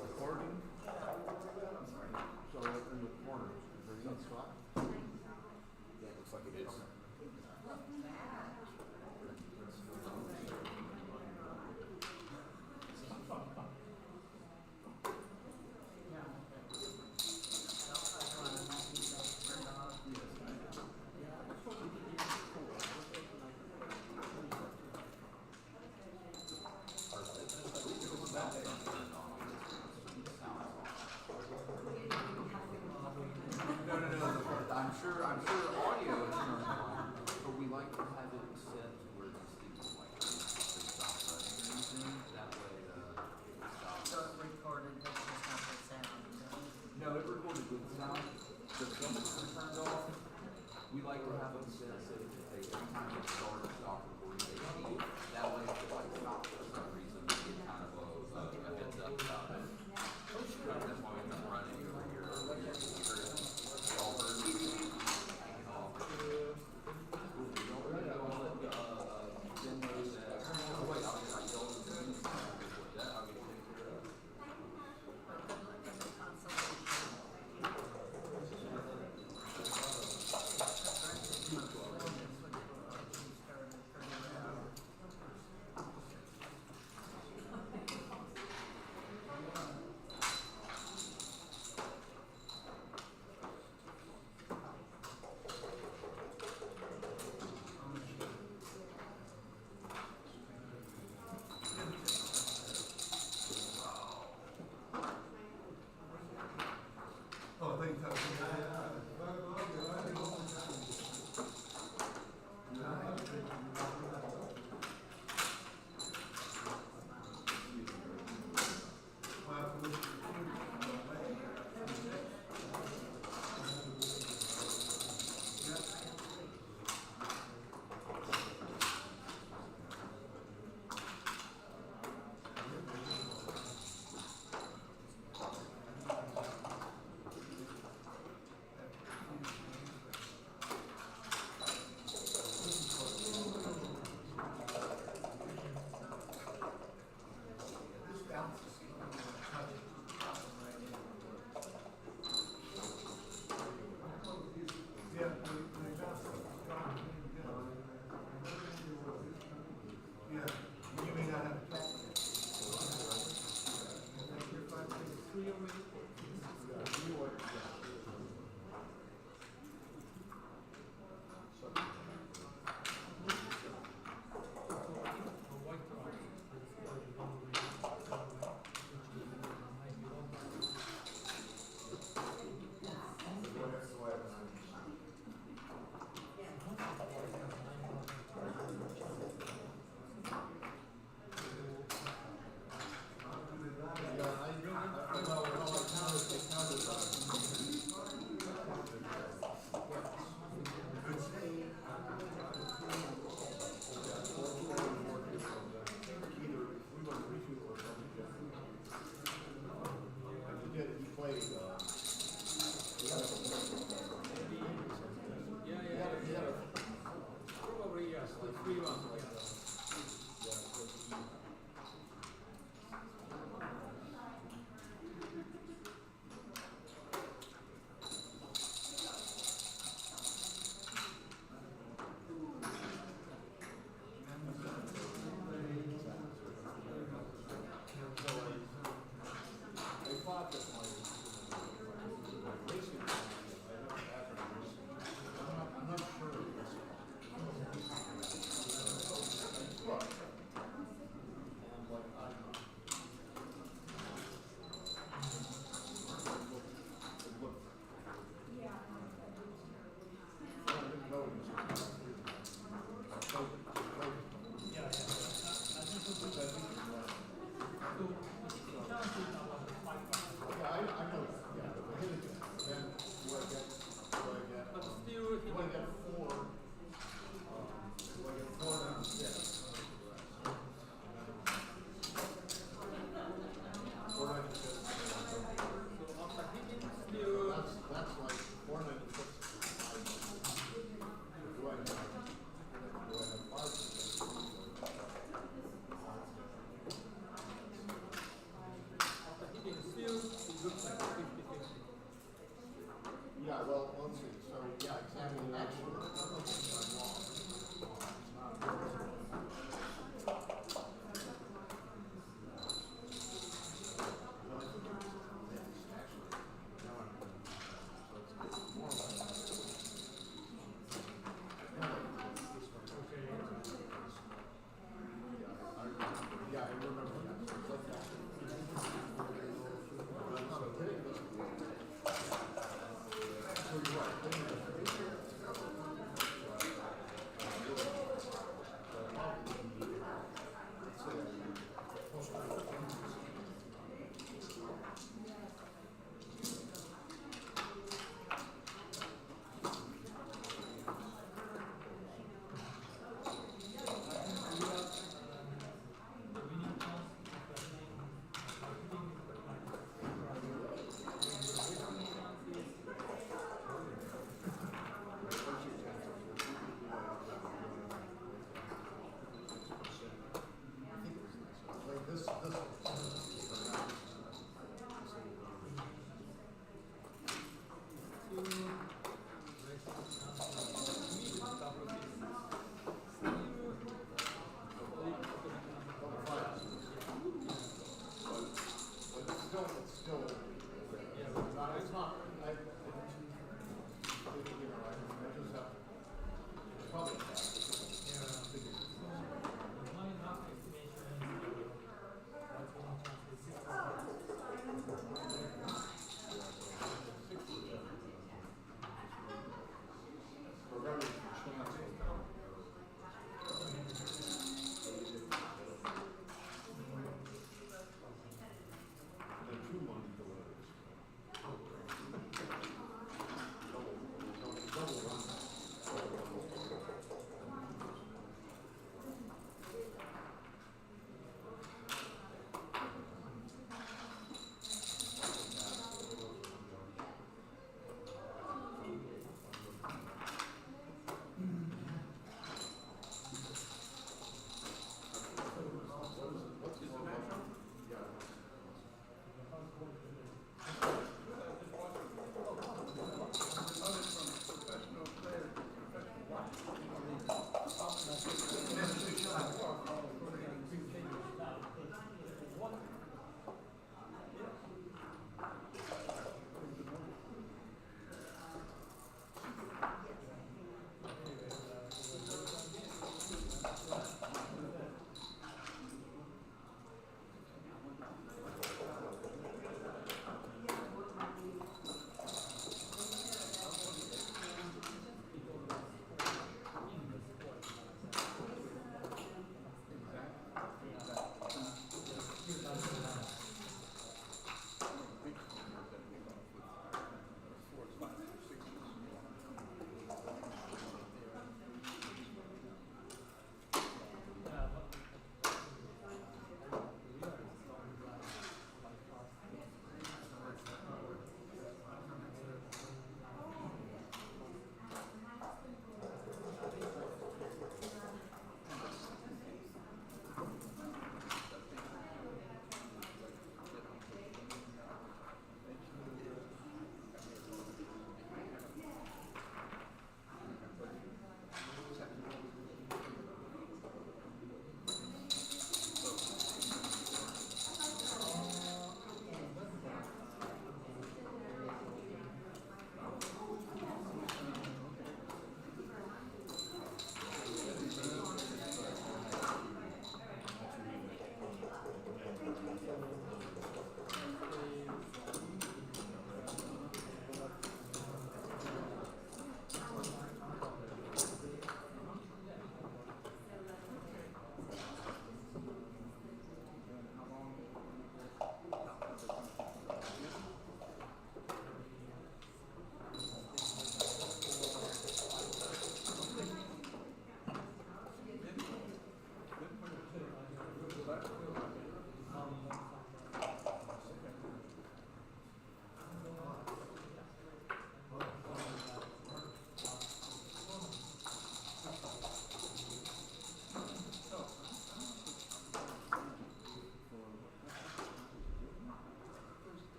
Speaker 7: recording. So in the corner, is there any spot? Yeah, it looks like it is. I'm sure audio is turned on.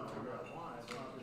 Speaker 12: Figure out why.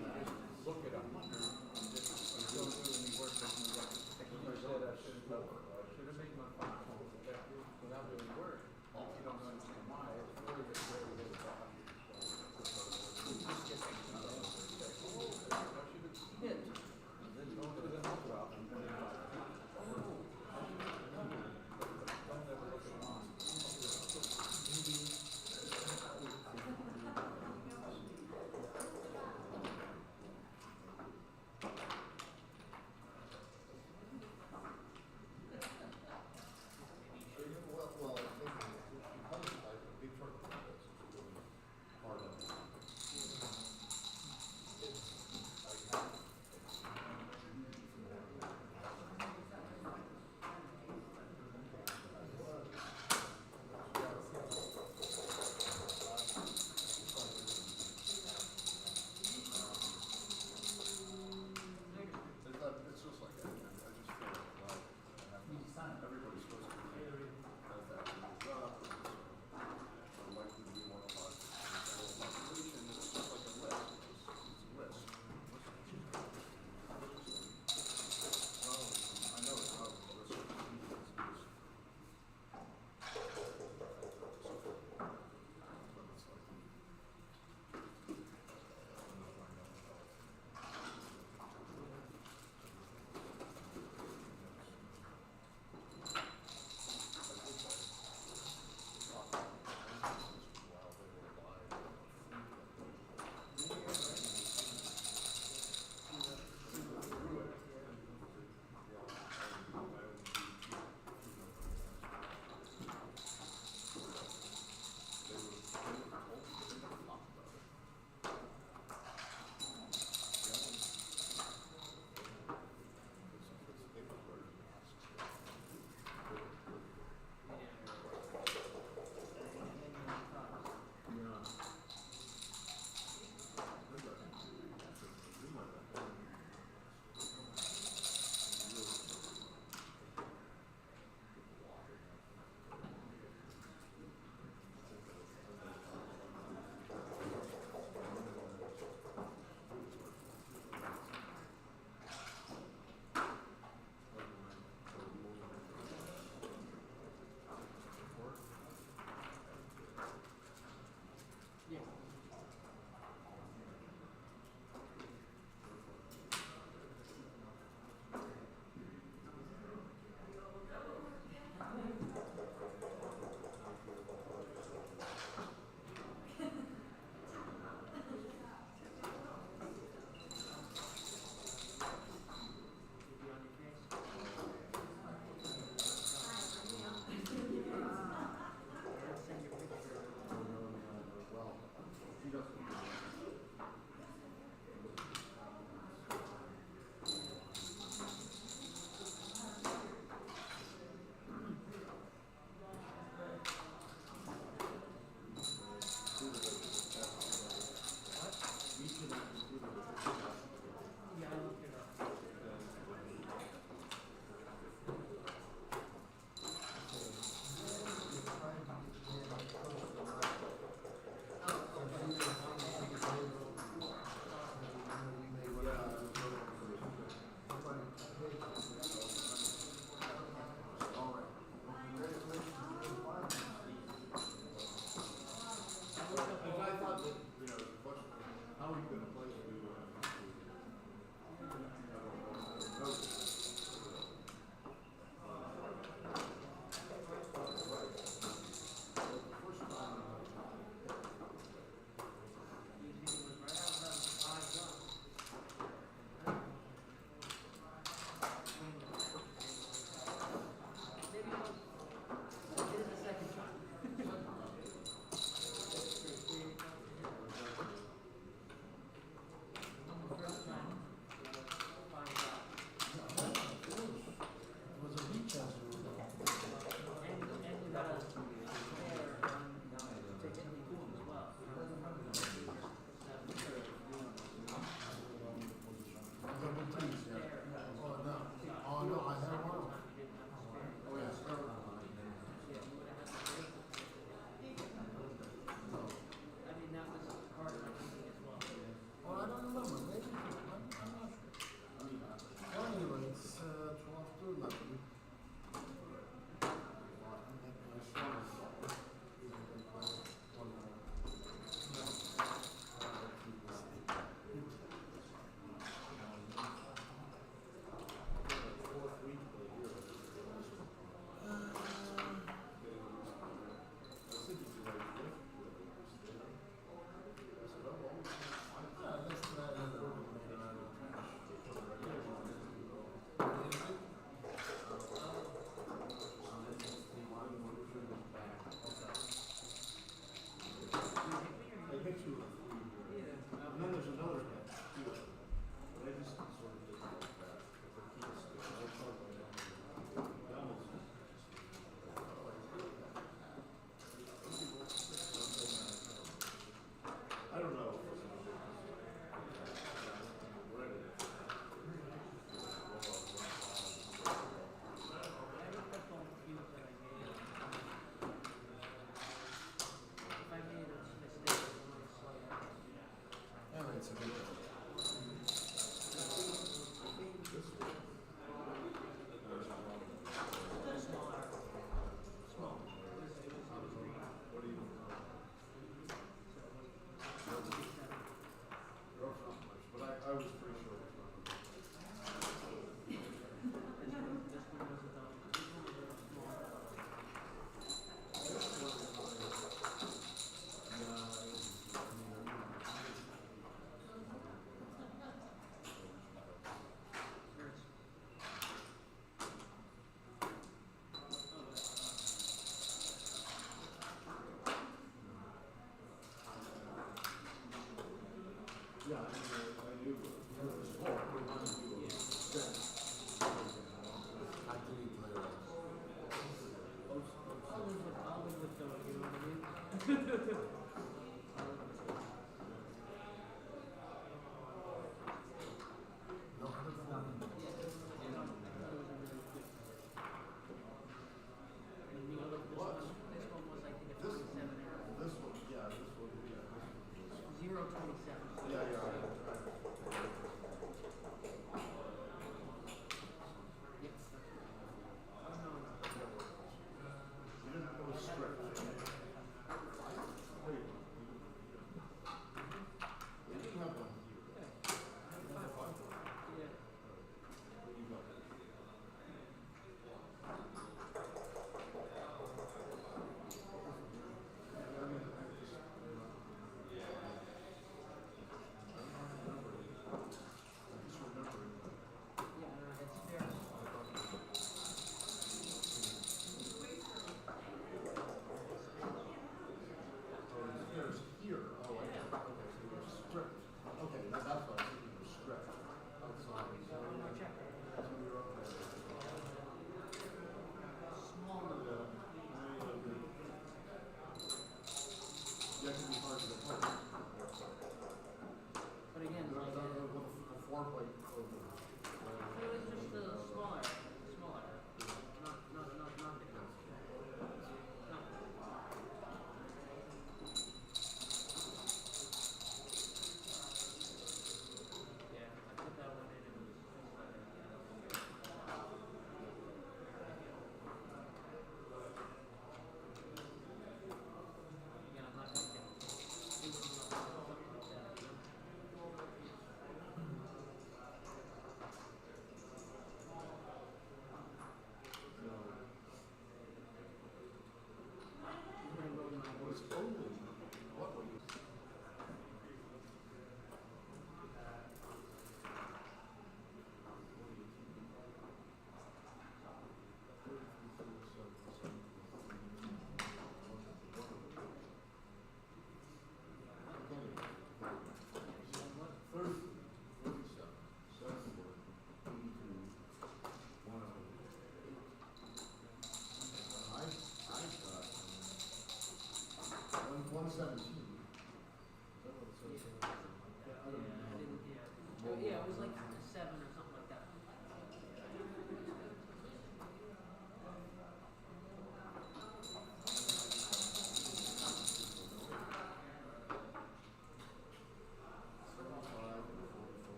Speaker 4: it was like 7 or something like that.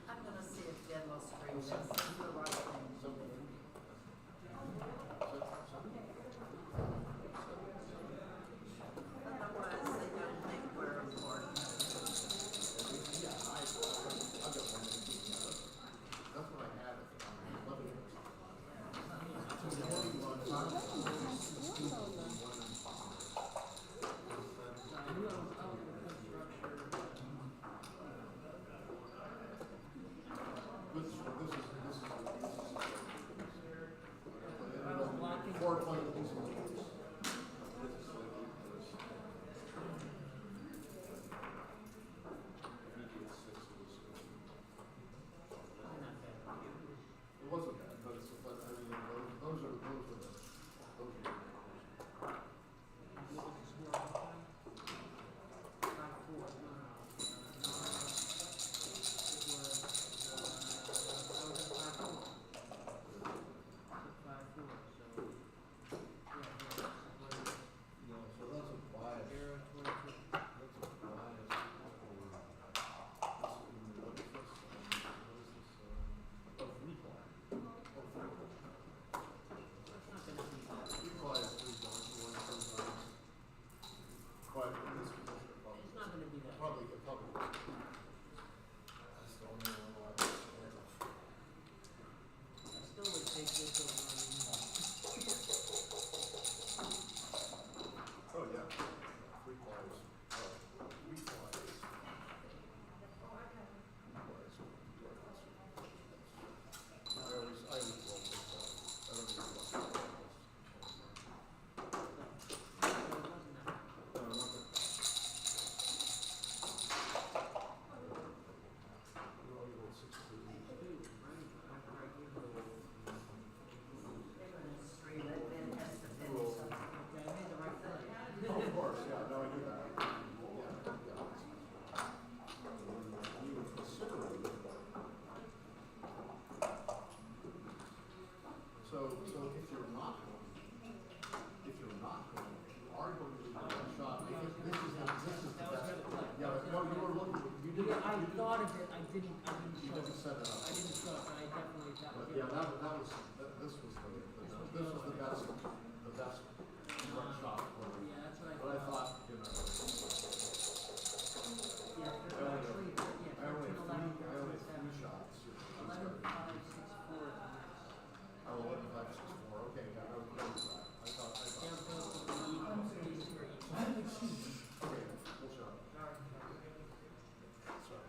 Speaker 3: I'm gonna see if Demo Street does the right thing. Otherwise, they don't think we're important.
Speaker 7: It wasn't bad, but it's, but I mean, those are the. But in this position,
Speaker 4: It's not gonna be that.
Speaker 7: probably. That's the only one I
Speaker 4: I still would take this over on
Speaker 7: Oh, yeah. Three pliers. Three pliers. I always roll this stuff. I don't even look at it. Of course, yeah, no, I do that. Even considering. So if you're not going, you are going to do one shot. This is the best. Yeah, but no, you were looking, you didn't.
Speaker 4: Yeah, I thought of it, I didn't
Speaker 7: You didn't set it up.
Speaker 4: I didn't show it, but I definitely, that was.
Speaker 7: But yeah, this was the best one shot for me.
Speaker 4: Yeah, that's what I
Speaker 7: But I
Speaker 4: thought.
Speaker 7: thought, you know.
Speaker 4: Yeah, actually, yeah,
Speaker 7: I only
Speaker 4: 13,
Speaker 7: have
Speaker 4: 11,
Speaker 7: three
Speaker 4: 7,
Speaker 7: shots.
Speaker 4: 11, 5, 6, 4 is the max.
Speaker 7: Oh, 11, 5, 6, 4, okay, yeah, I was that. I thought.
Speaker 4: Down to the
Speaker 7: Okay, full shot. Sorry.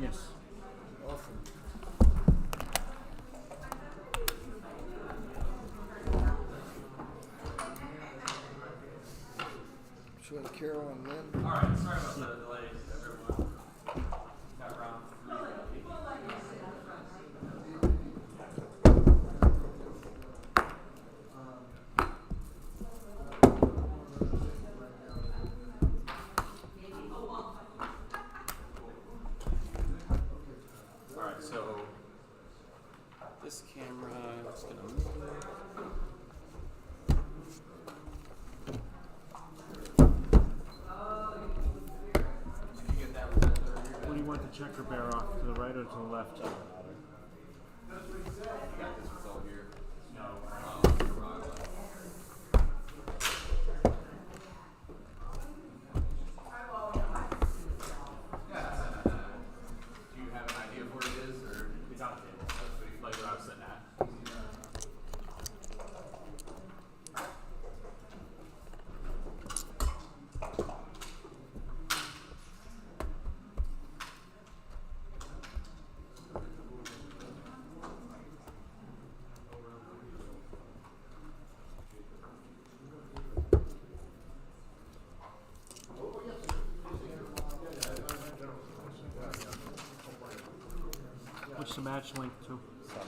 Speaker 8: Yes.
Speaker 12: Awesome. Show Carol and Lynn.
Speaker 1: All right, sorry about the delay, everyone. Got round three. All right, so this camera is gonna move. Did you get that?
Speaker 8: What do you want the checker bear off? To the right or to the left?
Speaker 1: You got this result here. No. Do you have an idea of where it is, or it's on the table? That's like where I was sitting at.
Speaker 8: What's the match length to?
Speaker 10: 7.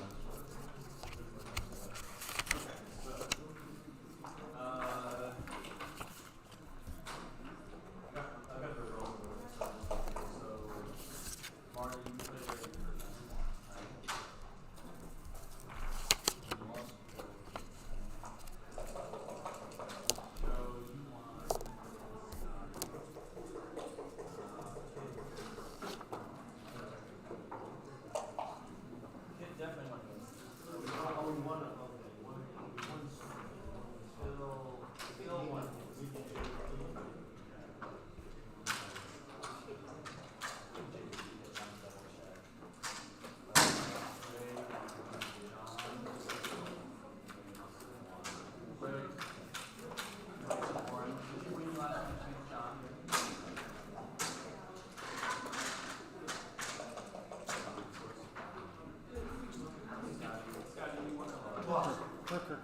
Speaker 8: Parker,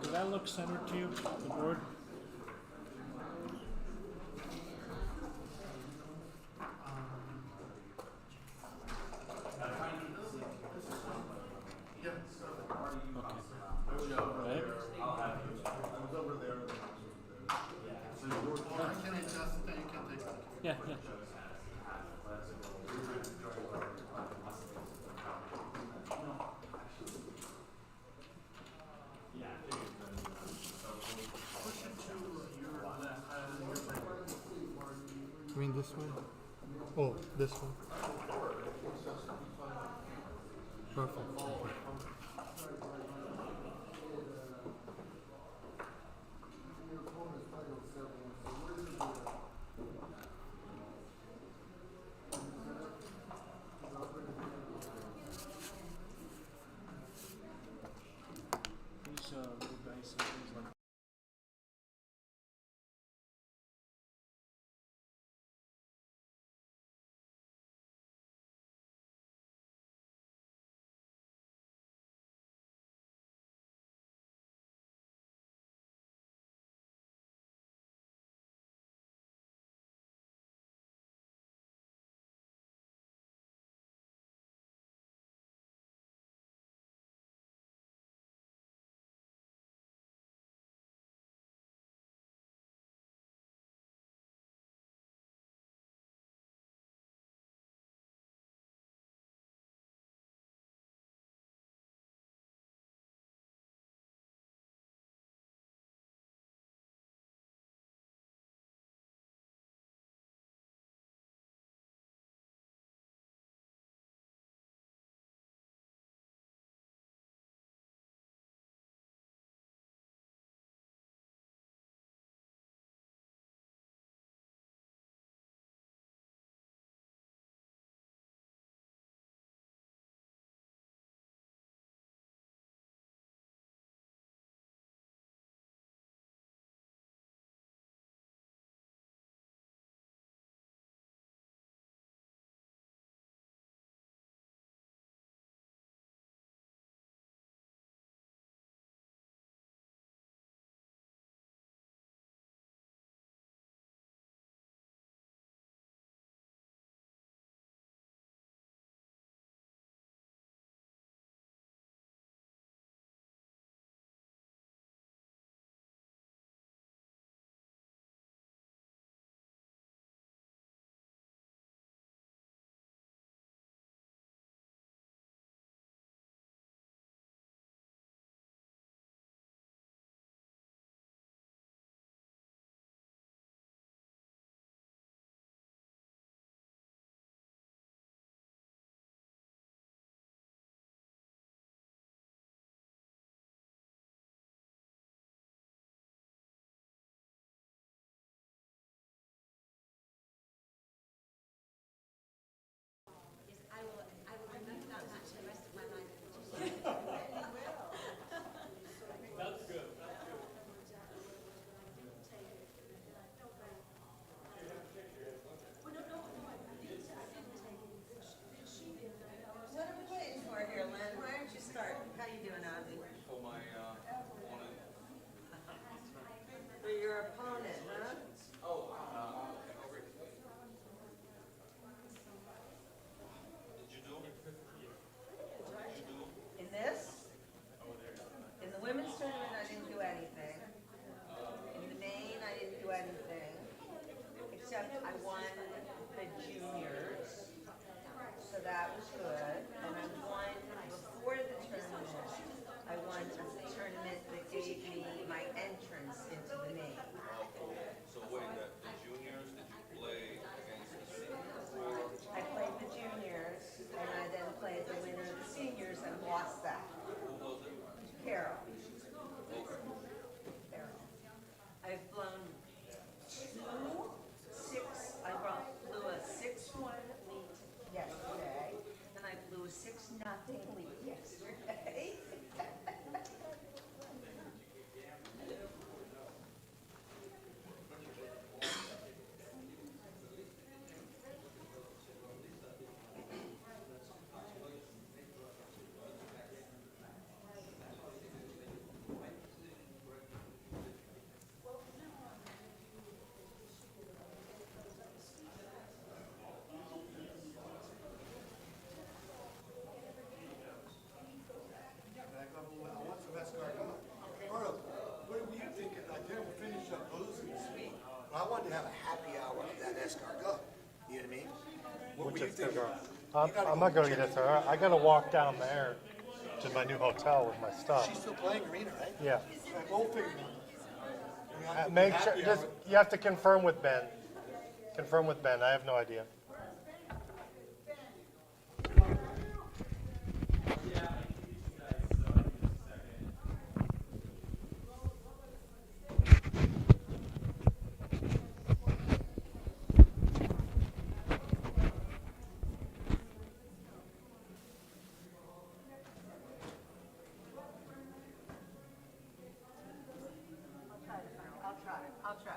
Speaker 8: does that look centered to you, the board? Right?
Speaker 12: Can I adjust it? You can take it.
Speaker 8: Yeah, yeah.
Speaker 12: You mean this way? Oh, this one. Perfect.
Speaker 3: Shockingly, yesterday.
Speaker 12: And I go, well, I want some escargot. Roberto, what were you thinking? I didn't finish up losing sweet. But I wanted to have a happy hour of that escargot. You know what I mean? What were you thinking?
Speaker 2: I'm not going to get escargot. I got to walk down there to my new hotel with my stuff.
Speaker 12: She's still playing arena, right?
Speaker 2: Yeah.
Speaker 12: We'll figure it out.
Speaker 2: Make sure, just, you have to confirm with Ben. Confirm with Ben. I have no idea.
Speaker 3: I'll try.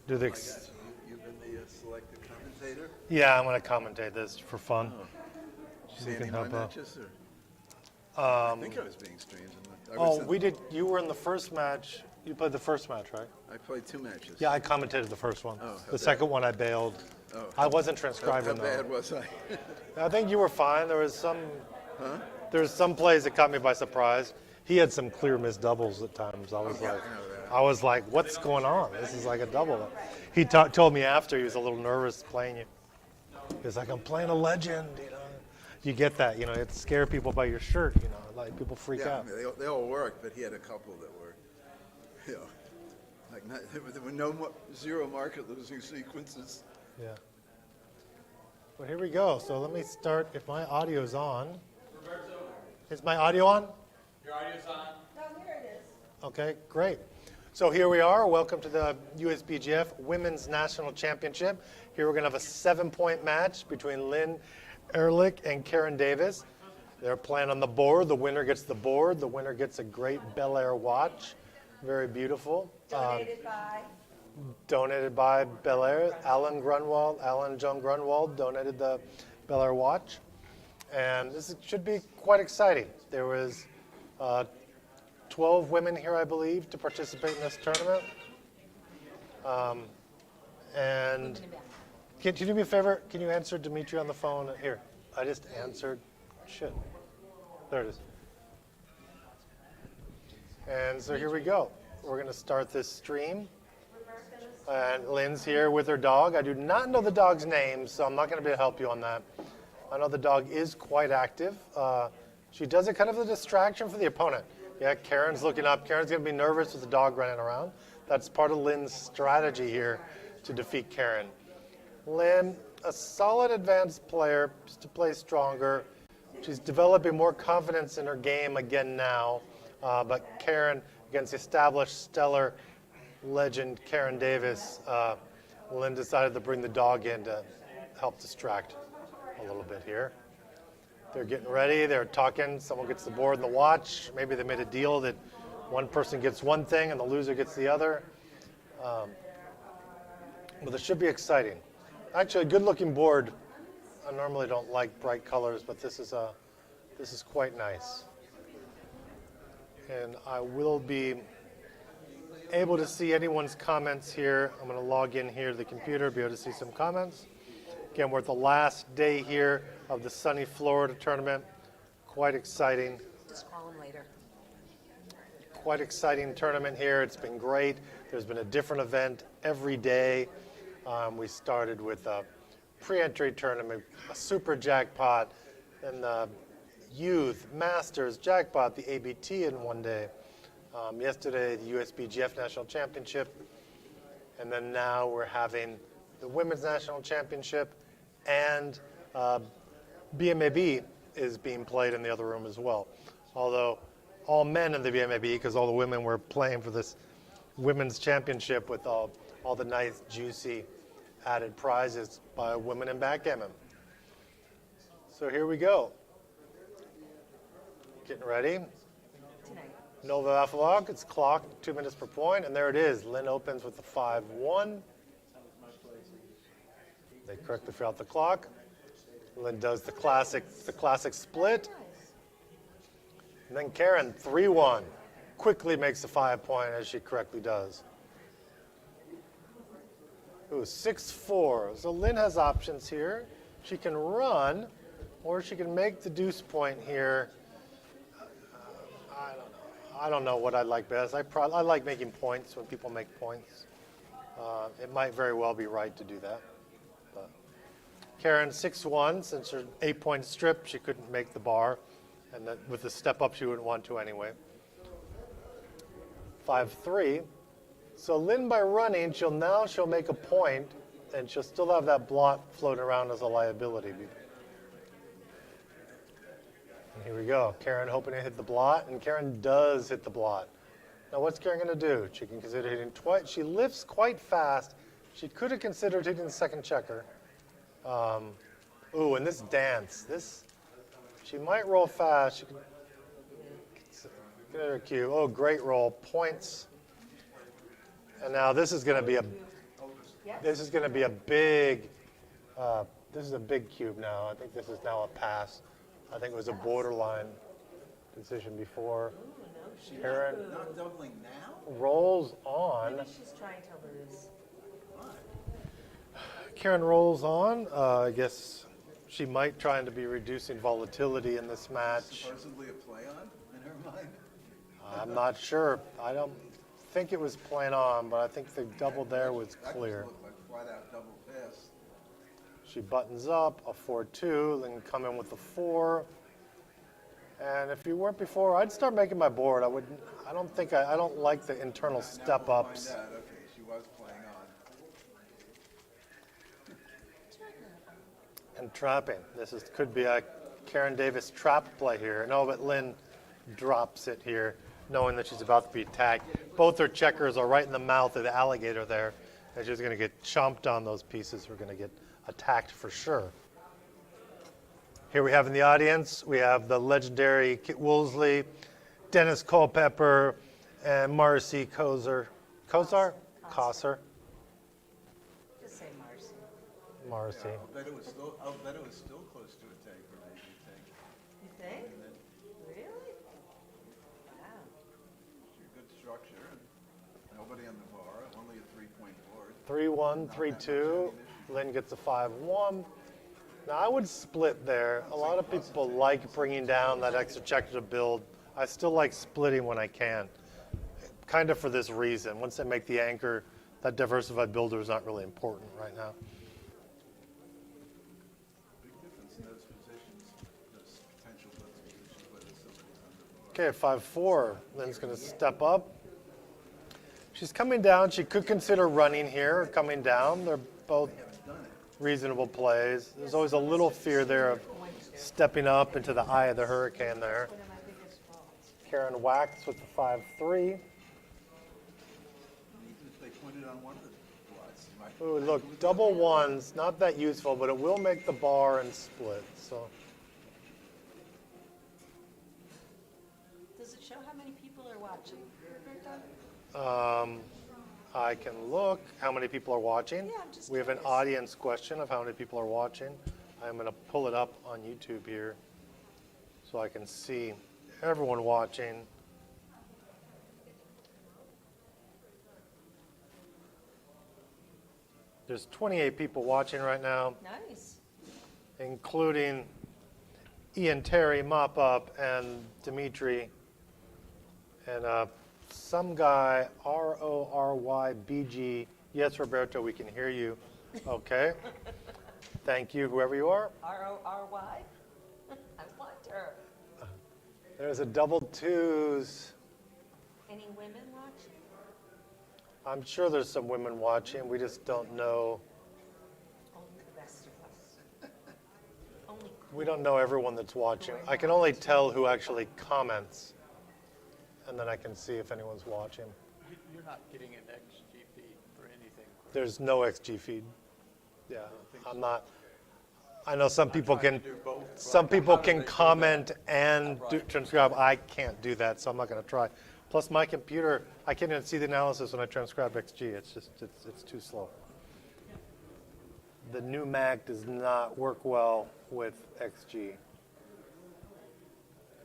Speaker 2: Do the
Speaker 9: You've been the selected commentator?
Speaker 2: Yeah, I'm going to commentate this for fun.
Speaker 9: Did you see
Speaker 2: You
Speaker 9: any
Speaker 2: can
Speaker 9: of my
Speaker 2: help out.
Speaker 9: matches? Or? I think I was being streamed.
Speaker 2: We did. You were in the first match. You played the first match, right?
Speaker 9: I played 2 matches.
Speaker 2: Yeah, I commentated the first one.
Speaker 9: Oh, how
Speaker 2: The
Speaker 9: bad?
Speaker 2: second one I bailed.
Speaker 9: Oh.
Speaker 2: I wasn't transcribing
Speaker 9: How
Speaker 2: though.
Speaker 9: bad was I?
Speaker 2: I think you were fine. There was some plays that caught me by surprise. He had some clear missed doubles at times. I was like, what's going on? This is like a double. He told me after he was a little nervous playing you. He was like, I'm playing a legend, you know. You get that, you know, it scare people by your shirt, you know, like people freak
Speaker 9: Yeah,
Speaker 2: out.
Speaker 9: I mean, they all worked, but he had a couple that were, you know, like there were no 0 market losing sequences.
Speaker 2: Yeah. Well, here we go. So let me start. If my audio's on.
Speaker 1: Roberto,
Speaker 2: Is my audio on?
Speaker 1: your audio's on.
Speaker 3: Oh, here it is.
Speaker 2: Okay, great. So here we are. Welcome to the USBGF Women's National Championship. Here we're going to have a 7-point match between Lynn Ehrlich and Karen Davis. They're playing on the board. The winner gets the board. The winner gets a great Bel Air watch. Very beautiful. Donated by Bel Air. Alan and Joan Grunwald donated the Bel Air watch. And this should be quite exciting. There was 12 women here, I believe, to participate in this tournament. And can you do me a favor? Can you answer Dimitri on the phone? Here, I just answered. Shit. There it is. And so here we go. We're going to start this stream. And Lynn's here with her dog. I do not know the dog's name, so I'm not going to be able to help you on that. I know the dog is quite active. She does it kind of as a distraction for the opponent. Yeah, Karen's looking up. Karen's going to be nervous with the dog running around. That's part of Lynn's strategy here to defeat Karen. Lynn, a solid advanced player, just to play stronger. She's developing more confidence in her game again now. But Karen, against the established stellar legend Karen Davis, Lynn decided to bring the dog in to help distract a little bit here. They're getting ready. They're talking. Someone gets the board and the watch. Maybe they made a deal that one person gets one thing and the loser gets the other. But it should be exciting. Actually, a good-looking board. I normally don't like bright colors, but this is quite nice. And I will be able to see anyone's comments here. I'm going to log in here to the computer, be able to see some comments. Again, we're at the last day here of the sunny Florida tournament. Quite exciting.
Speaker 3: Just call him later.
Speaker 2: Quite exciting tournament here. It's been great. There's been a different event every day. We started with a pre-entry tournament, a super jackpot, and the youth, masters, jackpot, the ABT in one day. Yesterday, the USBGF National Championship. And then now we're having the Women's National Championship, and BMAB is being played in the other room as well. Although all men in the BMAB, because all the women were playing for this Women's Championship with all the nice, juicy added prizes by women in backgammon. So here we go. Getting ready. Nova Alpha Log, it's clocked 2 minutes per point, and there it is. Lynn opens with the 5-1. They correctly fill out the clock. Lynn does the classic split. And then Karen, 3-1, quickly makes the 5 point as she correctly does. Ooh, 6-4. So Lynn has options here. She can run, or she can make the deuce point here. I don't know what I like best. I like making points when people make points. It might very well be right to do that. But Karen, 6-1, since her 8-point strip, she couldn't make the bar. And that with the step up, she wouldn't want to anyway. 5-3. So Lynn, by running, she'll make a point, and she'll still have that blot floating around as a liability. And here we go. Karen hoping to hit the blot, and Karen does hit the blot. Now what's Karen going to do? She can consider hitting twice. She lifts quite fast. She could have considered hitting the second checker. Ooh, and this dance. She might roll fast. She can get her cue. Oh, great roll. Points. And now this is going to be a big. This is a big cube now. I think this is now a pass. I think it was a borderline decision before. Karen
Speaker 9: Not doubling now?
Speaker 2: rolls on.
Speaker 6: Maybe she's trying to lose.
Speaker 2: Karen rolls on. I guess she might try to be reducing volatility in this match.
Speaker 9: Supposedly a play on in her mind?
Speaker 2: I'm not sure. I don't think it was playing on, but I think the double there was clear.
Speaker 9: Looked like flat out double pass.
Speaker 2: She buttons up a 4-2, then come in with a 4. And if you weren't before, I'd start making my board. I don't like the internal step ups.
Speaker 9: Okay, she was playing on.
Speaker 2: And trapping. Could be a Karen Davis trap play here. No, but Lynn drops it here, knowing that she's about to be attacked. Both her checkers are right in the mouth of the alligator there, and she's going to get chomped on those pieces. We're going to get attacked for sure. Here we have in the audience, we have the legendary Kit Woolsey, Dennis Culpepper, and Marcy Kosar. Kosar? Kosar.
Speaker 6: Just say Marcy.
Speaker 2: Marcy.
Speaker 9: I'll bet it was still close to a take, or maybe a take.
Speaker 6: You think? Really? Wow.
Speaker 9: Good structure, and nobody on the bar, only a 3-point board.
Speaker 2: 3-1, 3-2. Lynn gets a 5-1. Now I would split there. A lot of people like bringing down that extra checker to build. I still like splitting when I can, kind of for this reason. Once they make the anchor, that diversified builder is not really important right now.
Speaker 9: Big difference in those positions, those potential positions, whether somebody's on the bar.
Speaker 2: Okay, 5-4. Lynn's going to step up. She's coming down. She could consider running here or coming down. They're both reasonable plays. There's always a little fear there of stepping up into the eye of the hurricane there. Karen whacks with the 5-3.
Speaker 9: Even if they pointed on one of the blots, you might.
Speaker 2: Ooh, look, double ones, not that useful, but it will make the bar and split. So
Speaker 5: Does it show how many people are watching, Roberto?
Speaker 2: I can look how many people are watching.
Speaker 5: Yeah, I'm just
Speaker 2: We have an
Speaker 5: curious.
Speaker 2: audience question of how many people are watching. I'm going to pull it up on YouTube here so I can see everyone watching. There's 28 people watching right now,
Speaker 6: Nice.
Speaker 2: including Ian Terry, Mop Up, and Dimitri, and some guy, RORYBG. Yes, Roberto, we can hear you. Okay. Thank you, whoever you are.
Speaker 6: R-O-R-Y? I want her.
Speaker 2: There's a double twos.
Speaker 5: Any women watching?
Speaker 2: I'm sure there's some women watching. We just don't know.
Speaker 5: Only the rest of us. Only
Speaker 2: We don't know everyone that's watching. I can only tell who actually comments, and then I can see if anyone's watching.
Speaker 8: You're not getting an XG feed for anything.
Speaker 2: There's no XG feed. Yeah, I'm not. I know some people can. Some people can comment and transcribe. I can't do that, so I'm not going to try. Plus, my computer, I can't even see the analysis when I transcribe XG. It's just it's too slow. The new Mac does not work well with XG.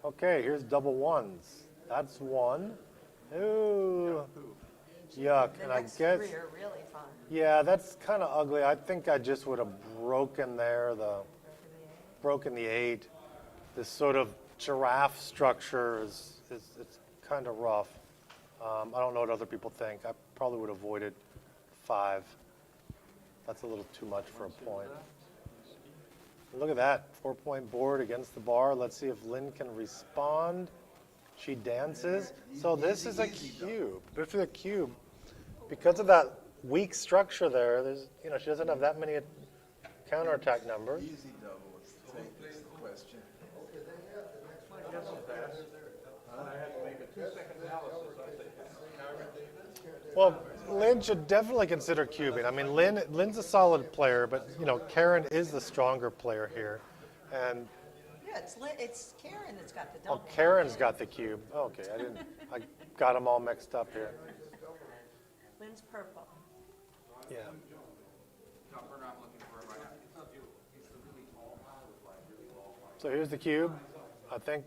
Speaker 2: Okay, here's double ones. That's one. Ooh, yuck.
Speaker 5: The
Speaker 2: And I
Speaker 5: next
Speaker 2: guess,
Speaker 5: three are really fun.
Speaker 2: yeah, that's kind of ugly. I think I just would have broken there, broken the 8. This sort of giraffe structure is it's kind of rough. I don't know what other people think. I probably would have avoided 5. That's a little too much for a point. Look at that, 4-point board against the bar. Let's see if Lynn can respond. She dances. So this is a cube. This is a cube. Because of that weak structure there, there's, she doesn't have that many counterattack numbers.
Speaker 9: Easy double is the question.
Speaker 8: I guess it passed. I had to make a 2-second analysis. I think.
Speaker 2: Well, Lynn should definitely consider cubing. I mean, Lynn's a solid player, but Karen is the stronger player here, and
Speaker 5: Yeah, it's Karen that's got the double.
Speaker 2: Karen's got the cube. Okay, I got them all mixed up here.
Speaker 5: Lynn's purple.
Speaker 2: Yeah. So here's the cube. I think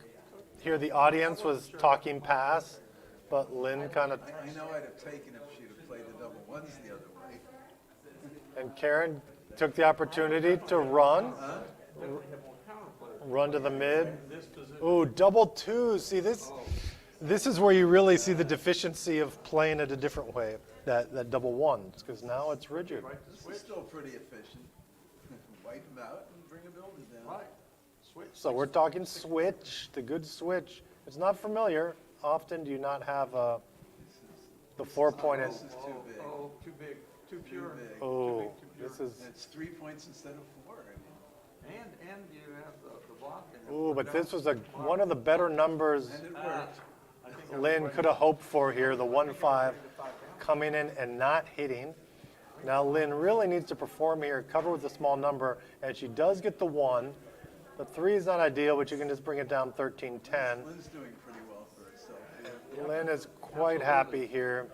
Speaker 2: here the audience was talking pass, but Lynn kind of.
Speaker 9: I know I'd have taken if she'd have played the double ones the other way.
Speaker 2: And Karen took the opportunity to run. Run to the mid. Ooh, double twos. See, this is where you really see the deficiency of playing it a different way, that double ones, because now it's rigid.
Speaker 9: This is still pretty efficient. Wipe them out and bring a builder down.
Speaker 2: So we're talking switch, the good switch. It's not familiar. Often do you not have the 4-point.
Speaker 9: This is too big.
Speaker 8: Oh, too big, too pure.
Speaker 2: Oh, this is.
Speaker 9: It's 3 points instead of 4.
Speaker 8: And you have the block.
Speaker 2: Ooh, but this was one of the better numbers
Speaker 9: And it worked.
Speaker 2: Lynn could have hoped for here, the 1-5 coming in and not hitting. Now Lynn really needs to perform here, cover with a small number, and she does get the 1. The 3 is not ideal, but you can just bring it down 13-10.
Speaker 9: Lynn's doing pretty well for herself.
Speaker 2: Lynn is quite happy here.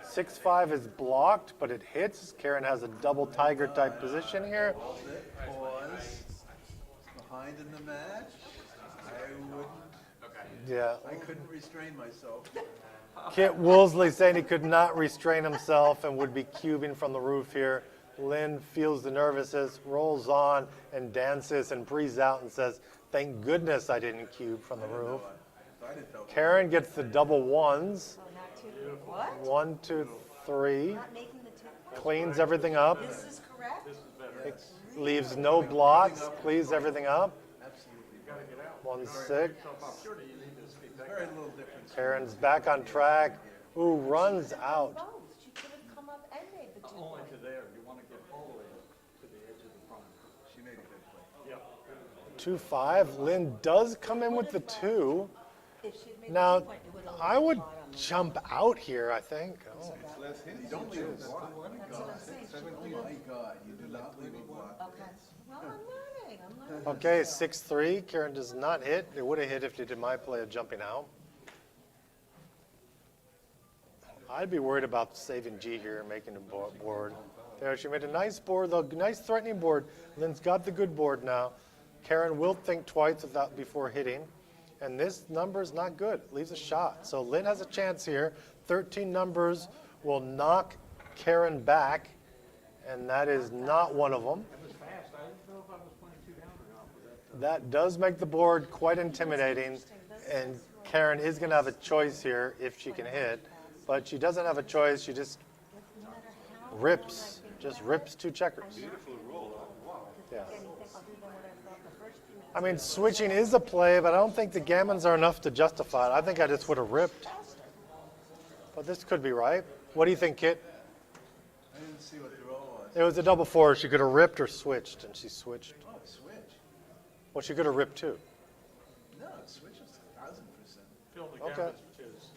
Speaker 2: 6-5 is blocked, but it hits. Karen has a double tiger type position here.
Speaker 9: Pause. Behind in the match. I wouldn't.
Speaker 2: Yeah.
Speaker 9: I couldn't restrain myself.
Speaker 2: Kit Woolsey saying he could not restrain himself and would be cubing from the roof here. Lynn feels the nervousness, rolls on and dances and breathes out and says, "Thank goodness I didn't cube from the roof." Karen gets the double ones.
Speaker 5: Oh, not two. What?
Speaker 2: 1, 2, 3.
Speaker 5: Not making the 2.
Speaker 2: Cleans everything up.
Speaker 5: This is correct?
Speaker 2: Leaves no blocks. Cleans everything up.
Speaker 9: Absolutely.
Speaker 2: 1-6.
Speaker 9: Very little difference.
Speaker 2: Karen's back on track. Ooh, runs out.
Speaker 5: Both. She could have come up and made the 2
Speaker 8: Only
Speaker 5: point.
Speaker 8: to there. You want to get all the way to the edge of the front.
Speaker 9: She made a good play.
Speaker 2: 2-5.
Speaker 8: Yep.
Speaker 2: Lynn does come in with the 2.
Speaker 5: If she had made
Speaker 2: Now,
Speaker 5: the 2 point, it would have
Speaker 2: I would
Speaker 5: bottom.
Speaker 2: jump out here, I think. Oh.
Speaker 9: You don't leave a block.
Speaker 5: That's what I'm saying. She
Speaker 9: Oh my God, you do not leave a block.
Speaker 5: Okay. Well, I'm learning.
Speaker 2: Okay, 6-3. Karen does not hit. It would have hit if she did my play of jumping out. I'd be worried about saving G here and making a board. There, she made a nice board, though, nice threatening board. Lynn's got the good board now. Karen will think twice before hitting. And this number is not good. It leaves a shot. So Lynn has a chance here. 13 numbers will knock Karen back, and that is not one of them.
Speaker 8: It was fast. I didn't know if I was playing 2 down or not for that.
Speaker 2: That does make the board quite intimidating, and Karen is going to have a choice here if she can hit, but she doesn't have a choice. She just rips 2 checkers. Yeah.
Speaker 5: Anything other than what I thought the first 2
Speaker 2: I mean, switching is a play, but I don't think the gammons are enough to justify it. I think I just would have ripped. But this could be right. What do you think, Kit?
Speaker 9: I didn't see what the roll was.
Speaker 2: It was a double four. She could have ripped or switched, and she switched.
Speaker 9: Oh, switch.
Speaker 2: Well, she could have ripped too.
Speaker 9: No, switch is 1,000%.
Speaker 8: Fill the
Speaker 2: Okay.
Speaker 8: gammons is,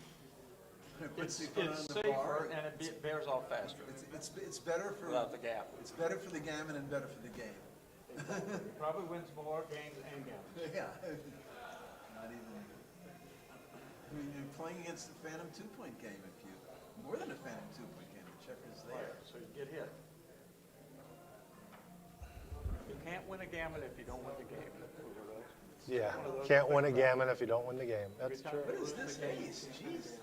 Speaker 9: Puts
Speaker 8: it's
Speaker 9: the foot on the
Speaker 8: safer
Speaker 9: bar.
Speaker 8: and it bears off faster
Speaker 9: It's better for
Speaker 8: without the gap.
Speaker 9: It's better for the gammon and better for the game.
Speaker 8: Probably wins more games and gammons.
Speaker 9: Yeah. Not even. I mean, you're playing against the Phantom 2-point game if you more than a Phantom 2-point game. The checker's there.
Speaker 8: So you get hit. You can't win a gammon if you don't win the game.
Speaker 2: Yeah. Can't win a gammon if you don't win the game. That's true.
Speaker 9: What is this ace? Jeez.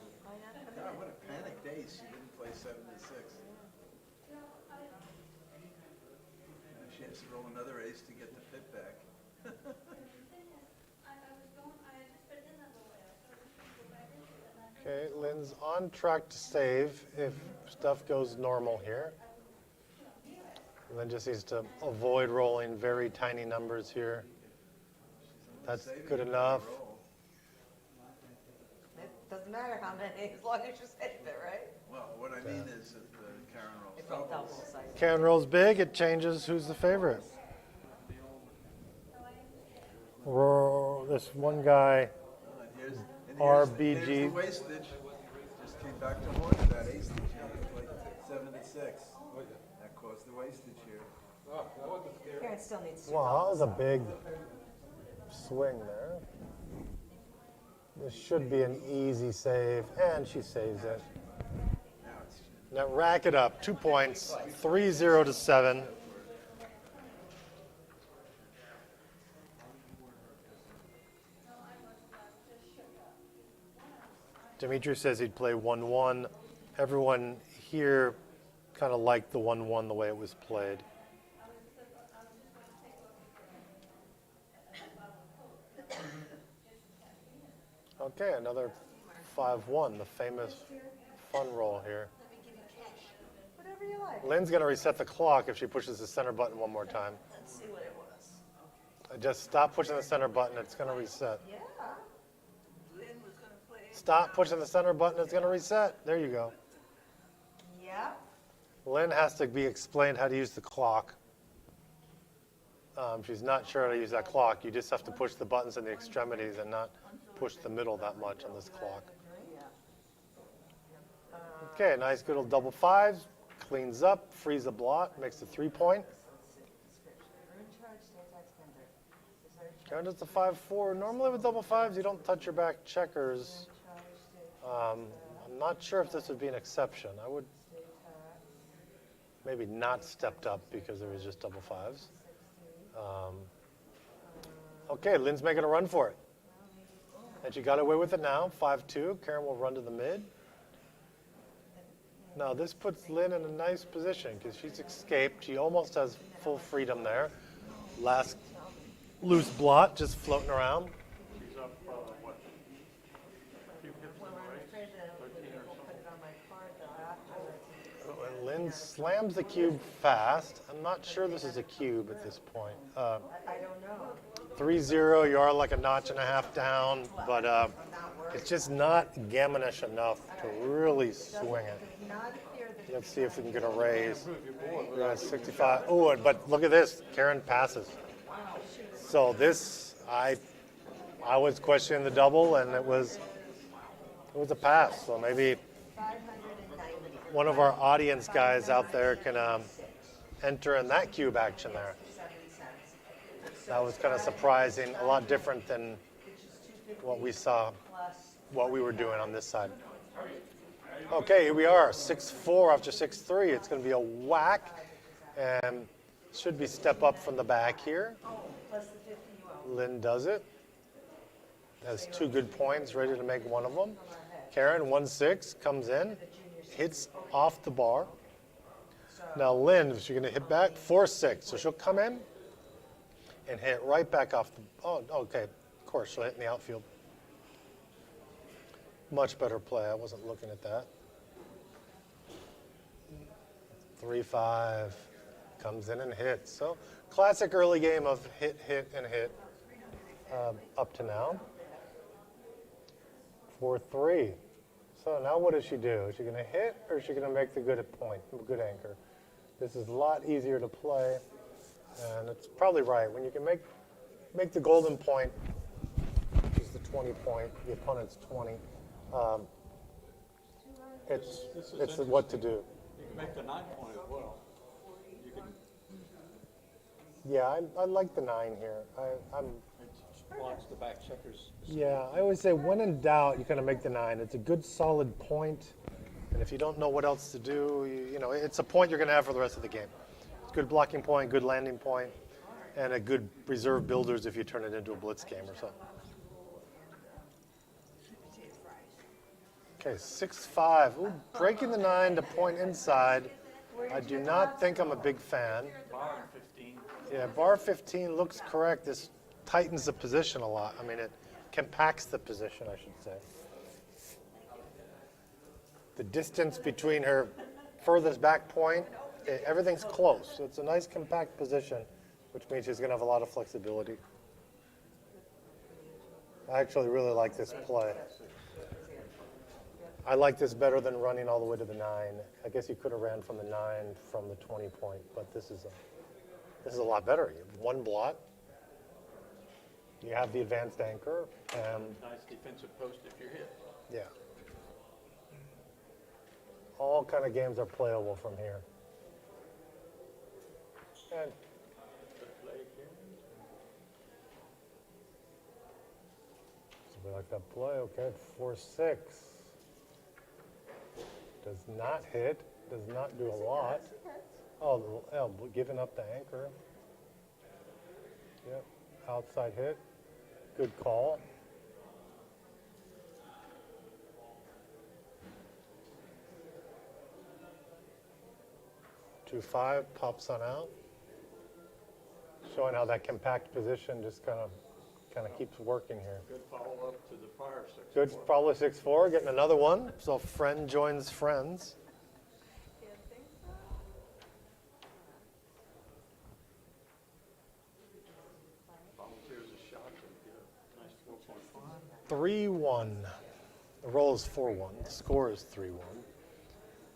Speaker 9: God, what a panicked ace. She didn't play 7 to 6. She has to roll another ace to get the fit back.
Speaker 2: Okay, Lynn's on track to save if stuff goes normal here. Lynn just needs to avoid rolling very tiny numbers here. That's good enough.
Speaker 5: It doesn't matter how many, as long as you save it, right?
Speaker 9: Well, what I mean is that Karen rolls
Speaker 5: It's all
Speaker 9: doubles.
Speaker 5: double size.
Speaker 2: Karen rolls big, it changes who's the favorite. This one guy,
Speaker 9: Here's
Speaker 2: RBG.
Speaker 9: the wastage. Just came back to order that ace that you had to play 7 to 6. That caused the wastage here.
Speaker 5: Karen still needs to.
Speaker 2: wow, that was a big swing there. This should be an easy save, and she saves it. Now rack it up, 2 points, 3-0 to 7. Dimitri says he'd play 1-1. Everyone here kind of liked the 1-1 the way it was played. Okay, another 5-1, the famous fun roll here.
Speaker 5: Whatever you like.
Speaker 2: Lynn's going to reset the clock if she pushes the center button one more time.
Speaker 5: Let's see what it was.
Speaker 2: Just stop pushing the center button, it's going to reset.
Speaker 5: Yeah.
Speaker 3: Lynn was gonna play.
Speaker 2: Stop pushing the center button, it's going to reset. There you go.
Speaker 5: Yeah.
Speaker 2: Lynn has to be explained how to use the clock. She's not sure how to use that clock. You just have to push the buttons in the extremities and not push the middle that much on this clock. Okay, nice good old double fives. Cleans up, frees the blot, makes a 3-point. And it's a 5-4. Normally with double fives, you don't touch your back checkers. I'm not sure if this would be an exception. I would maybe not stepped up because there was just double fives. Okay, Lynn's making a run for it. And she got away with it now, 5-2. Karen will run to the mid. Now this puts Lynn in a nice position because she's escaped. She almost has full freedom there. Last loose blot just floating around.
Speaker 8: She's up, what? Few hits in
Speaker 5: Well,
Speaker 8: the
Speaker 5: I'm
Speaker 8: race,
Speaker 5: afraid that
Speaker 8: 13 or
Speaker 5: we'll put it on my card though afterwards.
Speaker 2: And Lynn slams the cube fast. I'm not sure this is a cube at this point.
Speaker 5: I don't know.
Speaker 2: 3-0, you are like a notch and a half down, but it's just not gammonish enough to really swing it.
Speaker 5: Not appear that
Speaker 2: Let's see if we can get a raise. We're at 65. Oh, but look at this. Karen passes. So this, I was questioning the double, and it was a pass. So maybe
Speaker 5: 590.
Speaker 2: one of our audience guys out there can enter in that cube action there.
Speaker 5: 70 cents.
Speaker 2: That was kind of surprising, a lot different than what we saw, what we were doing on this side. Okay, here we are, 6-4 after 6-3. It's going to be a whack, and should be step up from the back here.
Speaker 5: Plus the 50 you owe.
Speaker 2: Lynn does it. Has 2 good points, ready to make one of them. Karen, 1-6, comes in, hits off the bar. Now Lynn, she's going to hit back, 4-6. So she'll come in and hit right back off the, oh, okay. Of course, she'll hit in the outfield. Much better play. I wasn't looking at that. 3-5. Comes in and hits. So classic early game of hit, hit, and hit. up to now. 4-3. So now what does she do? Is she going to hit, or is she going to make the good good anchor? This is a lot easier to play, and it's probably right. When you can make the golden point, which is the 20 point, the opponent's 20, it's what to do.
Speaker 11: You can make the 9 point as well. You can.
Speaker 2: Yeah, I like the 9 here.
Speaker 11: It blocks the back checkers.
Speaker 2: Yeah, I always say when in doubt, you kind of make the 9. It's a good solid point, and if you don't know what else to do, you know, it's a point you're going to have for the rest of the game. It's a good blocking point, good landing point, and a good reserve builders if you turn it into a blitz game or something. Okay, 6-5. Ooh, breaking the 9 to point inside. I do not think I'm a big fan.
Speaker 11: Bar 15.
Speaker 2: Yeah, bar 15 looks correct. This tightens the position a lot. I mean, it compacts the position, I should say. The distance between her furthest back point, everything's close. So it's a nice compact position, which means she's going to have a lot of flexibility. I actually really like this play. I like this better than running all the way to the 9. I guess you could have ran from the 9 from the 20 point, but this is a lot better. You have one blot. You have the advanced anchor.
Speaker 11: Nice defensive post if you're hit.
Speaker 2: Yeah. All kind of games are playable from here. And so we like that play. Okay, 4-6. Does not hit. Does not do a lot. Oh, giving up the anchor. Yep. Outside hit. Good call. Two 5 pops on out. Showing how that compact position just kind of keeps working here.
Speaker 11: Good follow up to the prior 6.
Speaker 2: Good, probably 6-4, getting another one. So friend joins friends.
Speaker 11: Volunteers a shot to get a nice 4.5.
Speaker 2: 3-1. The roll is 4-1. The score is 3-1.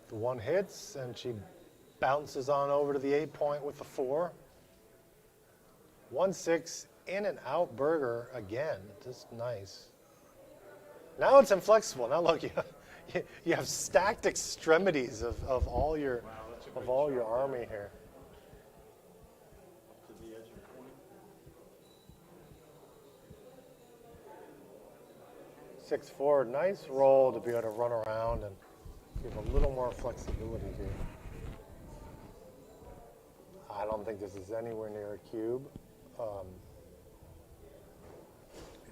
Speaker 2: The 1 hits, and she bounces on over to the 8 point with the 4. 1-6, in and out burger again. Just nice. Now it's inflexible. Now look, you have stacked extremities of all your army here.
Speaker 11: To the edge of point.
Speaker 2: 6-4, nice roll to be able to run around and give a little more flexibility here. I don't think this is anywhere near a cube.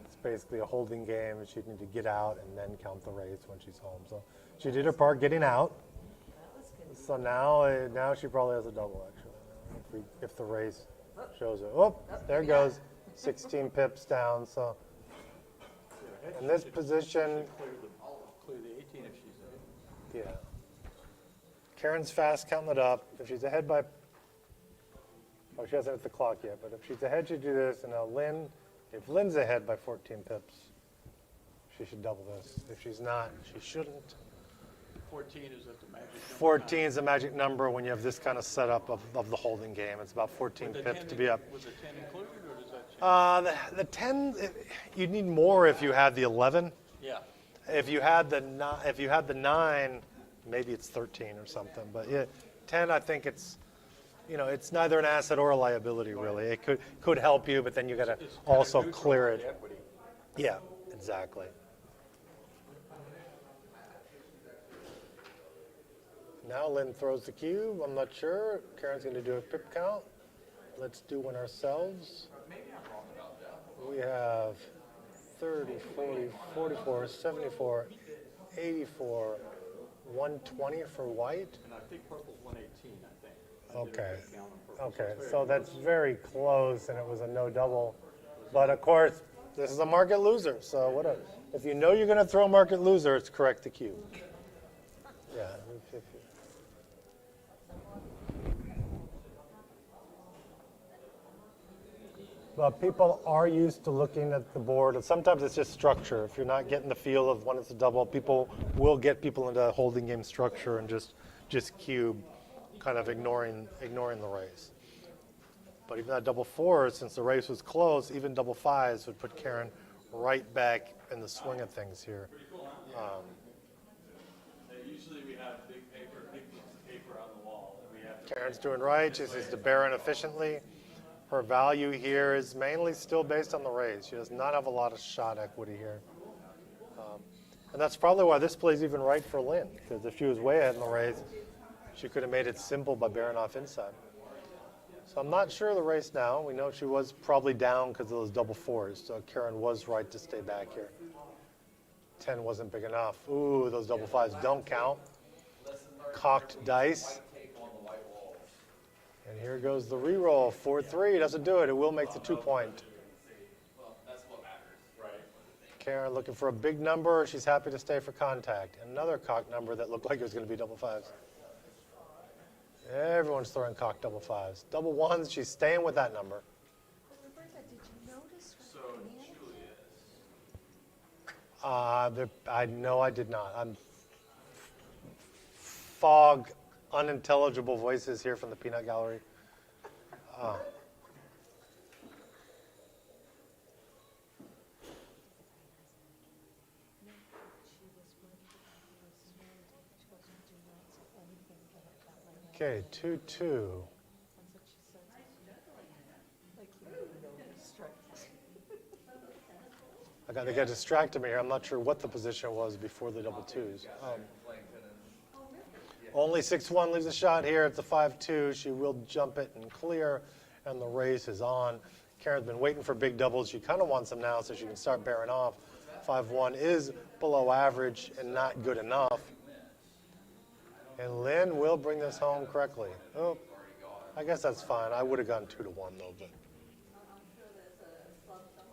Speaker 2: It's basically a holding game, and she'd need to get out and then count the race when she's home. So she did her part getting out. So now she probably has a double, actually, if the race shows it. Oh, there it goes. 16 pips down. So in this position,
Speaker 11: Clear the 18 if she's ahead.
Speaker 2: yeah. Karen's fast counting it up. If she's ahead by, oh, she hasn't hit the clock yet, but if she's ahead, she'd do this. And now if Lynn's ahead by 14 pips, she should double this. If she's not, she shouldn't.
Speaker 11: 14 is at the magic number.
Speaker 2: 14 is the magic number when you have this kind of setup of the holding game. It's about 14 pips to be up.
Speaker 11: Was the 10 included, or does that change?
Speaker 2: The 10, you'd need more if you had the 11.
Speaker 11: Yeah.
Speaker 2: If you had the 9, maybe it's 13 or something. But yeah, 10, I think it's neither an asset or a liability really. It could help you, but then you got to also clear it.
Speaker 11: Equity.
Speaker 2: Yeah, exactly. Now Lynn throws the cube. I'm not sure. Karen's going to do a pip count. Let's do one ourselves. We have 30, 40, 44, 74, 84, 120 for white.
Speaker 11: And I think purple's 118, I think.
Speaker 2: Okay. Okay, so that's very close, and it was a no double. But of course, this is a market loser. So whatever. If you know you're going to throw a market loser, it's correct the cube. Yeah. But people are used to looking at the board, and sometimes it's just structure. If you're not getting the feel of when it's a double, people will get people into holding game structure and just cube, kind of ignoring the race. But even that double fours, since the race was close, even double fives would put Karen right back in the swing of things here.
Speaker 1: Usually we have big piece of paper on the wall. And we have
Speaker 2: Karen's doing right. She sees the Baron efficiently. Her value here is mainly still based on the raise. She does not have a lot of shot equity here. And that's probably why this plays even right for Lynn, because if she was way ahead in the raise, she could have made it simple by Baron off inside. So I'm not sure of the race now. We know she was probably down because of those double fours, so Karen was right to stay back here. 10 wasn't big enough. Ooh, those double fives don't count. Cocked dice. And here goes the re-roll. 4-3 doesn't do it. It will make the 2-point. Karen looking for a big number. She's happy to stay for contact. Another cocked number that looked like it was going to be double fives. Everyone's throwing cocked double fives. Double ones, she's staying with that number.
Speaker 6: Roberta, did you notice
Speaker 1: So
Speaker 2: No, I did not. I'm fog, unintelligible voices here from the peanut gallery. Okay, 2-2. They got distracted me here. I'm not sure what the position was before the double twos. Only 6-1 leaves a shot here. It's a 5-2. She will jump it and clear, and the race is on. Karen's been waiting for big doubles. She kind of wants them now so she can start bearing off. 5-1 is below average and not good enough. And Lynn will bring this home correctly. Oh, I guess that's fine. I would have gone 2-1 though, but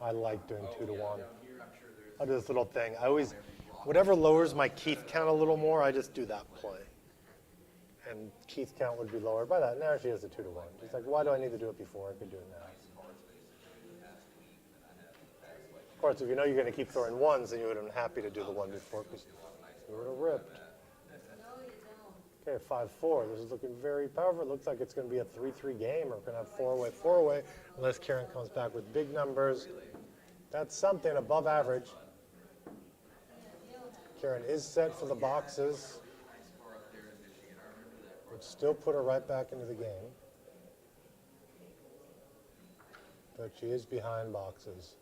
Speaker 2: I like doing 2-1. I'll do this little thing. Whatever lowers my Keith count a little more, I just do that play. And Keith's count would be lower by that. Now she has a 2-1. She's like, why do I need to do it before? I could do it now. Of course, if you know you're going to keep throwing ones, then you would have been happy to do the one before because you would have ripped. Okay, 5-4. This is looking very powerful. It looks like it's going to be a 3-3 game. We're going to have 4-away, unless Karen comes back with big numbers. That's something above average. Karen is set for the boxes, which still put her right back into the game. But she is behind boxes.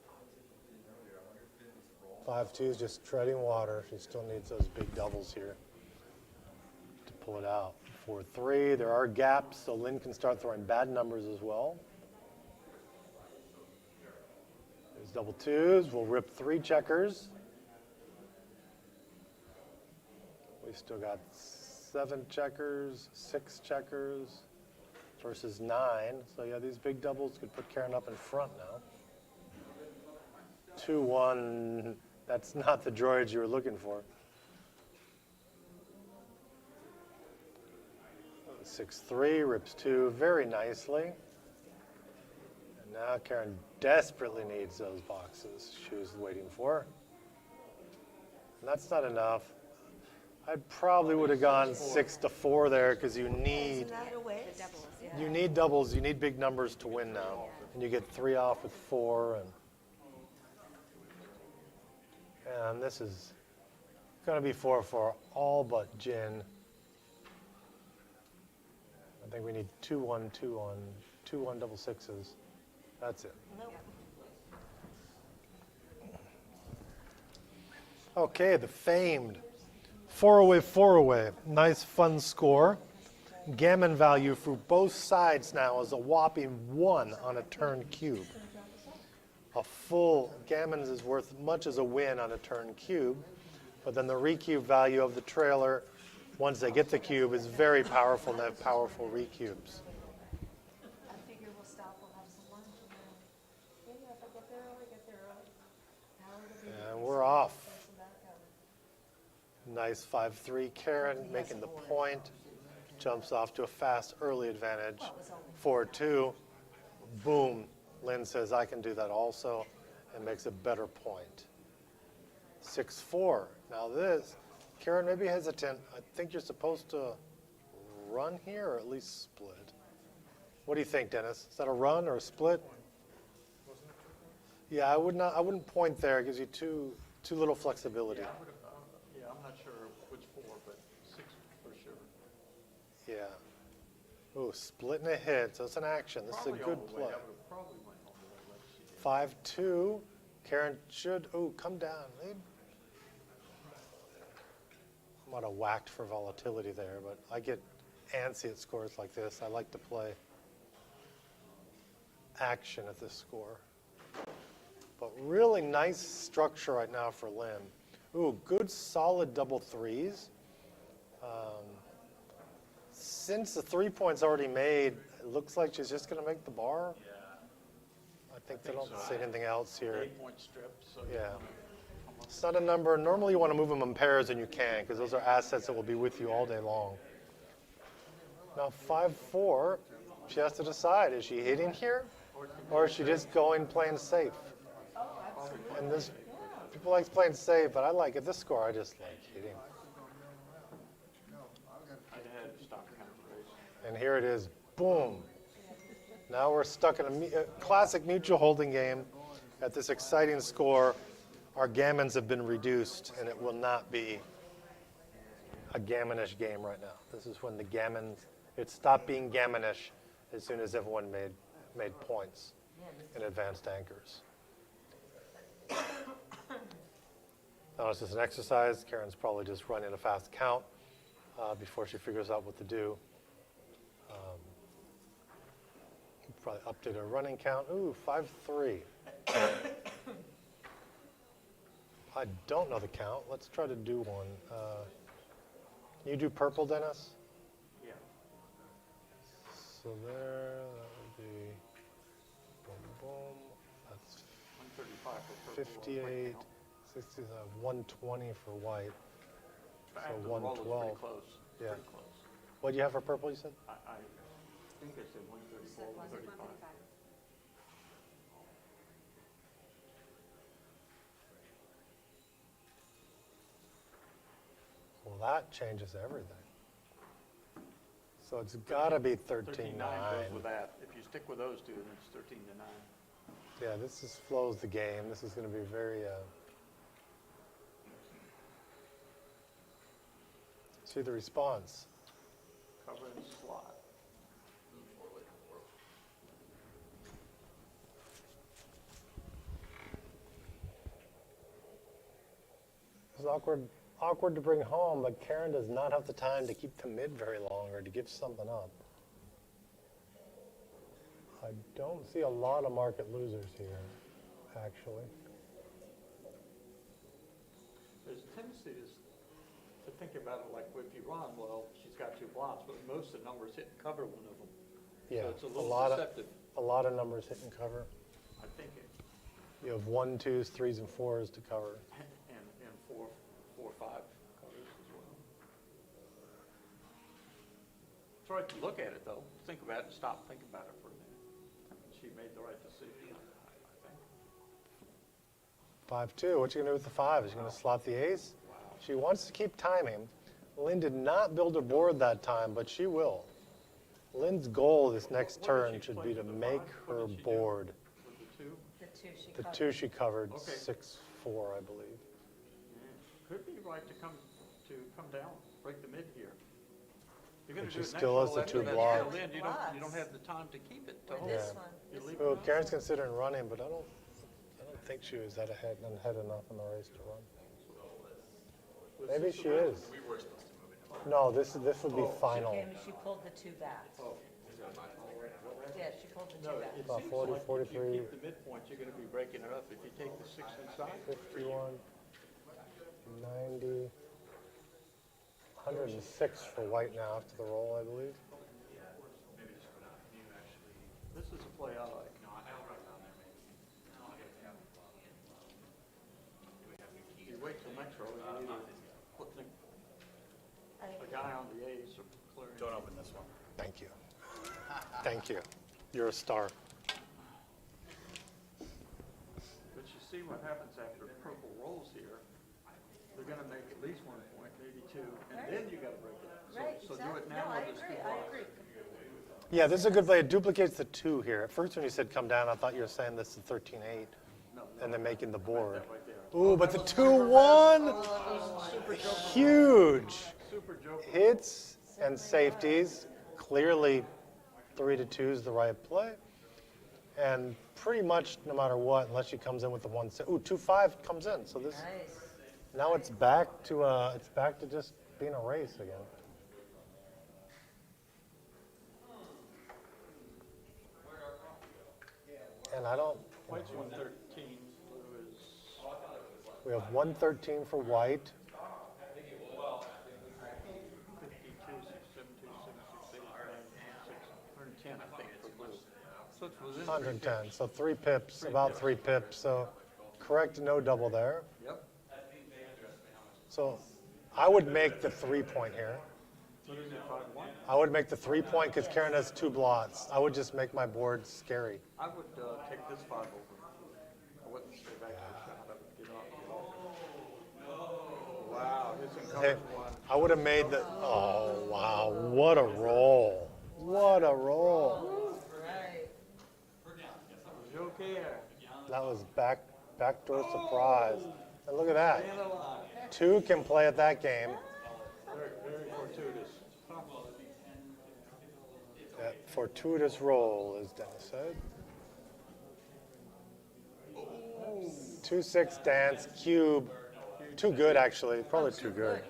Speaker 2: 5-2 is just treading water. She still needs those big doubles here to pull it out. 4-3, there are gaps, so Lynn can start throwing bad numbers as well. There's double twos. We'll rip 3 checkers. We still got 7 checkers, 6 checkers versus 9. So yeah, these big doubles could put Karen up in front now. 2-1, that's not the droids you were looking for. 6-3, rips 2 very nicely. And now Karen desperately needs those boxes she was waiting for. And that's not enough. I probably would have gone 6-4 there because you need doubles. You need big numbers to win now. And you get 3 off with 4. And this is going to be 4 for all but Jin. I think we need 2-1, 2-1, 2-1 double sixes. That's it. Okay, the famed 4-away, 4-away. Nice, fun score. Gammon value for both sides now is a whopping 1 on a turn cube. A full gammon is worth much as a win on a turn cube, but then the recube value of the trailer, once they get the cube, is very powerful and they have powerful recubes.
Speaker 6: I figure we'll stop, we'll have some lunch, and then, maybe if I get there early, get there early.
Speaker 2: And we're off. Nice 5-3. Karen making the point. Jumps off to a fast early advantage. 4-2. Boom. Lynn says, I can do that also, and makes a better point. 6-4. Now this, Karen may be hesitant. I think you're supposed to run here or at least split. What do you think, Dennis? Is that a run or a split? Yeah, I wouldn't point there. It gives you too little flexibility.
Speaker 8: Yeah, I'm not sure which 4, but 6 for sure.
Speaker 2: Yeah. Ooh, split and a hit. So it's an action. This is a good play.
Speaker 8: I would have probably went all the way like she did.
Speaker 2: 5-2. Karen should, come down. Might have whacked for volatility there, but I get antsy at scores like this. I like to play action at this score. But really nice structure right now for Lynn. Ooh, good solid double threes. Since the 3 points already made, it looks like she's just going to make the bar.
Speaker 1: Yeah.
Speaker 2: I think they don't say anything else here.
Speaker 8: 8-point strip, so
Speaker 2: Yeah. It's not a number. Normally you want to move them in pairs, and you can, because those are assets that will be with you all day long. Now 5-4, she has to decide, is she hitting here, or is she just playing safe? And this, people like playing safe, but I like at this score, I just like hitting. And here it is, boom. Now we're stuck in a classic mutual holding game at this exciting score. Our gammons have been reduced, and it will not be a gammonish game right now. This is when the gammons, it stopped being gammonish as soon as everyone made points in advanced anchors. Now it's just an exercise. Karen's probably just running a fast count before she figures out what to do. Probably update her running count. Ooh, 5-3. I don't know the count. Let's try to do one. Can you do purple, Dennis?
Speaker 8: Yeah.
Speaker 2: So there, that would be boom, boom. That's
Speaker 8: 135 for purple.
Speaker 2: 58, 60, 120 for white. So
Speaker 8: After the roll is
Speaker 2: 112.
Speaker 8: pretty close.
Speaker 2: Yeah.
Speaker 8: Pretty close.
Speaker 2: What do you have for purple, you said?
Speaker 8: I think I said 134, 135.
Speaker 2: Well, that changes everything. So it's got to be 13-9.
Speaker 8: 13-9 goes with that. If you stick with those two, then it's 13-9.
Speaker 2: Yeah, this just flows the game. This is going to be very. See the response.
Speaker 8: Cover and slot.
Speaker 2: It's awkward to bring home, but Karen does not have the time to keep the mid very long or to give something up. I don't see a lot of market losers here, actually.
Speaker 8: There's a tendency to think about it like if you run, well, she's got 2 blocks, but most of the numbers hit and cover one of them.
Speaker 2: Yeah,
Speaker 8: So it's a little deceptive.
Speaker 2: A lot of numbers hit and cover.
Speaker 8: I think it.
Speaker 2: You have 1s, 2s, 3s, and 4s to cover.
Speaker 8: And 4 or 5 covers as well. It's right to look at it, though. Think about it and stop. Think about it for a minute. She made the right decision, I think.
Speaker 2: 5-2. What you gonna do with the 5? Is she gonna slot the ace?
Speaker 8: Wow.
Speaker 2: She wants to keep timing. Lynn did not build a board that time, but she will. Lynn's goal this next
Speaker 8: What did
Speaker 2: turn
Speaker 8: she
Speaker 2: should
Speaker 8: play
Speaker 2: be to
Speaker 8: for the
Speaker 2: make
Speaker 8: 5? What
Speaker 2: her
Speaker 8: did she do?
Speaker 2: board.
Speaker 8: With the 2?
Speaker 2: The 2 she covered,
Speaker 8: Okay.
Speaker 2: 6-4, I believe.
Speaker 8: Yeah. Could be right to come down, break the mid here. You're gonna
Speaker 2: But
Speaker 8: do
Speaker 2: she
Speaker 8: it
Speaker 2: still
Speaker 8: next
Speaker 2: has
Speaker 8: roll
Speaker 2: the 2
Speaker 8: after that
Speaker 2: blocks.
Speaker 8: tail end, you don't have the time to keep it.
Speaker 5: Or
Speaker 8: Tom.
Speaker 5: this
Speaker 2: Yeah.
Speaker 5: one.
Speaker 8: You leave
Speaker 2: Well,
Speaker 8: it
Speaker 2: Karen's considering running, but I don't think she was that ahead enough in the race to run.
Speaker 8: with
Speaker 2: Maybe
Speaker 8: 6
Speaker 2: she
Speaker 8: of
Speaker 2: is.
Speaker 1: We were supposed to move it.
Speaker 2: No, this would be final.
Speaker 5: Came, she pulled the 2 back. Yeah, she pulled the 2
Speaker 8: No,
Speaker 5: back.
Speaker 8: it
Speaker 2: About
Speaker 8: seems
Speaker 2: 40,
Speaker 8: like if
Speaker 2: 43.
Speaker 8: you keep the midpoint, you're gonna be breaking it up. If you take the 6 inside,
Speaker 2: 51, 90, 106 for white now after the roll, I believe.
Speaker 8: this is a play I like. You wait till next roll, you either put a guy on the ace or clearing.
Speaker 1: Don't open this one.
Speaker 2: Thank you. Thank you. You're a star.
Speaker 13: see what happens after purple rolls here. They're gonna make at least 1 point, maybe 2, and then you gotta break it.
Speaker 6: Right,
Speaker 13: So do
Speaker 6: exactly.
Speaker 13: it
Speaker 6: No,
Speaker 13: now
Speaker 6: I
Speaker 13: with this
Speaker 6: agree,
Speaker 13: two
Speaker 6: I
Speaker 13: blocks.
Speaker 6: agree.
Speaker 2: Yeah, this is a good play. It duplicates the 2 here. At first when you said come down, I thought you were saying this is 13-8, and then making the board. Ooh, but the 2-1, huge. Hits and safeties, clearly 3-2 is the right play. And pretty much no matter what, unless she comes in with the 1-6. Ooh, 2-5 comes in, so this, now it's back to just being a race again. And I don't.
Speaker 13: White's 113, blue is
Speaker 2: We have 113 for white.
Speaker 13: 52, 672, 768, 110, I think, for blue. So it's within
Speaker 2: 110, so 3 pips, about 3 pips. So correct, no double there.
Speaker 13: Yep.
Speaker 2: So I would make the 3-point here.
Speaker 13: What is it, 5-1?
Speaker 2: I would make the 3-point because Karen has 2 blots. I would just make my board scary.
Speaker 13: I would take this 5 over. I wouldn't stay back to the shot. I would get off. Wow, his
Speaker 2: Hey,
Speaker 13: incumbent one.
Speaker 2: I would have made the. Oh wow! What a roll! What a roll!
Speaker 13: Joker.
Speaker 2: That was backdoor surprise. And look at that.
Speaker 13: Staying alive.
Speaker 2: 2 can play at that game.
Speaker 13: Very, very fortuitous.
Speaker 2: That fortuitous roll, as Dennis said. 2-6 dance cube. Too good, actually. Probably too good.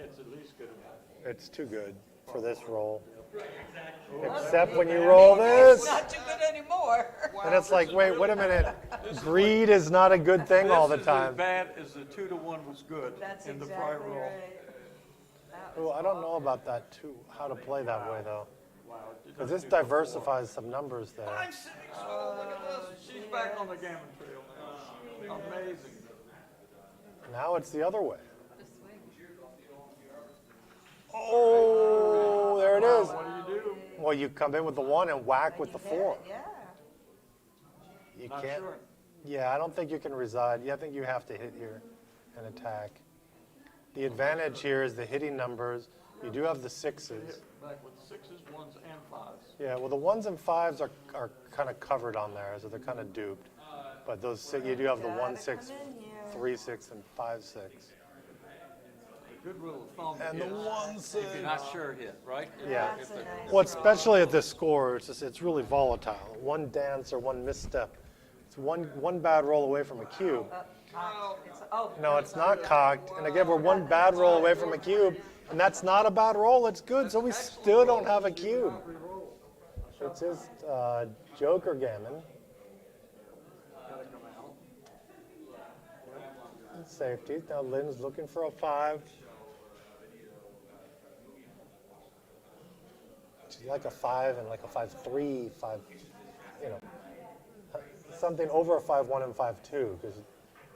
Speaker 13: It's at least good enough.
Speaker 2: It's too good for this roll. Except when you roll this.
Speaker 3: Not too good anymore.
Speaker 2: And it's like, wait a minute. Greed is not a good thing all the
Speaker 13: This is
Speaker 2: time.
Speaker 13: as bad as the 2-1 was good
Speaker 6: That's
Speaker 13: in the prior
Speaker 6: exactly
Speaker 13: roll.
Speaker 6: right.
Speaker 2: Oh, I don't know about that too. How to play that way though,
Speaker 13: Wow.
Speaker 2: because this diversifies some numbers there.
Speaker 13: 5-6. Oh, look at this. She's back on the gammon trail now. Amazing.
Speaker 2: Now it's the other way. Oh, there it is.
Speaker 13: What do you do?
Speaker 2: Well, you come in with the 1 and whack with the 4.
Speaker 6: Yeah.
Speaker 2: You
Speaker 13: Not
Speaker 2: can't.
Speaker 13: sure.
Speaker 2: Yeah, I don't think you can reside. Yeah, I think you have to hit here and attack. The advantage here is the hitting numbers. You do have the 6s.
Speaker 13: Back with 6s, 1s, and 5s.
Speaker 2: Yeah, well, the 1s and 5s are kind of covered on there, so they're kind of duped. But those you do have the 1-6, 3-6, and 5-6.
Speaker 13: A good rule of thumb
Speaker 2: And the
Speaker 13: is
Speaker 2: 1-6.
Speaker 13: if you're not sure hit, right?
Speaker 2: Yeah.
Speaker 6: That's a nice
Speaker 2: Well, especially at this score, it's really volatile. One dance or one misstep. It's one bad roll away from a cube. No, it's not cocked. And again, we're one bad roll away from a cube, and that's not a bad roll. It's good, so we still don't have a cube. It's just joker gammon. Safety. Now Lynn's looking for a 5. She's like a 5 and like a 5-3, 5, something over a 5-1 and 5-2, because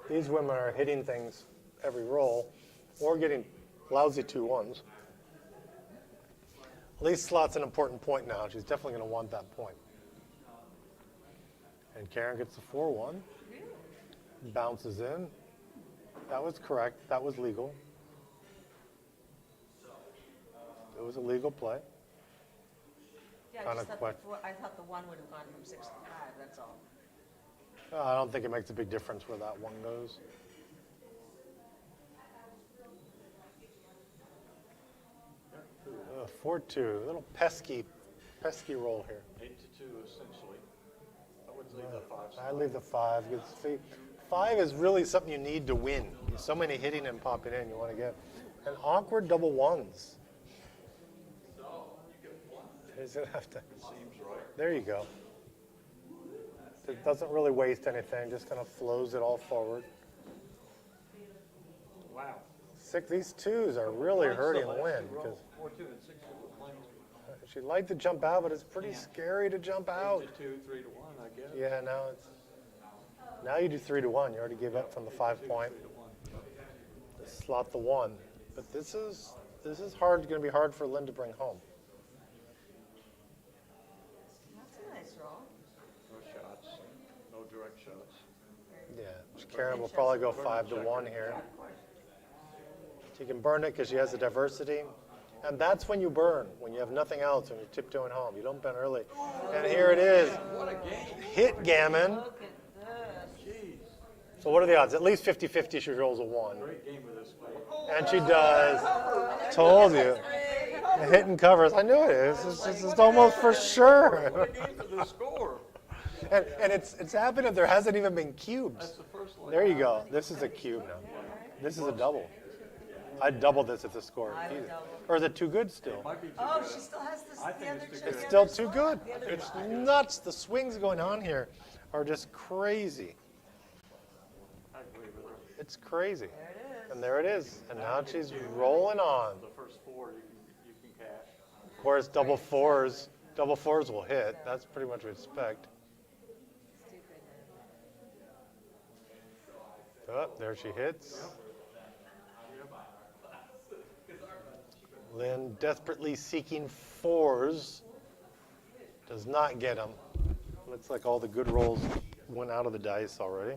Speaker 2: these women are hitting things every roll or getting lousy 2-1s. At least slot's an important point now. She's definitely going to want that point. And Karen gets the 4-1. Bounces in. That was correct. That was legal. It was a legal play.
Speaker 6: Yeah, I
Speaker 2: Kind
Speaker 6: just
Speaker 2: of
Speaker 6: thought I thought the 1 would have gone from 6 to 5, that's all.
Speaker 2: I don't think it makes a big difference where that one goes. 4-2, a little pesky roll here.
Speaker 13: 8-2 essentially. I would leave the 5.
Speaker 2: I leave the 5. 5 is really something you need to win. There's so many hitting and popping in you want to get. And awkward double 1s. He's gonna have to.
Speaker 13: Seems right.
Speaker 2: There you go. It doesn't really waste anything, just kind of flows it all forward.
Speaker 13: Wow.
Speaker 2: These 2s are really hurting Lynn because
Speaker 13: 4-2 and 6 with blanks.
Speaker 2: she'd like to jump out, but it's pretty scary to jump out.
Speaker 13: 8-2, 3-1, I guess.
Speaker 2: Yeah, now you do 3-1. You already gave up from the 5-point. Slot the 1, but this is hard. Going to be hard for Lynn to bring home.
Speaker 6: That's a nice roll.
Speaker 13: No shots. No direct shots.
Speaker 2: Yeah, she Karen will probably go 5-1 here. She can burn it because she has the diversity. And that's when you burn, when you have nothing else, when you're tiptoeing home. You don't burn early. And here it is. Hit gammon.
Speaker 6: Look at this.
Speaker 2: So what are the odds? At least 50-50 she rolls a 1.
Speaker 13: Great game with this guy.
Speaker 2: And she does. Told you. The hit and covers. I knew it is. It's almost for sure.
Speaker 13: What a game for the score.
Speaker 2: And it's happened if there hasn't even been cubes.
Speaker 13: That's the first one.
Speaker 2: There you go. This is a cube now. This is a double. I'd double this if the score. Or is it too good still?
Speaker 13: Might be too
Speaker 6: Oh,
Speaker 13: good.
Speaker 6: she still has this,
Speaker 13: I
Speaker 6: the
Speaker 13: think
Speaker 6: other
Speaker 13: it's too
Speaker 6: check.
Speaker 2: It's still too good. It's nuts. The swings going on here are just crazy.
Speaker 13: I agree with her.
Speaker 2: It's crazy.
Speaker 6: There it is.
Speaker 2: And there it is. And now she's rolling on.
Speaker 13: The first 4 you can cash.
Speaker 2: Whereas double fours will hit. That's pretty much what we expect. Oh, there she hits. Lynn desperately seeking 4s. Does not get them. Looks like all the good rolls went out of the dice already.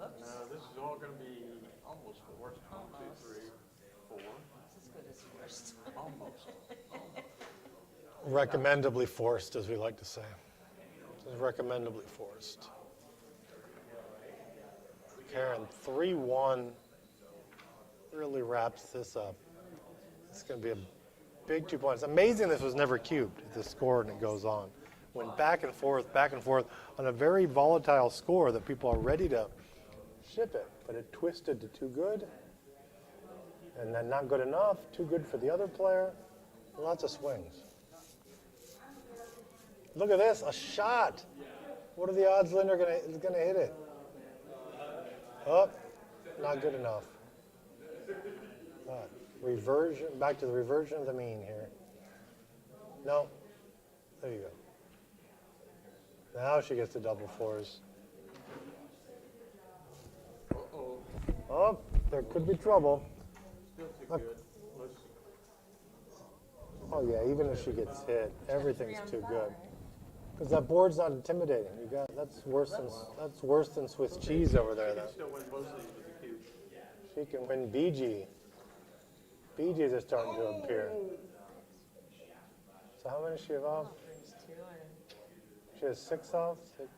Speaker 13: No, this is all going to be almost 4. 1, 2, 3, 4.
Speaker 6: It's as good as first.
Speaker 13: Almost.
Speaker 2: Recommendably forced, as we like to say. This is recommendably forced. Karen, 3-1 really wraps this up. It's going to be a big 2 points. Amazing this was never cubed, the score, and it goes on. Went back and forth on a very volatile score that people are ready to ship it, but it twisted to too good, and then not good enough, too good for the other player. Lots of swings. Look at this, a shot. What are the odds Lynn is going to hit it? Oh, not good enough. Reversion, back to the reversion of the mean here. No, there you go. Now she gets the double 4s.
Speaker 13: Uh-oh.
Speaker 2: Oh, there could be trouble.
Speaker 13: Still too good. Let's
Speaker 2: Oh yeah, even if she gets hit, everything's too good. Because that board's not intimidating. That's worse than Swiss cheese over there. Though.
Speaker 13: still win most of these with the cube.
Speaker 2: She can win BG. BGs are starting to appear. So how many does she have off?
Speaker 6: Brings 2 and
Speaker 2: She has 6 off? 6.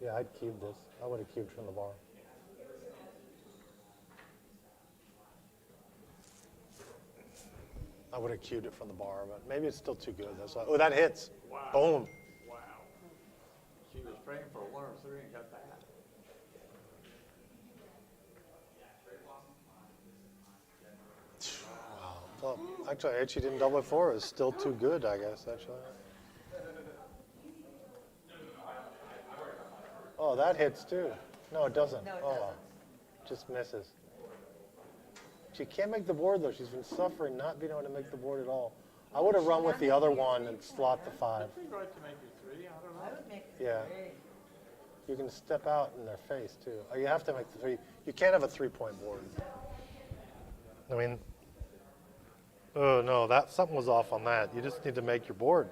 Speaker 2: Yeah, I'd cube this. I would have cubed from the bar. I would have cubed it from the bar, but maybe it's still too good. That's why. Oh, that hits.
Speaker 13: Wow.
Speaker 2: Boom.
Speaker 13: Wow. She was praying for a 1 or 3 and got that.
Speaker 2: Wow. Well, actually, Atie didn't double it 4. It's still too good, I guess, actually. Oh, that hits too. No, it doesn't.
Speaker 6: No, it
Speaker 2: Oh,
Speaker 6: doesn't.
Speaker 2: just misses. She can't make the board, though. She's been suffering not being able to make the board at all. I would have run with the other one and slot the 5.
Speaker 13: Pretty right to make it 3. I don't know.
Speaker 6: I would make it
Speaker 2: Yeah.
Speaker 6: 3.
Speaker 2: You can step out in their face, too. Oh, you have to make the 3. You can't have a 3-point board. I mean, oh, no, something was off on that. You just need to make your board.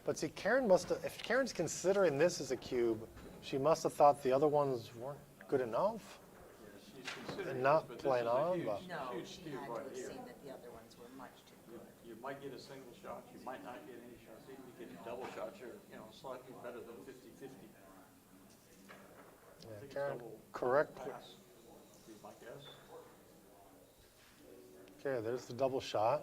Speaker 2: But see, Karen must have, if Karen's considering this as a cube, she must have thought the other ones weren't good enough.
Speaker 13: She's considering
Speaker 2: And not
Speaker 13: this, but this
Speaker 2: playing
Speaker 13: is a
Speaker 2: on,
Speaker 13: huge,
Speaker 2: but-
Speaker 6: No,
Speaker 13: huge
Speaker 6: she
Speaker 13: skew
Speaker 6: had to
Speaker 13: right
Speaker 6: have
Speaker 13: here.
Speaker 6: seen that the other ones were much too good.
Speaker 13: You might get a single shot, you might not get any shots. Even if you get a double shot, you're slightly better than 50-50.
Speaker 2: Yeah,
Speaker 13: I think it's
Speaker 2: Karen,
Speaker 13: double
Speaker 2: correct.
Speaker 13: pass, be my guess.
Speaker 2: Okay, there's the double shot.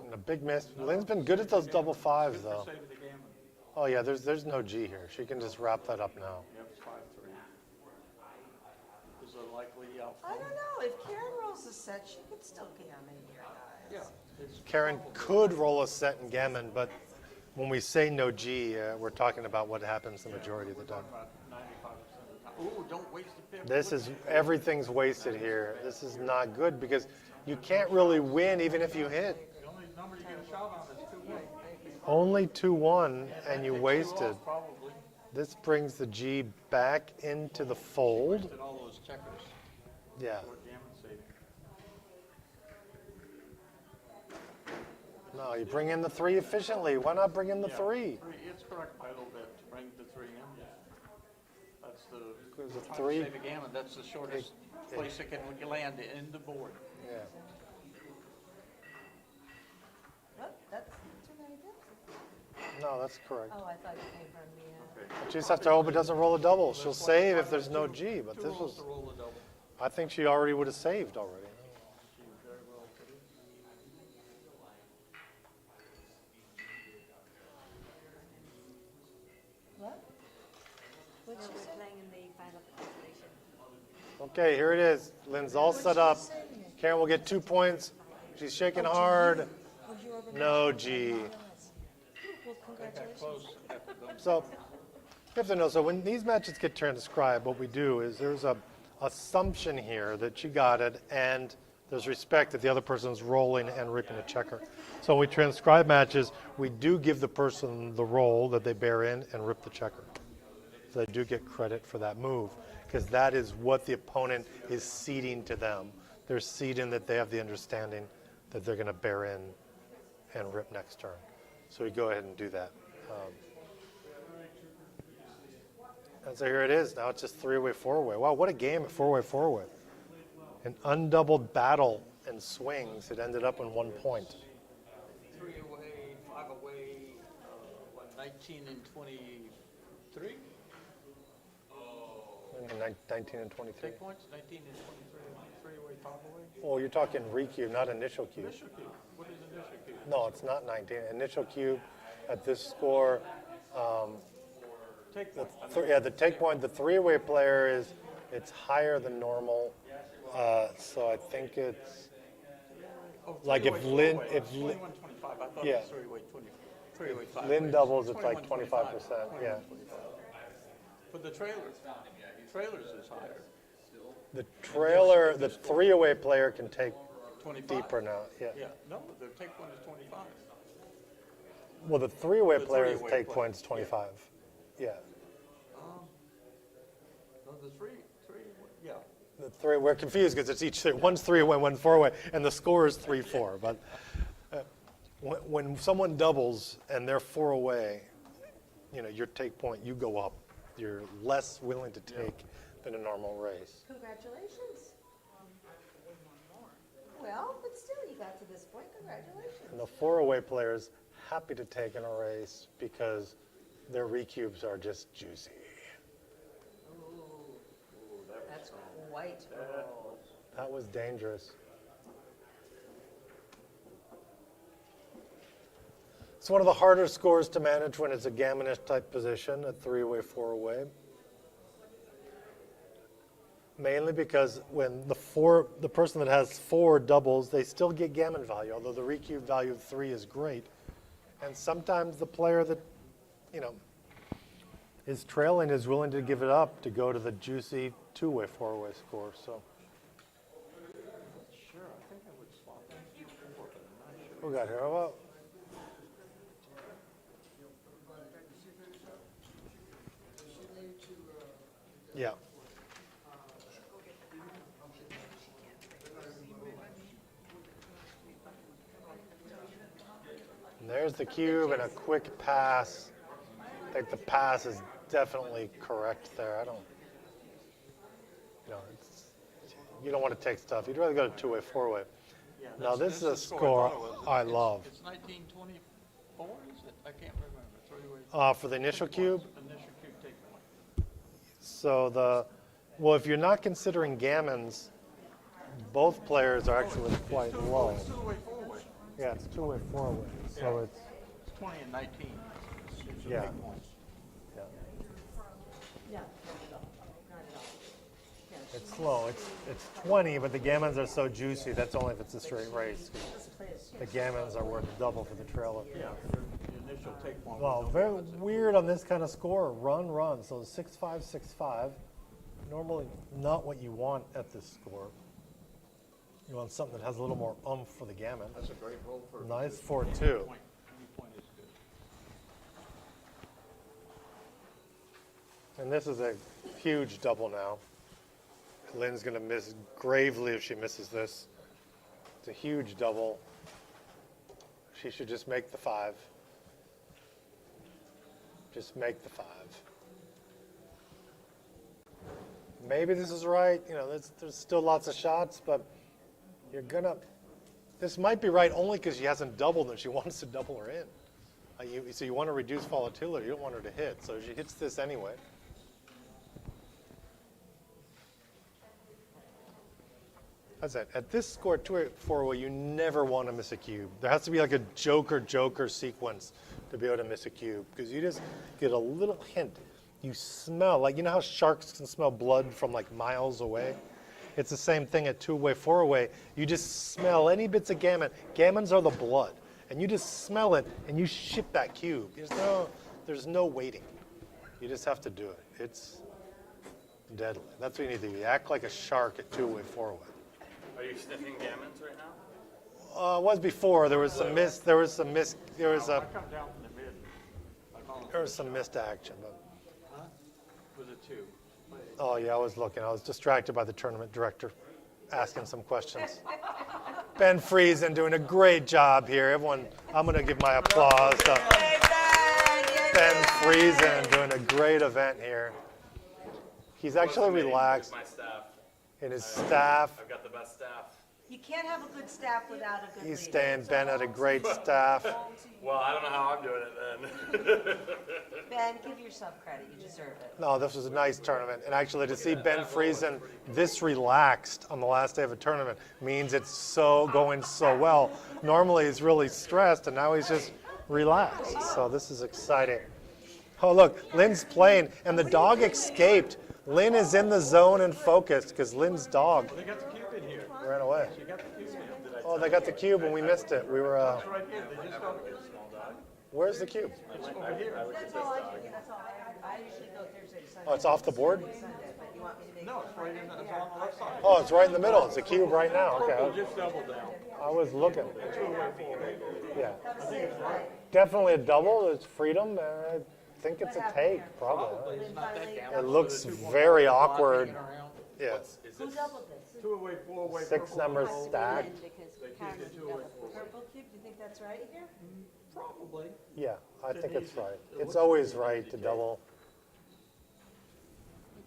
Speaker 2: And a big miss. Lynn's been good at those double 5s, though.
Speaker 13: Say to the gammon.
Speaker 2: Oh, yeah, there's no G here. She can just wrap that up now.
Speaker 13: Yep, it's 5-3. Is a likely outcome.
Speaker 6: I don't know. If Karen rolls a set, she could still gammon here, guys.
Speaker 13: Yeah. It's
Speaker 2: Karen
Speaker 13: probable.
Speaker 2: could roll a set in gammon, but when we say no G, we're talking about what happens the majority of the time.
Speaker 13: About 95% of the time. Ooh, don't waste the pip.
Speaker 2: This is, everything's wasted here. This is not good because you can't really win even if you hit.
Speaker 13: The only number you get a shot on is 2-1.
Speaker 2: Only 2-1 and you wasted.
Speaker 13: Probably.
Speaker 2: This brings the G back into the fold.
Speaker 13: Wasted all those checkers.
Speaker 2: Yeah.
Speaker 13: Or gammon saving.
Speaker 2: No, you bring in the 3 efficiently. Why not bring in the 3?
Speaker 13: It's correct by a little bit to bring the 3 in. That's the,
Speaker 2: There's a
Speaker 13: trying to
Speaker 2: 3.
Speaker 13: save a gammon, that's the shortest place it can land in the board.
Speaker 2: Yeah.
Speaker 6: What? That's too many dips?
Speaker 2: No, that's correct.
Speaker 6: Oh, I thought it came from the,
Speaker 2: But you just have to hope it doesn't roll a double. She'll save if there's no G, but this was,
Speaker 13: To roll the double.
Speaker 2: I think she already would have saved already.
Speaker 13: She very well could have.
Speaker 6: what? What'd
Speaker 5: No,
Speaker 6: she
Speaker 5: we're
Speaker 6: say?
Speaker 5: playing in the final calculation.
Speaker 2: Okay, here it is. Lynn's all set up. Karen will get 2 points. She's shaking hard.
Speaker 6: Oh, you over
Speaker 2: No G.
Speaker 6: Well,
Speaker 13: Got
Speaker 6: congratulations.
Speaker 13: close after them.
Speaker 2: So you have to know, so when these matches get transcribed, what we do is there's a assumption here that you got it, and there's respect that the other person's rolling and ripping a checker. So when we transcribe matches, we do give the person the roll that they bear in and rip the checker. So they do get credit for that move, because that is what the opponent is ceding to them. They're ceding that they have the understanding that they're going to bear in and rip next turn. So we go ahead and do that. And so here it is. Now it's just 3-way, 4-way. Wow, what a game at 4-way, 4-way. An undoubled battle and swings. It ended up in 1 point.
Speaker 13: 3 away, 5 away, 19 and 23?
Speaker 2: 19 and 23.
Speaker 13: Take points, 19 and 23, 3 away, 5 away?
Speaker 2: Oh, you're talking recube, not initial cube.
Speaker 13: Initial cube, what is initial cube?
Speaker 2: No, it's not 19. Initial cube at this score.
Speaker 13: Take one.
Speaker 2: Yeah, the take point. The 3-way player is it's higher than normal. So I think it's
Speaker 13: Oh,
Speaker 2: like if
Speaker 13: 3 away,
Speaker 2: Lynn,
Speaker 13: 4 away.
Speaker 2: if Lynn,
Speaker 13: 21, 25, I thought
Speaker 2: yeah.
Speaker 13: it was 3 away, 20, 3 away, 5
Speaker 2: Lynn
Speaker 13: away.
Speaker 2: doubles, it's like
Speaker 13: 21,
Speaker 2: 25%. Yeah.
Speaker 13: 25. But the trailers is higher.
Speaker 2: The trailer, the 3-way player can take
Speaker 13: 25.
Speaker 2: deeper now. Yeah.
Speaker 13: Yeah, no, the take one is 25.
Speaker 2: Well, the 3-way
Speaker 13: The
Speaker 2: players
Speaker 13: three-way
Speaker 2: take
Speaker 13: player,
Speaker 2: points 25. Yeah.
Speaker 13: No, the three, yeah.
Speaker 2: The 3, we're confused because it's each 3. One's 3-way, one's 4-way, and the score is 3-4. But when someone doubles and they're 4 away, you know, your take point, you go up. You're less willing to take than a normal race.
Speaker 6: Congratulations. Well, but still, you got to this point. Congratulations.
Speaker 2: And the 4-away players happy to take in a race because their recubes are just juicy.
Speaker 6: That's quite a roll.
Speaker 2: That was dangerous. It's one of the harder scores to manage when it's a gammonish type position, a 3-away, 4-away. Mainly because when the person that has 4 doubles, they still get gammon value, although the recube value of 3 is great. And sometimes the player that, you know, is trailing is willing to give it up to go to the juicy 2-way, 4-way score. So
Speaker 13: Sure, I think I would swap in 4, but I'm not sure.
Speaker 2: who got here? How about? Yeah. And there's the cube and a quick pass. I think the pass is definitely correct there. I don't, you know, you don't want to take stuff. You'd rather go to 2-way, 4-way.
Speaker 13: Yeah,
Speaker 2: Now
Speaker 13: that's-
Speaker 2: this is a
Speaker 13: that's the
Speaker 2: score
Speaker 13: I thought it was.
Speaker 2: I
Speaker 13: It's-
Speaker 2: love.
Speaker 13: It's 1924, is it? I can't remember. 3-way.
Speaker 2: For the initial cube,
Speaker 13: Initial cube, take one.
Speaker 2: so well, if you're not considering gammons, both players are actually quite low.
Speaker 13: It's 2-way, 4-way.
Speaker 2: Yeah, it's 2-way, 4-way. So it's,
Speaker 13: It's 20 and 19. It's a
Speaker 2: Yeah.
Speaker 13: big point.
Speaker 2: yeah,
Speaker 6: Yeah, not at all. Not at all. Yeah,
Speaker 2: it's slow. It's 20, but the gammons are so juicy. That's only if it's a straight race.
Speaker 6: let's play this.
Speaker 2: The gammons are worth double for the trailer.
Speaker 13: Yeah, the initial take one.
Speaker 2: Well,
Speaker 13: with no
Speaker 2: very
Speaker 13: gammons.
Speaker 2: weird on this kind of score. Run. So 6-5, 6-5. Normally not what you want at this score. You want something that has a little more oomph for the gammon.
Speaker 13: That's a great roll for.
Speaker 2: Nice
Speaker 13: any
Speaker 2: 4-2.
Speaker 13: point. Any point is good.
Speaker 2: And this is a huge double now. Lynn's going to miss gravely if she misses this. It's a huge double. She should just make the 5. Just make the 5. Maybe this is right. You know, there's still lots of shots, but you're gonna. This might be right only because she hasn't doubled and she wants to double her in. So you want to reduce volatility. You don't want her to hit. So she hits this anyway. That's it. At this score, 2-8-4, you never want to miss a cube. There has to be like a joker sequence to be able to miss a cube because you just get a little hint. You smell, like, you know how sharks can smell blood from like miles away? It's the same thing at 2-away, 4-away. You just smell any bits of gammon. Gammons are the blood. And you just smell it and you ship that cube. There's no waiting. You just have to do it. It's deadly. That's what you need to do. You act like a shark at 2-away, 4-away.
Speaker 1: Are you sniffing gammons right now?
Speaker 2: It was before. There was some missed action, but.
Speaker 13: Was it 2?
Speaker 2: Oh yeah, I was looking. I was distracted by the tournament director asking some questions. Ben Friesen doing a great job here. Everyone, I'm going to give my applause to Ben Friesen doing a great event here. He's actually relaxed.
Speaker 1: My staff.
Speaker 2: In his staff.
Speaker 1: I've got the best staff.
Speaker 6: You can't have a good staff without a good
Speaker 2: He's
Speaker 6: leader.
Speaker 2: staying. Ben had a great staff.
Speaker 1: Well, I don't know how I'm doing it then.
Speaker 6: Ben, give yourself credit. You deserve it.
Speaker 2: No, this was a nice tournament. And actually to see Ben Friesen this relaxed on the last day of a tournament means it's going so well. Normally he's really stressed and now he's just relaxed. So this is exciting. Oh, look, Lynn's playing and the dog escaped. Lynn is in the zone and focused because Lynn's dog
Speaker 13: They got the cube in here.
Speaker 2: ran away.
Speaker 13: They got the cube in.
Speaker 2: Oh, they got the cube and we missed it. We were,
Speaker 13: It's right here. They just got it.
Speaker 2: where's the cube?
Speaker 13: It's over here.
Speaker 6: That's all I do. That's all. I usually go Thursday to Sunday.
Speaker 2: Oh, it's off the board?
Speaker 6: Sunday, but you want me to make
Speaker 13: No, it's right in. It's on the left side.
Speaker 2: Oh, it's right in the middle. It's a cube right now.
Speaker 13: Purple
Speaker 2: Okay.
Speaker 13: just doubled down.
Speaker 2: I was looking.
Speaker 13: 2-away, 4-away.
Speaker 2: Yeah. Definitely a double. It's freedom. I think it's a take, probably.
Speaker 13: It's not that gamble.
Speaker 2: It looks very awkward. Yeah.
Speaker 6: Who doubled this?
Speaker 13: 2-away, 4-away.
Speaker 2: 6 numbers stacked.
Speaker 6: Because Congress doubled. Purple cube, do you think that's right here?
Speaker 13: Probably.
Speaker 2: Yeah, I think it's right. It's always right to double.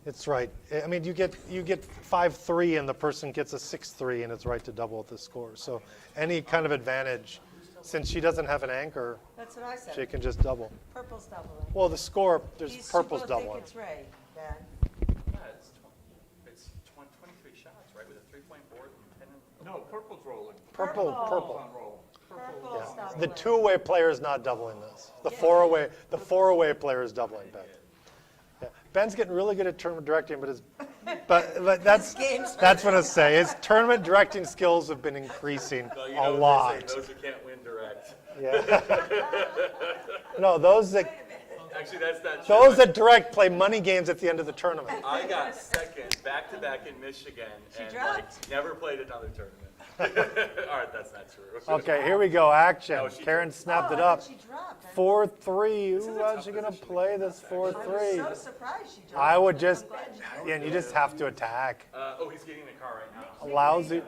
Speaker 2: It's right. I mean, you get 5-3 and the person gets a 6-3 and it's right to double at this score. So any kind of advantage, since she doesn't have an anchor,
Speaker 6: That's what I said.
Speaker 2: she can just double.
Speaker 6: Purple's doubling.
Speaker 2: Well, the score, there's
Speaker 6: These
Speaker 2: purple's
Speaker 6: people
Speaker 2: doubling.
Speaker 6: think it's right, Ben.
Speaker 1: Yeah, it's 23 shots, right? With a 3-point board and 10 and...
Speaker 13: No, purple's rolling.
Speaker 2: Purple.
Speaker 13: On roll.
Speaker 6: Purple's
Speaker 2: Yeah.
Speaker 6: doubling.
Speaker 2: The 2-away player is not doubling this. The 4-away player is doubling Ben. Yeah. Ben's getting really good at tournament directing, but that's what I say. His tournament directing skills have been increasing
Speaker 1: Well, you
Speaker 2: a
Speaker 1: know what
Speaker 2: lot.
Speaker 1: they say, those who can't win direct.
Speaker 2: Yeah. No, those that
Speaker 1: Actually, that's not true.
Speaker 2: those that direct play money games at the end of the tournament.
Speaker 1: I got second back-to-back in Michigan and
Speaker 6: dropped.
Speaker 1: never played another tournament. All right, that's not true.
Speaker 2: Okay, here we go. Action.
Speaker 1: No, she-
Speaker 2: Karen snapped it
Speaker 6: Oh,
Speaker 2: up.
Speaker 6: She dropped.
Speaker 2: 4-3. Who else you gonna play this
Speaker 6: I was
Speaker 2: 4-3?
Speaker 6: so surprised she dropped.
Speaker 2: I would just,
Speaker 6: I'm glad she
Speaker 2: yeah, and you just have to attack.
Speaker 1: He's getting in the car right now.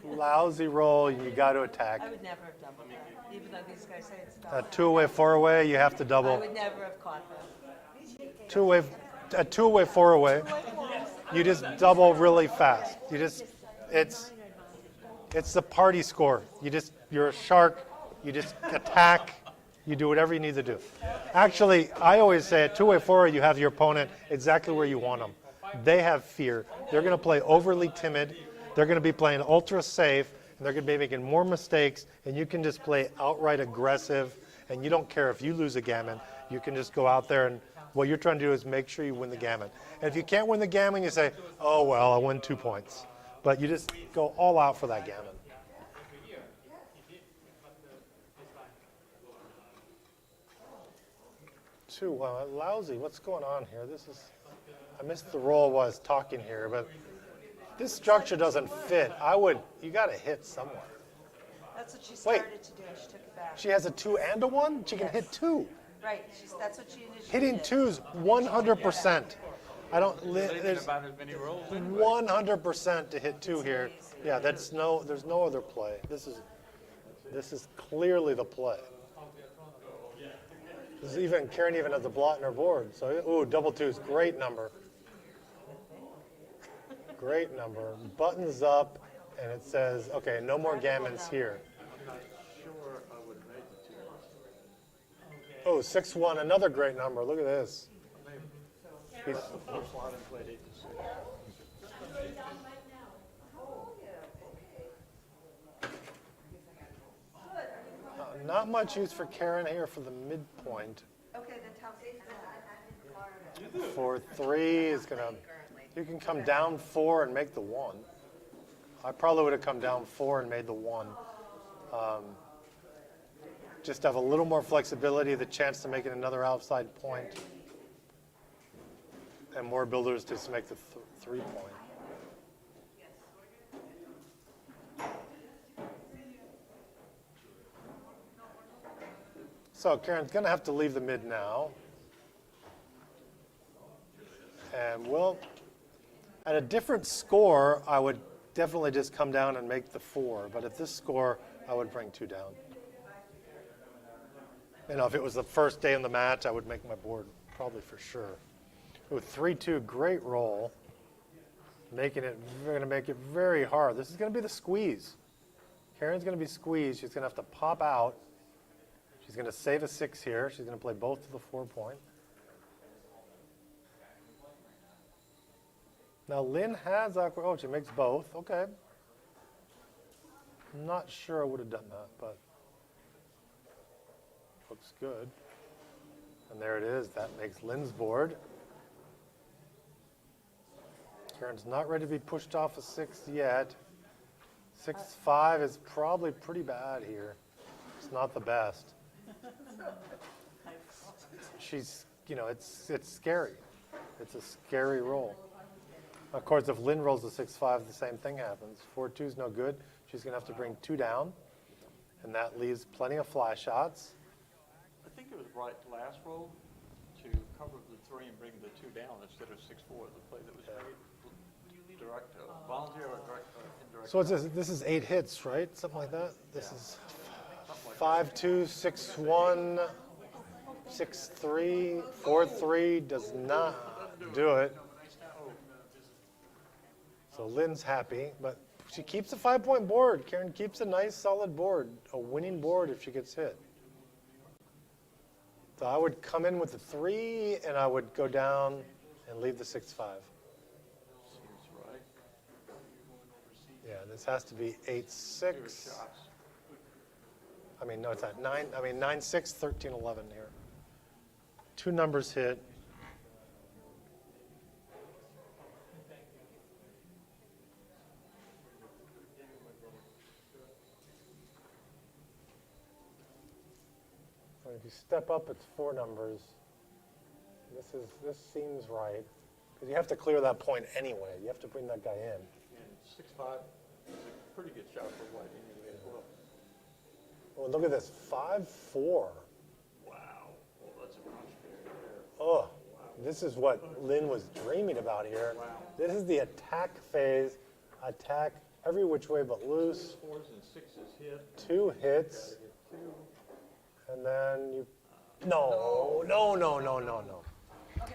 Speaker 2: Lousy roll. You got to attack.
Speaker 6: I would never have doubled that, even though these guys say it's
Speaker 2: A
Speaker 6: double.
Speaker 2: 2-away, 4-away, you have to
Speaker 6: I
Speaker 2: double.
Speaker 6: would never have caught that.
Speaker 2: 2-away, a 2-away, 4-away. You just double really fast. You just, it's the party score. You're a shark. You just attack. You do whatever you need to do. Actually, I always say at 2-away, 4-away, you have your opponent exactly where you want them. They have fear. They're going to play overly timid. They're going to be playing ultra safe, and they're going to be making more mistakes, and you can just play outright aggressive, and you don't care if you lose a gammon. You can just go out there, and what you're trying to do is make sure you win the gammon. And if you can't win the gammon, you say, oh, well, I win 2 points. But you just go all out for that gammon. Lousy. What's going on here? I missed the roll while I was talking here, but this structure doesn't fit. You got to hit somewhere.
Speaker 6: That's what she started to do, and she took it back.
Speaker 2: She has a 2 and a 1? She can hit 2.
Speaker 6: Right, that's what she initially
Speaker 2: Hitting
Speaker 6: did.
Speaker 2: 2s 100%. There's
Speaker 13: About as many rolls.
Speaker 2: 100% to hit 2 here. Yeah, there's no other play. This is clearly the play. This is even, Karen even has a blot in her board. So, ooh, double twos, great number. Great number. Buttons up, and it says, okay, no more gammons here.
Speaker 13: I'm not sure I would have made the two.
Speaker 2: Oh, 6-1, another great number. Look at this. He's,
Speaker 13: First lot and played 8 to 6.
Speaker 2: not much use for Karen here for the midpoint.
Speaker 3: Okay, then tell me.
Speaker 2: For 3 is gonna, you can come down 4 and make the 1. I probably would have come down 4 and made the 1. Just have a little more flexibility, the chance to make it another outside point, and more builders to make the 3 point. So Karen's going to have to leave the mid now. And we'll, at a different score, I would definitely just come down and make the 4. But at this score, I would bring 2 down. You know, if it was the first day in the match, I would make my board probably for sure. Ooh, 3-2, great roll. Making it, we're going to make it very hard. This is going to be the squeeze. Karen's going to be squeezed. She's going to have to pop out. She's going to save a 6 here. She's going to play both to the 4 point. Now Lynn has awkward. Oh, she makes both. Okay. I'm not sure I would have done that, but looks good. And there it is. That makes Lynn's board. Karen's not ready to be pushed off a 6 yet. 6-5 is probably pretty bad here. It's not the best. She's, you know, it's scary. It's a scary roll. Of course, if Lynn rolls a 6-5, the same thing happens. 4-2 is no good. She's going to have to bring 2 down, and that leaves plenty of fly shots.
Speaker 13: I think it was right last roll to cover the 3 and bring the 2 down instead of 6-4, the play that was made. Direct, volunteer or direct, indirect.
Speaker 2: So this is 8 hits, right? Something like that? This is 5-2, 6-1, 6-3, 4-3 does not do it. So Lynn's happy, but she keeps a 5-point board. Karen keeps a nice solid board, a winning board if she gets hit. So I would come in with the 3 and I would go down and leave the 6-5.
Speaker 13: Seems right.
Speaker 2: Yeah, this has to be 8-6. I mean, no, it's not 9. I mean, 9-6, 13-11 here. 2 numbers hit. So if you step up, it's 4 numbers. This seems right because you have to clear that point anyway. You have to bring that guy in.
Speaker 13: And 6-5 is a pretty good shot for white anyway as well.
Speaker 2: Oh, look at this, 5-4.
Speaker 13: Wow. Well, that's a punch there.
Speaker 2: Oh, this is what Lynn was dreaming about here.
Speaker 13: Wow.
Speaker 2: This is the attack phase. Attack every which way but loose.
Speaker 13: 4s and 6s hit.
Speaker 2: 2 hits. And then you, no.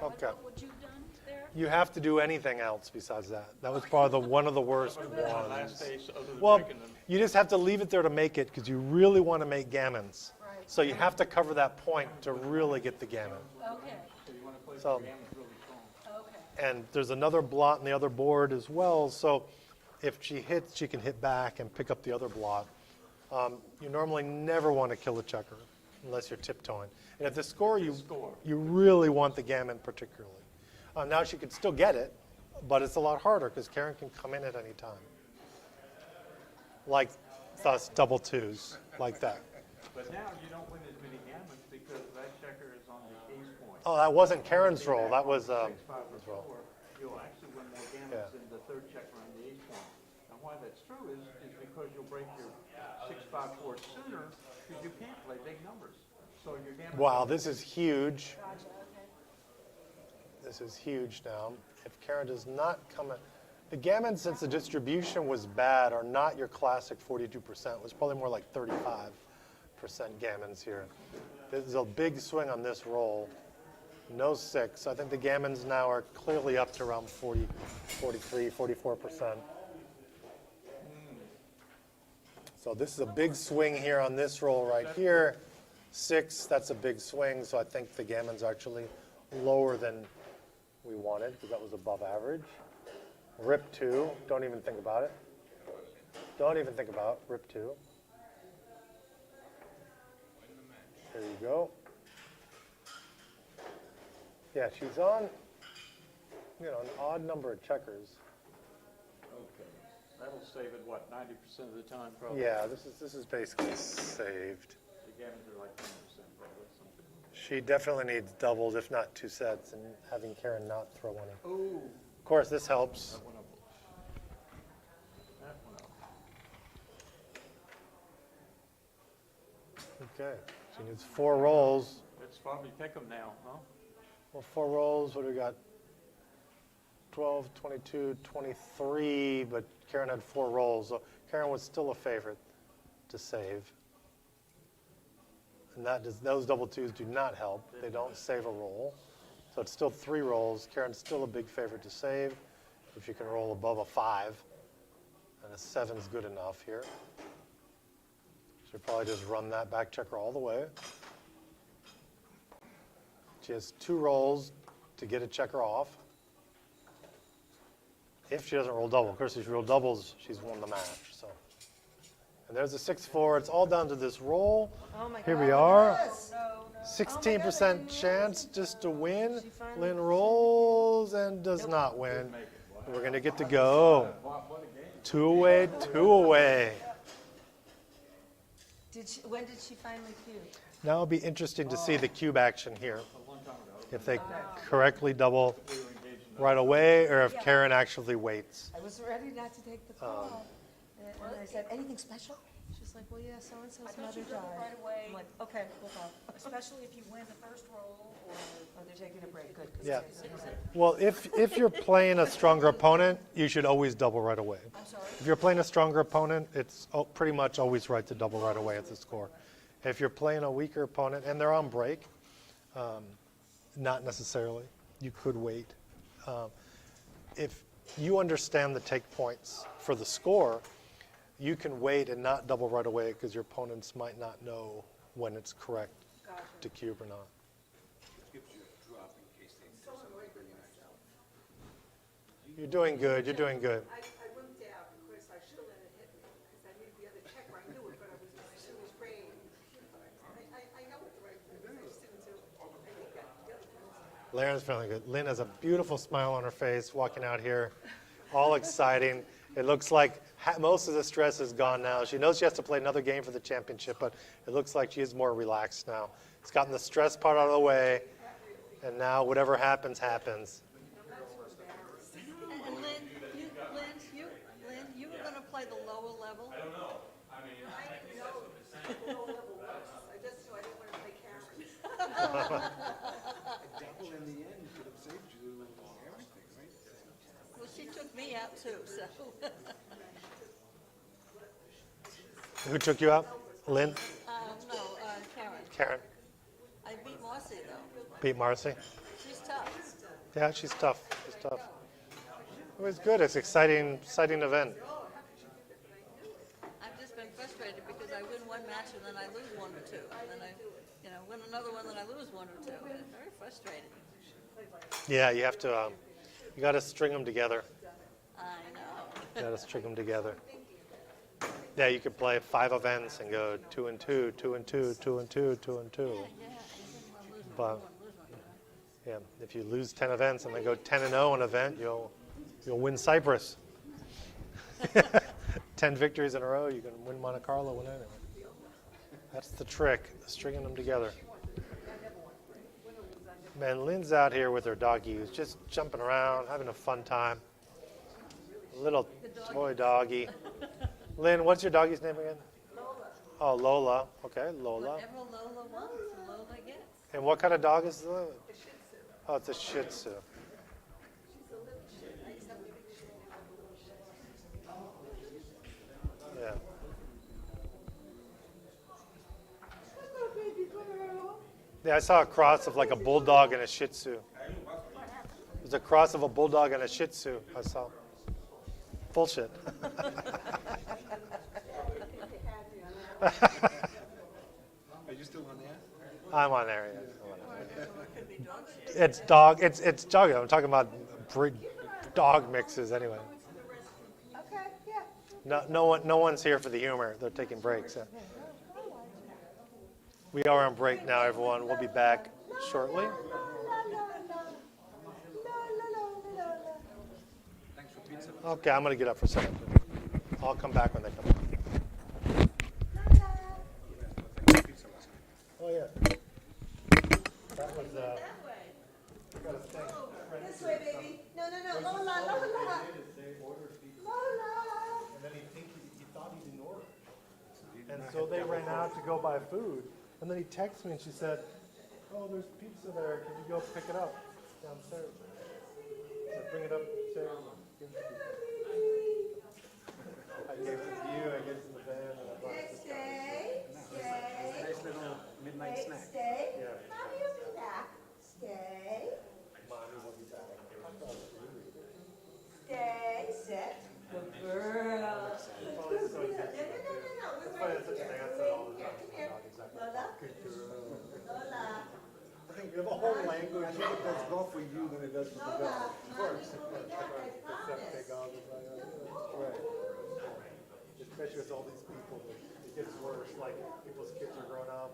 Speaker 2: Okay.
Speaker 6: What would you have done there?
Speaker 2: You have to do anything else besides that. That was probably one of the worst
Speaker 13: Last
Speaker 2: ones.
Speaker 13: days, other than
Speaker 2: Well,
Speaker 13: breaking them.
Speaker 2: you just have to leave it there to make it because you really want to make gammons.
Speaker 6: Right.
Speaker 2: So you have to cover that point to really get the gammon.
Speaker 6: Okay,
Speaker 13: So you want to play
Speaker 2: So-
Speaker 13: the gammons really strong.
Speaker 6: okay.
Speaker 2: And there's another blot on the other board as well. So if she hits, she can hit back and pick up the other blot. You normally never want to kill a checker unless you're tiptoeing. And if the score, you really want the gammon particularly. Now she could still get it, but it's a lot harder because Karen can come in at any time. Like thus, double 2s, like that.
Speaker 13: But now you don't win as many gammons because that checker is on the ace point.
Speaker 2: Oh, that wasn't Karen's roll. That was
Speaker 13: 6-5
Speaker 2: his
Speaker 13: or
Speaker 2: roll.
Speaker 13: 4, you'll actually win more gammons
Speaker 2: Yeah.
Speaker 13: than the 3rd checker on the ace point. And why that's true is because you'll break your 6-5-4 sooner because you can't play big numbers. So your gammons.
Speaker 2: Wow, this is huge.
Speaker 6: Gotcha, okay.
Speaker 2: This is huge now. If Karen does not come in, The gammons, since the distribution was bad, are not your classic 42%. It was probably more like 35% gammons here. There's a big swing on this roll. No 6. I think the gammons now are clearly up to around 40, 43, 44%. So this is a big swing here on this roll right here. 6, that's a big swing. So I think the gammons are actually lower than we wanted because that was above average. Rip 2, don't even think about it. Don't even think about Rip 2. There you go. Yeah, she's on, an odd number of checkers.
Speaker 13: Okay. That'll save it, what, 90% of the time, probably?
Speaker 2: Yeah, this is basically saved.
Speaker 13: The gammons are like 10%, probably, something.
Speaker 2: She definitely needs doubles, if not 2 sets, and having Karen not throw any.
Speaker 13: Oh.
Speaker 2: Of course, this helps.
Speaker 13: That went up. That went up.
Speaker 2: Okay, she needs 4 rolls.
Speaker 13: It's probably pick 'em now, huh?
Speaker 2: Well, 4 rolls, what do we got? 12, 22, 23, but Karen had 4 rolls. So Karen was still a favorite to save. And those double 2s do not help. They don't save a roll. So it's still 3 rolls. Karen's still a big favorite to save. If you can roll above a 5, and a 7's good enough here. She'll probably just run that back checker all the way. She has 2 rolls to get a checker off. If she doesn't roll double. Of course, if she rolls doubles, she's won the match. So, and there's a 6-4. It's all down to this roll.
Speaker 6: Oh my
Speaker 2: Here
Speaker 6: God.
Speaker 2: we are.
Speaker 6: Yes.
Speaker 2: 16% chance just to win. Lynn rolls and does not win. We're going to get to go. 2 away, 2 away.
Speaker 6: When did she finally cue?
Speaker 2: Now it'll be interesting to see the cube action here. If they correctly double right away or if Karen actually waits.
Speaker 6: I was ready not to take the call. And I said, anything special? She's like, well, yeah, so-and-so's mother died.
Speaker 5: Right away,
Speaker 6: I'm like, okay, we'll talk.
Speaker 5: especially if you win the first roll or.
Speaker 6: Oh, they're taking a break, good. 'Cause
Speaker 2: Yeah.
Speaker 6: it's-
Speaker 2: Well, if you're playing a stronger opponent, you should always double right away.
Speaker 5: I'm sorry?
Speaker 2: If you're playing a stronger opponent, it's pretty much always right to double right away at the score. If you're playing a weaker opponent and they're on break, not necessarily. You could wait. If you understand the take points for the score, you can wait and not double right away because your opponents might not know when it's correct to cube or not. You're doing good. You're doing good.
Speaker 3: I wimped out. Of course, I should have let it hit me because I needed the other checker. I knew it, but I was still afraid. I know what the right thing is. I just didn't do it. I think that the other time.
Speaker 2: Lauren's feeling good. Lynn has a beautiful smile on her face walking out here, all exciting. It looks like most of the stress is gone now. She knows she has to play another game for the championship, but it looks like she is more relaxed now. It's gotten the stress part out of the way, and now whatever happens, happens.
Speaker 5: And Lynn, you were gonna play the lower level?
Speaker 1: I don't know. I mean,
Speaker 3: I didn't know the low level was. I just knew I didn't want to play Karen.
Speaker 9: Double in the end could have saved you everything, right?
Speaker 5: Well, she took me out too, so.
Speaker 2: Who took you out? Lynn?
Speaker 5: No, Karen.
Speaker 2: Karen?
Speaker 5: I beat Marcy though.
Speaker 2: Beat Marcy?
Speaker 5: She's tough.
Speaker 2: Yeah, she's tough. She's tough. It was good. It's an exciting event.
Speaker 5: I've just been frustrated because I win one match and then I lose 1 or 2. And then I, win another one, then I lose 1 or 2. It's very frustrating.
Speaker 2: Yeah, you have to, you got to string them together.
Speaker 5: I know.
Speaker 2: You got to string them together. Yeah, you could play 5 events and go 2 and 2, 2 and 2, 2 and 2, 2 and 2. But yeah, if you lose 10 events and then go 10-0 an event, you'll win Cyprus. 10 victories in a row, you can win Monte Carlo, win anyway. That's the trick, stringing them together. Man, Lynn's out here with her doggy who's just jumping around, having a fun time. Little toy doggy. Lynn, what's your doggy's name again?
Speaker 5: Lola.
Speaker 2: Oh, Lola. Okay, Lola.
Speaker 5: Whatever Lola wants, Lola gets.
Speaker 2: And what kind of dog is Lola? Oh, it's a Shih Tzu. Yeah, I saw a cross of like a bulldog and a Shih Tzu. There's a cross of a bulldog and a Shih Tzu. I saw. Bullshit.
Speaker 7: Are you still on there?
Speaker 2: I'm on there. Yeah. It's dog. It's dog. I'm talking about dog mixes anyway.
Speaker 6: Okay, yeah.
Speaker 2: No one's here for the humor. They're taking breaks. Yeah. We are on break now, everyone. We'll be back shortly.
Speaker 7: Thanks for pizza.
Speaker 2: Okay, I'm gonna get up for a second. I'll come back when they come. Oh yeah. That was got a thing.
Speaker 6: This way, baby. No, Lola. Lola.
Speaker 2: And then he thought he didn't order. And so they ran out to go buy food. And then he texted me and she said, "Oh, there's pizza there. Can you go pick it up downstairs?" So bring it upstairs. I gave it to you. I gave it to the van, and I brought it to
Speaker 6: Stay.
Speaker 7: Nice little midnight snack.
Speaker 6: Stay.
Speaker 2: Yeah.
Speaker 6: Mommy will be back. Stay.
Speaker 2: Mommy will be back.
Speaker 6: Stay. Sit. Good girl.
Speaker 2: That's why it's such a thing. I said all the time.
Speaker 6: Come here. Lola.
Speaker 2: Good girl.
Speaker 6: Lola.
Speaker 2: We have a whole language.
Speaker 7: I think it does more for you than it does for the dog.
Speaker 6: Of course.
Speaker 2: Right. Especially with all these people, it gets worse. Like people's kids are grown up,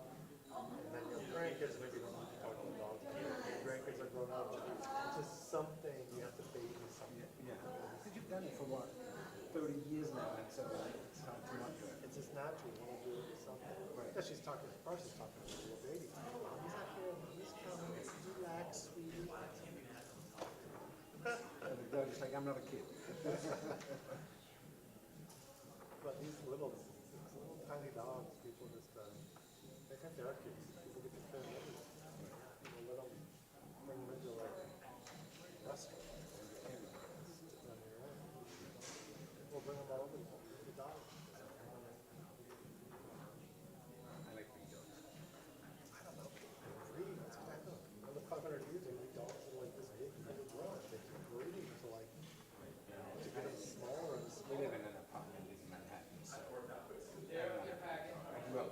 Speaker 2: and then your grandkids maybe don't want to talk to the dogs. Your grandkids are grown up. It's just something you have to baby something.
Speaker 7: Yeah. Because you've done it for what, 30 years now, and so it's hard to not do it.
Speaker 2: It's just natural. You want to do it with something.
Speaker 7: Right.
Speaker 2: Yeah, she's talking. First, she's talking to the baby. Mommy's not here. Mommy's coming. Relax, sweetie.
Speaker 7: And the dog is like, I'm not a kid.
Speaker 2: But these little tiny dogs, people just, they think they're kids. People get to fit in everything. People let them bring them into like a restaurant. We'll bring them all over the dogs.
Speaker 7: I like big dogs.
Speaker 2: I don't know. Breeding, that's what I know. Another 500 years ago, these dogs are like this big, they would run. They keep breeding to like, to get them smaller and
Speaker 7: We
Speaker 2: smaller.
Speaker 7: live in an apartment in Manhattan, so I grew up with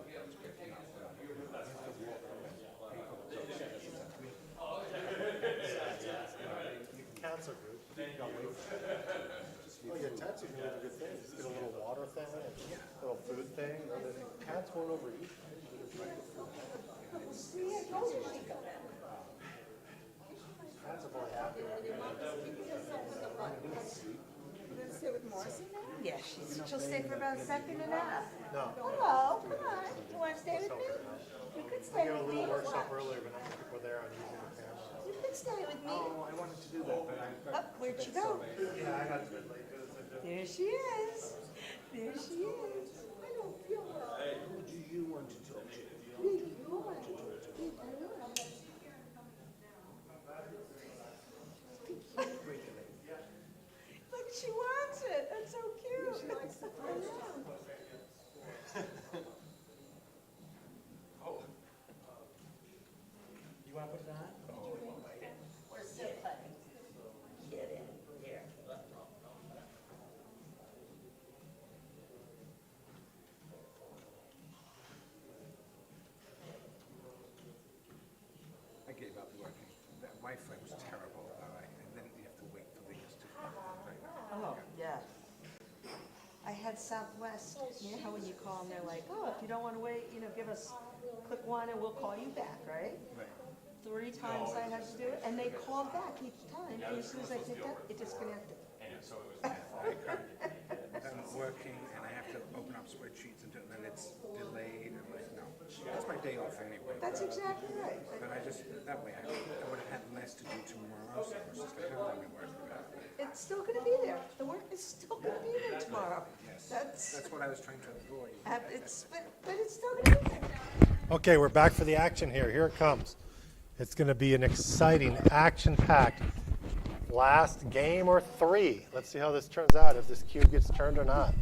Speaker 7: dogs, but you know, you have to walk around people,
Speaker 2: Cancer group. Oh, yeah, cats are doing a good thing. Just get a little water thing, and a little food thing. And then cats won't overeat. Cats are very happy.
Speaker 6: You gonna stay with Morrissey now? Yeah, she'll stay for about a second and a half.
Speaker 2: No.
Speaker 6: Hello, come on. You wanna stay with me? You could
Speaker 2: We
Speaker 6: stay
Speaker 2: gave a
Speaker 6: with me.
Speaker 2: little workshop earlier, but not many people there on using the camera.
Speaker 6: You could stay with me.
Speaker 7: Oh, I wanted to do that, but I got
Speaker 6: Up, where'd she go?
Speaker 2: Yeah, I got a bit late.
Speaker 6: There she is. There she is. I don't feel well.
Speaker 7: Who do you want to talk to?
Speaker 6: Who do you want to talk to? Look, she wants it. That's so cute. She likes the
Speaker 7: Oh.
Speaker 4: You want to put it on?
Speaker 6: Or sit, honey. Get in here.
Speaker 7: I gave up working. That Wi-Fi was terrible, and then you have to wait for things to.
Speaker 6: Oh, yeah. I had Southwest, you know how when you call them, they're like, oh, if you don't want to wait, give us, click 1 and we'll call you back, right?
Speaker 7: Right.
Speaker 6: 3 times I had to do it, and they called back each time, and as soon as I picked up, it disconnected.
Speaker 7: I'm working, and I have to open up spreadsheets, and then it's delayed, and like, no. That's my day off anyway.
Speaker 6: That's exactly right.
Speaker 7: But I just, that way, I would have had less to do tomorrow, so it's just like, how long we work with that?
Speaker 6: It's still going to be there. The work is still going to be there tomorrow.
Speaker 7: Yes.
Speaker 6: That's
Speaker 7: what I was trying to avoid.
Speaker 6: but it's still going to be there.
Speaker 2: Okay, we're back for the action here. Here it comes. It's going to be an exciting, action-packed last game or 3. Let's see how this turns out, if this cube gets turned or not.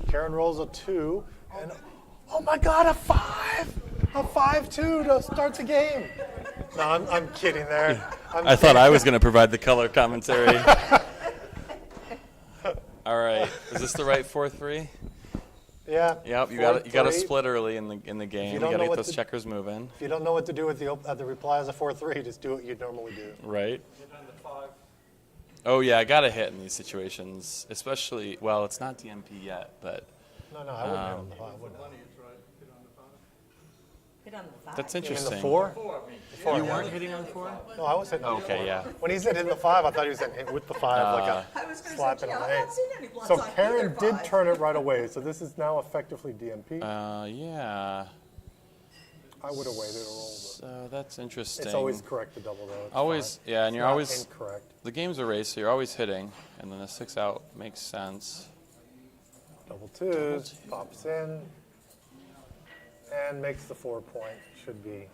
Speaker 2: Karen rolls a 2, and oh my God, a 5! A 5-2 to start the game. No, I'm kidding there.
Speaker 11: I thought I was going to provide the color commentary. All right, is this the right 4-3?
Speaker 2: Yeah.
Speaker 11: Yep, you got to
Speaker 2: 4-3.
Speaker 11: split early in the game. You
Speaker 2: don't
Speaker 11: got to
Speaker 2: know
Speaker 11: get
Speaker 2: what
Speaker 11: those
Speaker 2: to-
Speaker 11: checkers moving.
Speaker 2: If you don't know what to do with the reply as a 4-3, just do what you normally do.
Speaker 11: Right.
Speaker 13: Get on the 5.
Speaker 11: Oh yeah, I got to hit in these situations, especially. Well, it's not DMP yet, but
Speaker 2: No, I wouldn't hit on the 5. I wouldn't.
Speaker 13: Plenty is right. Get on the 5.
Speaker 6: Hit on the 5.
Speaker 11: that's
Speaker 2: In the
Speaker 11: interesting.
Speaker 2: 4?
Speaker 13: 4, I mean.
Speaker 11: You weren't hitting on 4?
Speaker 2: No, I was hitting on the 4.
Speaker 11: Okay, yeah.
Speaker 2: When he said hitting the 5, I thought he was hitting with the 5, like a
Speaker 6: I was going to
Speaker 2: slap
Speaker 6: say,
Speaker 2: it
Speaker 6: gee,
Speaker 2: on
Speaker 6: I
Speaker 2: the 8.
Speaker 6: haven't seen any blood
Speaker 2: So
Speaker 6: on
Speaker 2: Karen
Speaker 6: either
Speaker 2: did
Speaker 6: 5.
Speaker 2: turn it right away, so this is now effectively DMP.
Speaker 11: Yeah.
Speaker 2: I would have waited a roll,
Speaker 11: So that's
Speaker 2: but
Speaker 11: interesting.
Speaker 2: it's always correct to double though. It's
Speaker 11: Always,
Speaker 2: fine.
Speaker 11: yeah, and
Speaker 2: It's
Speaker 11: you're
Speaker 2: not
Speaker 11: always
Speaker 2: incorrect.
Speaker 11: the game's a race, so you're always hitting, and then a 6 out makes sense.
Speaker 2: Double twos, pops in, and makes the 4 point. Should be.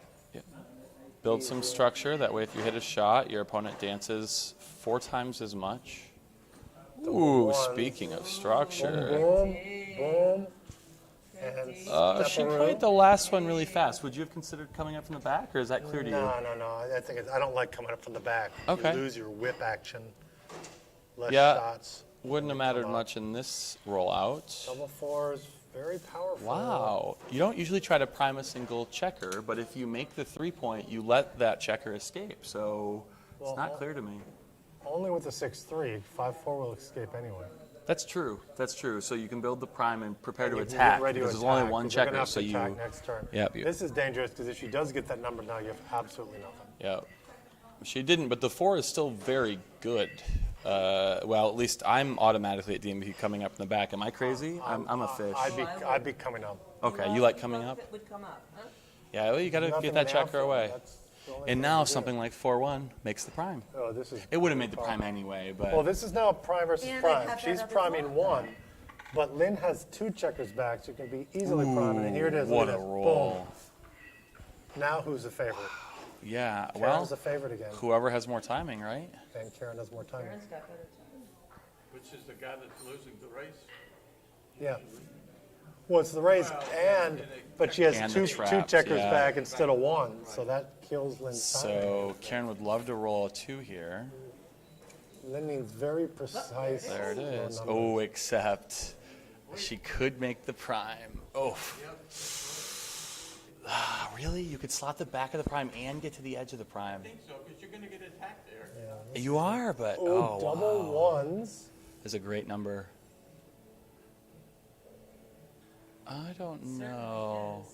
Speaker 11: Build some structure. That way, if you hit a shot, your opponent dances 4 times as much. Ooh,
Speaker 2: ones.
Speaker 11: speaking of
Speaker 2: Boom,
Speaker 11: structure.
Speaker 2: boom, boom. And
Speaker 11: She
Speaker 2: step
Speaker 11: played
Speaker 2: around.
Speaker 11: the last one really fast. Would you have considered coming up from the back, or is that clear to you?
Speaker 2: No. I think I don't like coming up from the back.
Speaker 11: Okay.
Speaker 2: You lose your whip action. Less
Speaker 11: Yeah.
Speaker 2: shots.
Speaker 11: Wouldn't have mattered much in this rollout.
Speaker 2: Double 4s, very powerful.
Speaker 11: Wow. You don't usually try to prime a single checker, but if you make the 3-point, you let that checker escape. So
Speaker 2: Well,
Speaker 11: it's not clear to me.
Speaker 2: Only with the 6-3. 5-4 will escape anyway.
Speaker 11: That's true. That's true. So you can build the prime and prepare to
Speaker 2: You can get
Speaker 11: attack
Speaker 2: ready to
Speaker 11: because there's only
Speaker 2: attack,
Speaker 11: one
Speaker 2: 'cause they're
Speaker 11: checker.
Speaker 2: gonna have
Speaker 11: So
Speaker 2: to
Speaker 11: you.
Speaker 2: attack next turn.
Speaker 11: Yep.
Speaker 2: This is dangerous because if she does get that number now, you have absolutely nothing.
Speaker 11: Yeah. She didn't, but the 4 is still very good. Well, at least I'm automatically at DMP coming up in the back. Am I crazy? I'm a fish.
Speaker 2: I'd be coming up.
Speaker 11: Okay, you like coming up?
Speaker 6: It would come up, huh?
Speaker 11: Yeah, well, you got to
Speaker 2: Nothing
Speaker 11: get that
Speaker 2: in the
Speaker 11: checker
Speaker 2: outfield.
Speaker 11: away.
Speaker 2: That's the only
Speaker 11: And
Speaker 2: thing
Speaker 11: now
Speaker 2: to do.
Speaker 11: something like 4-1 makes the prime.
Speaker 2: Oh, this is.
Speaker 11: It would have made the prime anyway, but
Speaker 2: Well, this is now prime versus
Speaker 6: And I
Speaker 2: prime.
Speaker 6: have that
Speaker 2: She's
Speaker 6: other
Speaker 2: priming
Speaker 6: block.
Speaker 2: 1, but Lynn has 2 checkers back, so it can be easily priming. And here it is.
Speaker 11: what
Speaker 2: look
Speaker 11: a
Speaker 2: at this.
Speaker 11: roll.
Speaker 2: Boom. Now who's the favorite?
Speaker 11: Yeah,
Speaker 2: Karen's
Speaker 11: well,
Speaker 2: the favorite again,
Speaker 11: whoever has more timing, right?
Speaker 2: and Karen has more time.
Speaker 6: Karen's got better time.
Speaker 13: Which is the guy that's losing the race.
Speaker 2: Yeah. Well, it's the race, but she has
Speaker 11: And
Speaker 2: two
Speaker 11: the traps,
Speaker 2: checkers
Speaker 11: yeah.
Speaker 2: back instead of 1, so that kills Lynn's timing.
Speaker 11: So Karen would love to roll a 2 here.
Speaker 2: Lynn needs very precise.
Speaker 11: There it
Speaker 2: low
Speaker 11: is.
Speaker 2: numbers.
Speaker 11: Oh, except she could make the prime. Oh. Ah, really? You could slot the back of the prime and get to the edge of the prime.
Speaker 13: I think so, because you're going to get attacked there.
Speaker 11: You are, but
Speaker 2: Oh, double
Speaker 11: wow.
Speaker 2: ones.
Speaker 11: Is a great number. I don't know.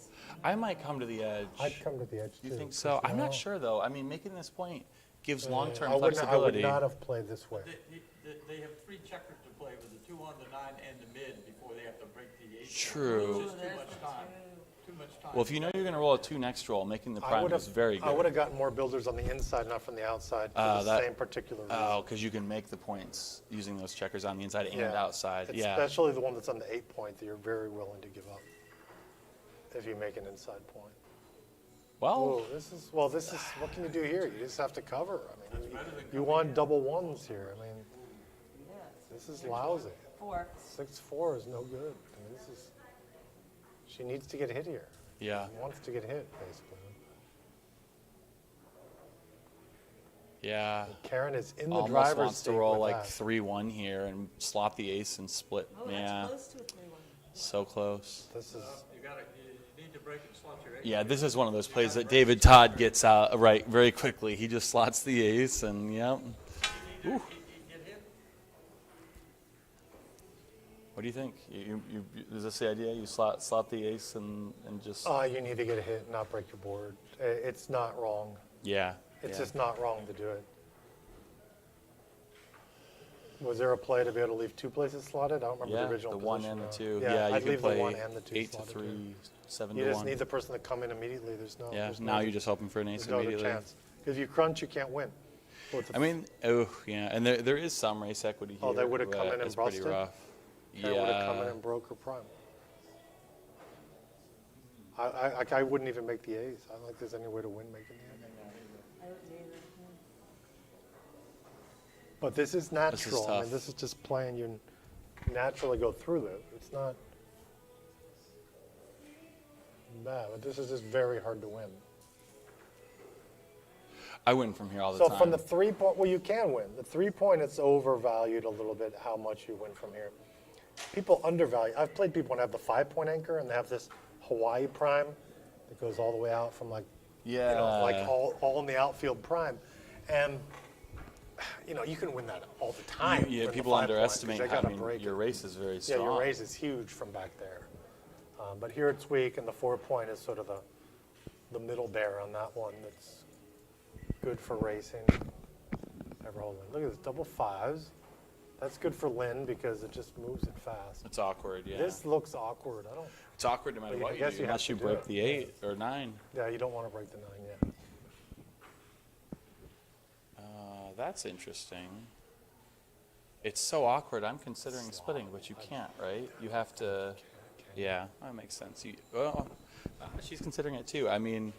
Speaker 11: I might come to the edge.
Speaker 2: I'd come to the edge too.
Speaker 11: You think so?
Speaker 2: 'cause
Speaker 11: I'm
Speaker 2: now-
Speaker 11: not sure though. I mean, making this point gives long-term
Speaker 2: I would
Speaker 11: flexibility.
Speaker 2: not have played this way.
Speaker 13: They have 3 checkers to play with the 2 on the 9 and the mid before they have to break the 8.
Speaker 11: True.
Speaker 13: It's just too much time. Too much time.
Speaker 11: Well, if you know you're going to roll a 2 next roll, making the
Speaker 2: I
Speaker 11: prime
Speaker 2: would
Speaker 11: is very good.
Speaker 2: I would have gotten more builders on the inside, not from the outside, for the same particular reason.
Speaker 11: Oh, because you can make the points using those checkers on the inside and
Speaker 2: Yeah.
Speaker 11: outside. Yeah.
Speaker 2: Especially the one that's on the 8-point that you're very willing to give up if you make an inside point.
Speaker 11: Well,
Speaker 2: Oh, this is what can you do here? You just have to cover. I mean, you want double ones here. I mean, this is lousy.
Speaker 6: 4.
Speaker 2: 6-4 is no good. I mean, she needs to get hit here.
Speaker 11: yeah.
Speaker 2: She wants to get hit, basically.
Speaker 11: Yeah.
Speaker 2: Karen is in the
Speaker 11: Almost
Speaker 2: driver's
Speaker 11: wants to
Speaker 2: seat
Speaker 11: roll
Speaker 2: with
Speaker 11: like
Speaker 2: that.
Speaker 11: 3-1 here and slot the ace and split.
Speaker 6: Oh,
Speaker 11: yeah.
Speaker 6: that's close to a 3-1.
Speaker 11: So close.
Speaker 2: This is
Speaker 13: You need to break and slot your 8.
Speaker 11: Yeah, this is one of those plays that David Todd gets out right very quickly. He just slots the ace and yep. Ooh. What do you think? Is this the idea? You slot the ace and just
Speaker 2: you need to get a hit, not break your board. It's not wrong.
Speaker 11: yeah.
Speaker 2: It's
Speaker 11: yeah.
Speaker 2: just not wrong to do it. Was there a play to be able to leave 2 places slotted? I don't remember
Speaker 11: Yeah,
Speaker 2: the original
Speaker 11: the 1
Speaker 2: position
Speaker 11: and the
Speaker 2: now.
Speaker 11: 2. Yeah, you
Speaker 2: I'd
Speaker 11: can
Speaker 2: leave
Speaker 11: play
Speaker 2: the 1 and the 2
Speaker 11: 8 to
Speaker 2: slotted
Speaker 11: 3,
Speaker 2: too.
Speaker 11: 7
Speaker 2: You
Speaker 11: to
Speaker 2: just
Speaker 11: 1.
Speaker 2: need the person to come in immediately. There's no.
Speaker 11: Yeah,
Speaker 2: there's
Speaker 11: now
Speaker 2: no,
Speaker 11: you're just hoping for an ace
Speaker 2: there's no other
Speaker 11: immediately.
Speaker 2: chance. Because if you crunch, you can't win. With the
Speaker 11: I mean, oh yeah, and there is some race equity here.
Speaker 2: Oh, they would've come
Speaker 11: but
Speaker 2: in and
Speaker 11: it's pretty
Speaker 2: busted?
Speaker 11: rough.
Speaker 2: Karen would have come in
Speaker 11: Yeah.
Speaker 2: and broke her prime. I wouldn't even make the ace. I don't think there's any way to win making the ace. But this is natural. I mean,
Speaker 11: tough.
Speaker 2: this is just playing. You naturally go through this. It's not bad, but this is just very hard to win.
Speaker 11: I win from here all the
Speaker 2: So
Speaker 11: time.
Speaker 2: from the 3-point, well, you can win. The 3-point, it's overvalued a little bit how much you win from here. People undervalue. I've played people when they have the 5-point anchor and they have this Hawaii prime that goes all the way out from like,
Speaker 11: Yeah.
Speaker 2: you know, like all in the outfield prime. And, you know, you can win that all the time.
Speaker 11: Yeah,
Speaker 2: with the
Speaker 11: people
Speaker 2: 5-point, 'cause
Speaker 11: underestimate
Speaker 2: they
Speaker 11: how
Speaker 2: gotta break
Speaker 11: your
Speaker 2: it.
Speaker 11: race is very
Speaker 2: Yeah,
Speaker 11: strong.
Speaker 2: your raise is huge from back there. But here it's weak, and the 4-point is sort of the middle bear on that one that's good for racing. Never holding. Look at this, double 5s. That's good for Lynn because it just moves it fast.
Speaker 11: It's awkward, yeah.
Speaker 2: This looks awkward. I don't.
Speaker 11: It's awkward no matter
Speaker 2: But I
Speaker 11: what you
Speaker 2: guess
Speaker 11: do,
Speaker 2: you have
Speaker 11: unless
Speaker 2: to
Speaker 11: you
Speaker 2: do
Speaker 11: break
Speaker 2: it.
Speaker 11: the 8 or 9.
Speaker 2: Yeah, you don't want to break the 9 yet.
Speaker 11: That's interesting. It's so awkward. I'm considering splitting, but you can't, right? You have to. Yeah, that makes sense. She's considering it too. I mean,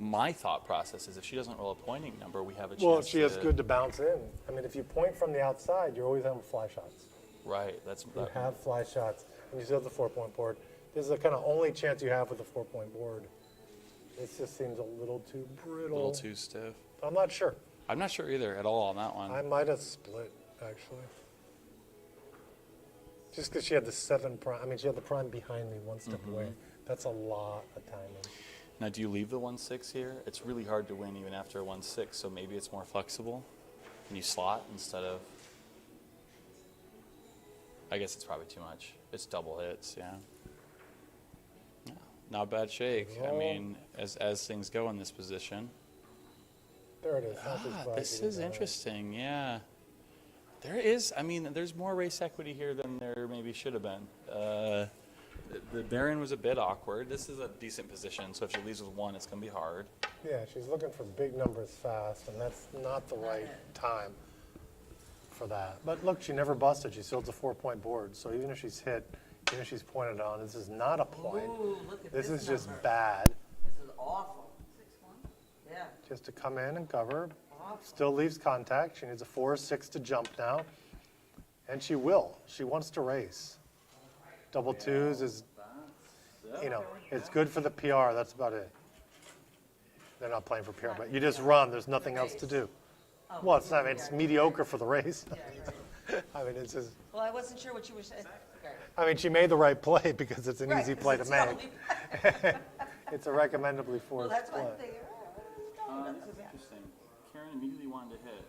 Speaker 11: my thought process is if she doesn't roll a pointing number, we have a chance.
Speaker 2: Well, she has good to bounce in. I mean, if you point from the outside, you're always having fly shots.
Speaker 11: Right. That's.
Speaker 2: You have fly shots, and you still have the 4-point board. This is the kind of only chance you have with the 4-point board. This just seems a little too brittle.
Speaker 11: A little too stiff.
Speaker 2: I'm not sure.
Speaker 11: I'm not sure either at all on that one.
Speaker 2: I might have split, actually. Just because she had the 7 prime. I mean, she had the prime behind me, one step away. That's a lot of timing.
Speaker 11: Now, do you leave the 1-6 here? It's really hard to win even after a 1-6, so maybe it's more flexible. And you slot instead of. I guess it's probably too much. It's double hits, yeah. Not a bad shake. I mean, as things go in this position.
Speaker 2: There it is. Not as bad
Speaker 11: This
Speaker 2: as
Speaker 11: is
Speaker 2: that.
Speaker 11: interesting, yeah. There is, I mean, there's more race equity here than there maybe should have been. The Baron was a bit awkward. This is a decent position, so if she leaves with 1, it's going to be hard.
Speaker 2: Yeah, she's looking for big numbers fast, and that's not the right time for that. But look, she never busted. She still has a 4-point board, so even if she's hit, even if she's pointed on, this is not a point.
Speaker 6: Ooh, look at
Speaker 2: This is just
Speaker 6: number.
Speaker 2: bad.
Speaker 6: This is awful.
Speaker 5: 6-1.
Speaker 6: Yeah.
Speaker 2: Just to come in and cover.
Speaker 6: Awful.
Speaker 2: Still leaves contact. She needs a 4 or 6 to jump now. And she will. She wants to race. Double 2s is, you know, it's good for the PR. That's about it. They're not playing for PR, but you just run. There's nothing else to do. Well, it's not, it's mediocre for the race. I mean, it's just,
Speaker 6: Well, I wasn't sure what you were saying. Okay.
Speaker 2: I mean, she made the right play because it's an
Speaker 6: Right,
Speaker 2: easy
Speaker 6: 'cause
Speaker 2: play to
Speaker 6: it's the
Speaker 2: make.
Speaker 6: only-
Speaker 2: It's a recommendably
Speaker 6: Well,
Speaker 2: forced
Speaker 6: that's why
Speaker 2: play.
Speaker 6: I'm thinking,
Speaker 10: This is interesting. Karen immediately wanted to hit,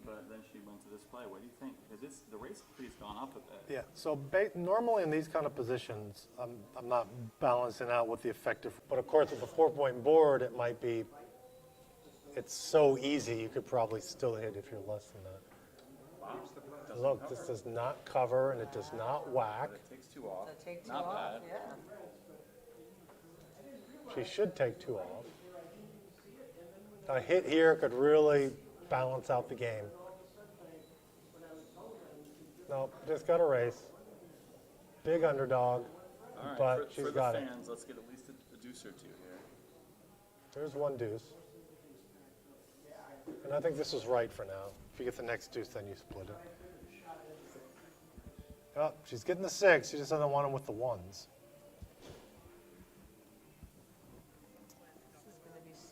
Speaker 10: but then she went to this play. What do you think? Because the race equity's gone up a bit.
Speaker 2: Yeah, so normally in these kind of positions, I'm not balancing out what the effective, but of course with the 4-point board, it might be, it's so easy, you could probably still hit if you're less than that. Look, this does not cover and it does not whack.
Speaker 11: Takes 2 off.
Speaker 6: So take 2
Speaker 11: Not
Speaker 6: off,
Speaker 11: bad.
Speaker 6: yeah.
Speaker 2: She should take 2 off. A hit here could really balance out the game. Nope, just got a race. Big underdog,
Speaker 10: All right,
Speaker 2: but
Speaker 10: for
Speaker 2: she's
Speaker 10: the
Speaker 2: got it.
Speaker 10: fans, let's get at least a deuce or 2 here.
Speaker 2: There's 1 deuce. And I think this is right for now. If you get the next deuce, then you split it. Oh, she's getting the 6. She just doesn't want them with the 1s.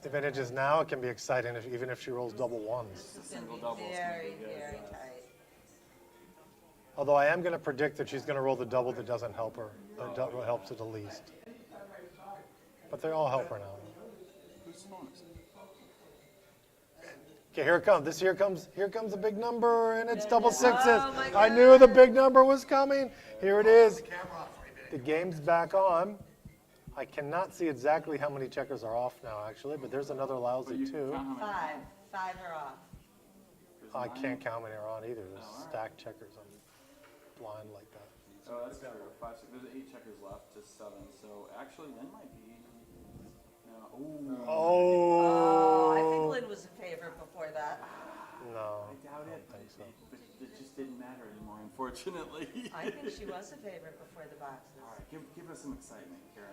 Speaker 2: If it edges now, it can be exciting, even if she rolls double 1s.
Speaker 6: This is
Speaker 10: Single
Speaker 6: going to
Speaker 10: double
Speaker 6: be
Speaker 10: is gonna
Speaker 6: very,
Speaker 10: be good.
Speaker 6: very tight.
Speaker 2: Although I am going to predict that she's going to roll the double that doesn't help her. The double helps her the least. But they all help her now.
Speaker 10: Whose phone is it?
Speaker 2: Okay, here it comes. Here comes a big number, and it's double 6s.
Speaker 6: Oh, my
Speaker 2: I knew the big number was coming. Here it is. The game's back on. I cannot see exactly how many checkers are off now, actually, but there's another lousy 2.
Speaker 6: 5. 5 are off.
Speaker 2: I can't count how many are on either. There's stacked checkers. I'm blind like that.
Speaker 10: Oh, that's true. 5, 6. There's 8 checkers left to 7. So actually, Lynn might be.
Speaker 6: Oh, I think Lynn was in favor before that.
Speaker 2: No.
Speaker 10: I doubt it, but it just didn't matter anymore, unfortunately.
Speaker 6: I think she was in favor before the boxes.
Speaker 10: All right, give us some excitement, Karen.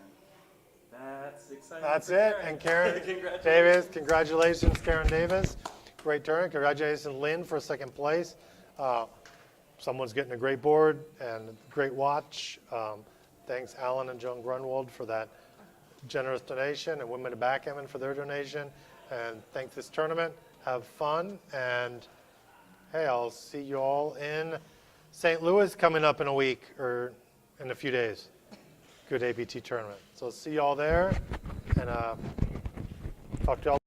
Speaker 10: That's exciting.
Speaker 2: That's
Speaker 10: for
Speaker 2: it. And Karen
Speaker 10: Congratulations.
Speaker 2: Davis, congratulations, Karen Davis. Great turn. Congratulations, Lynn, for 2nd place. Someone's getting a great board and great watch. Thanks, Alan and Joan Grunwald, for that generous donation, and Women to Backgammon for their donation. And thank this tournament. Have fun, and hey, I'll see you all in St. Louis coming up in a week or in a few days. Good ABT tournament. So see you all there, and talk to y'all.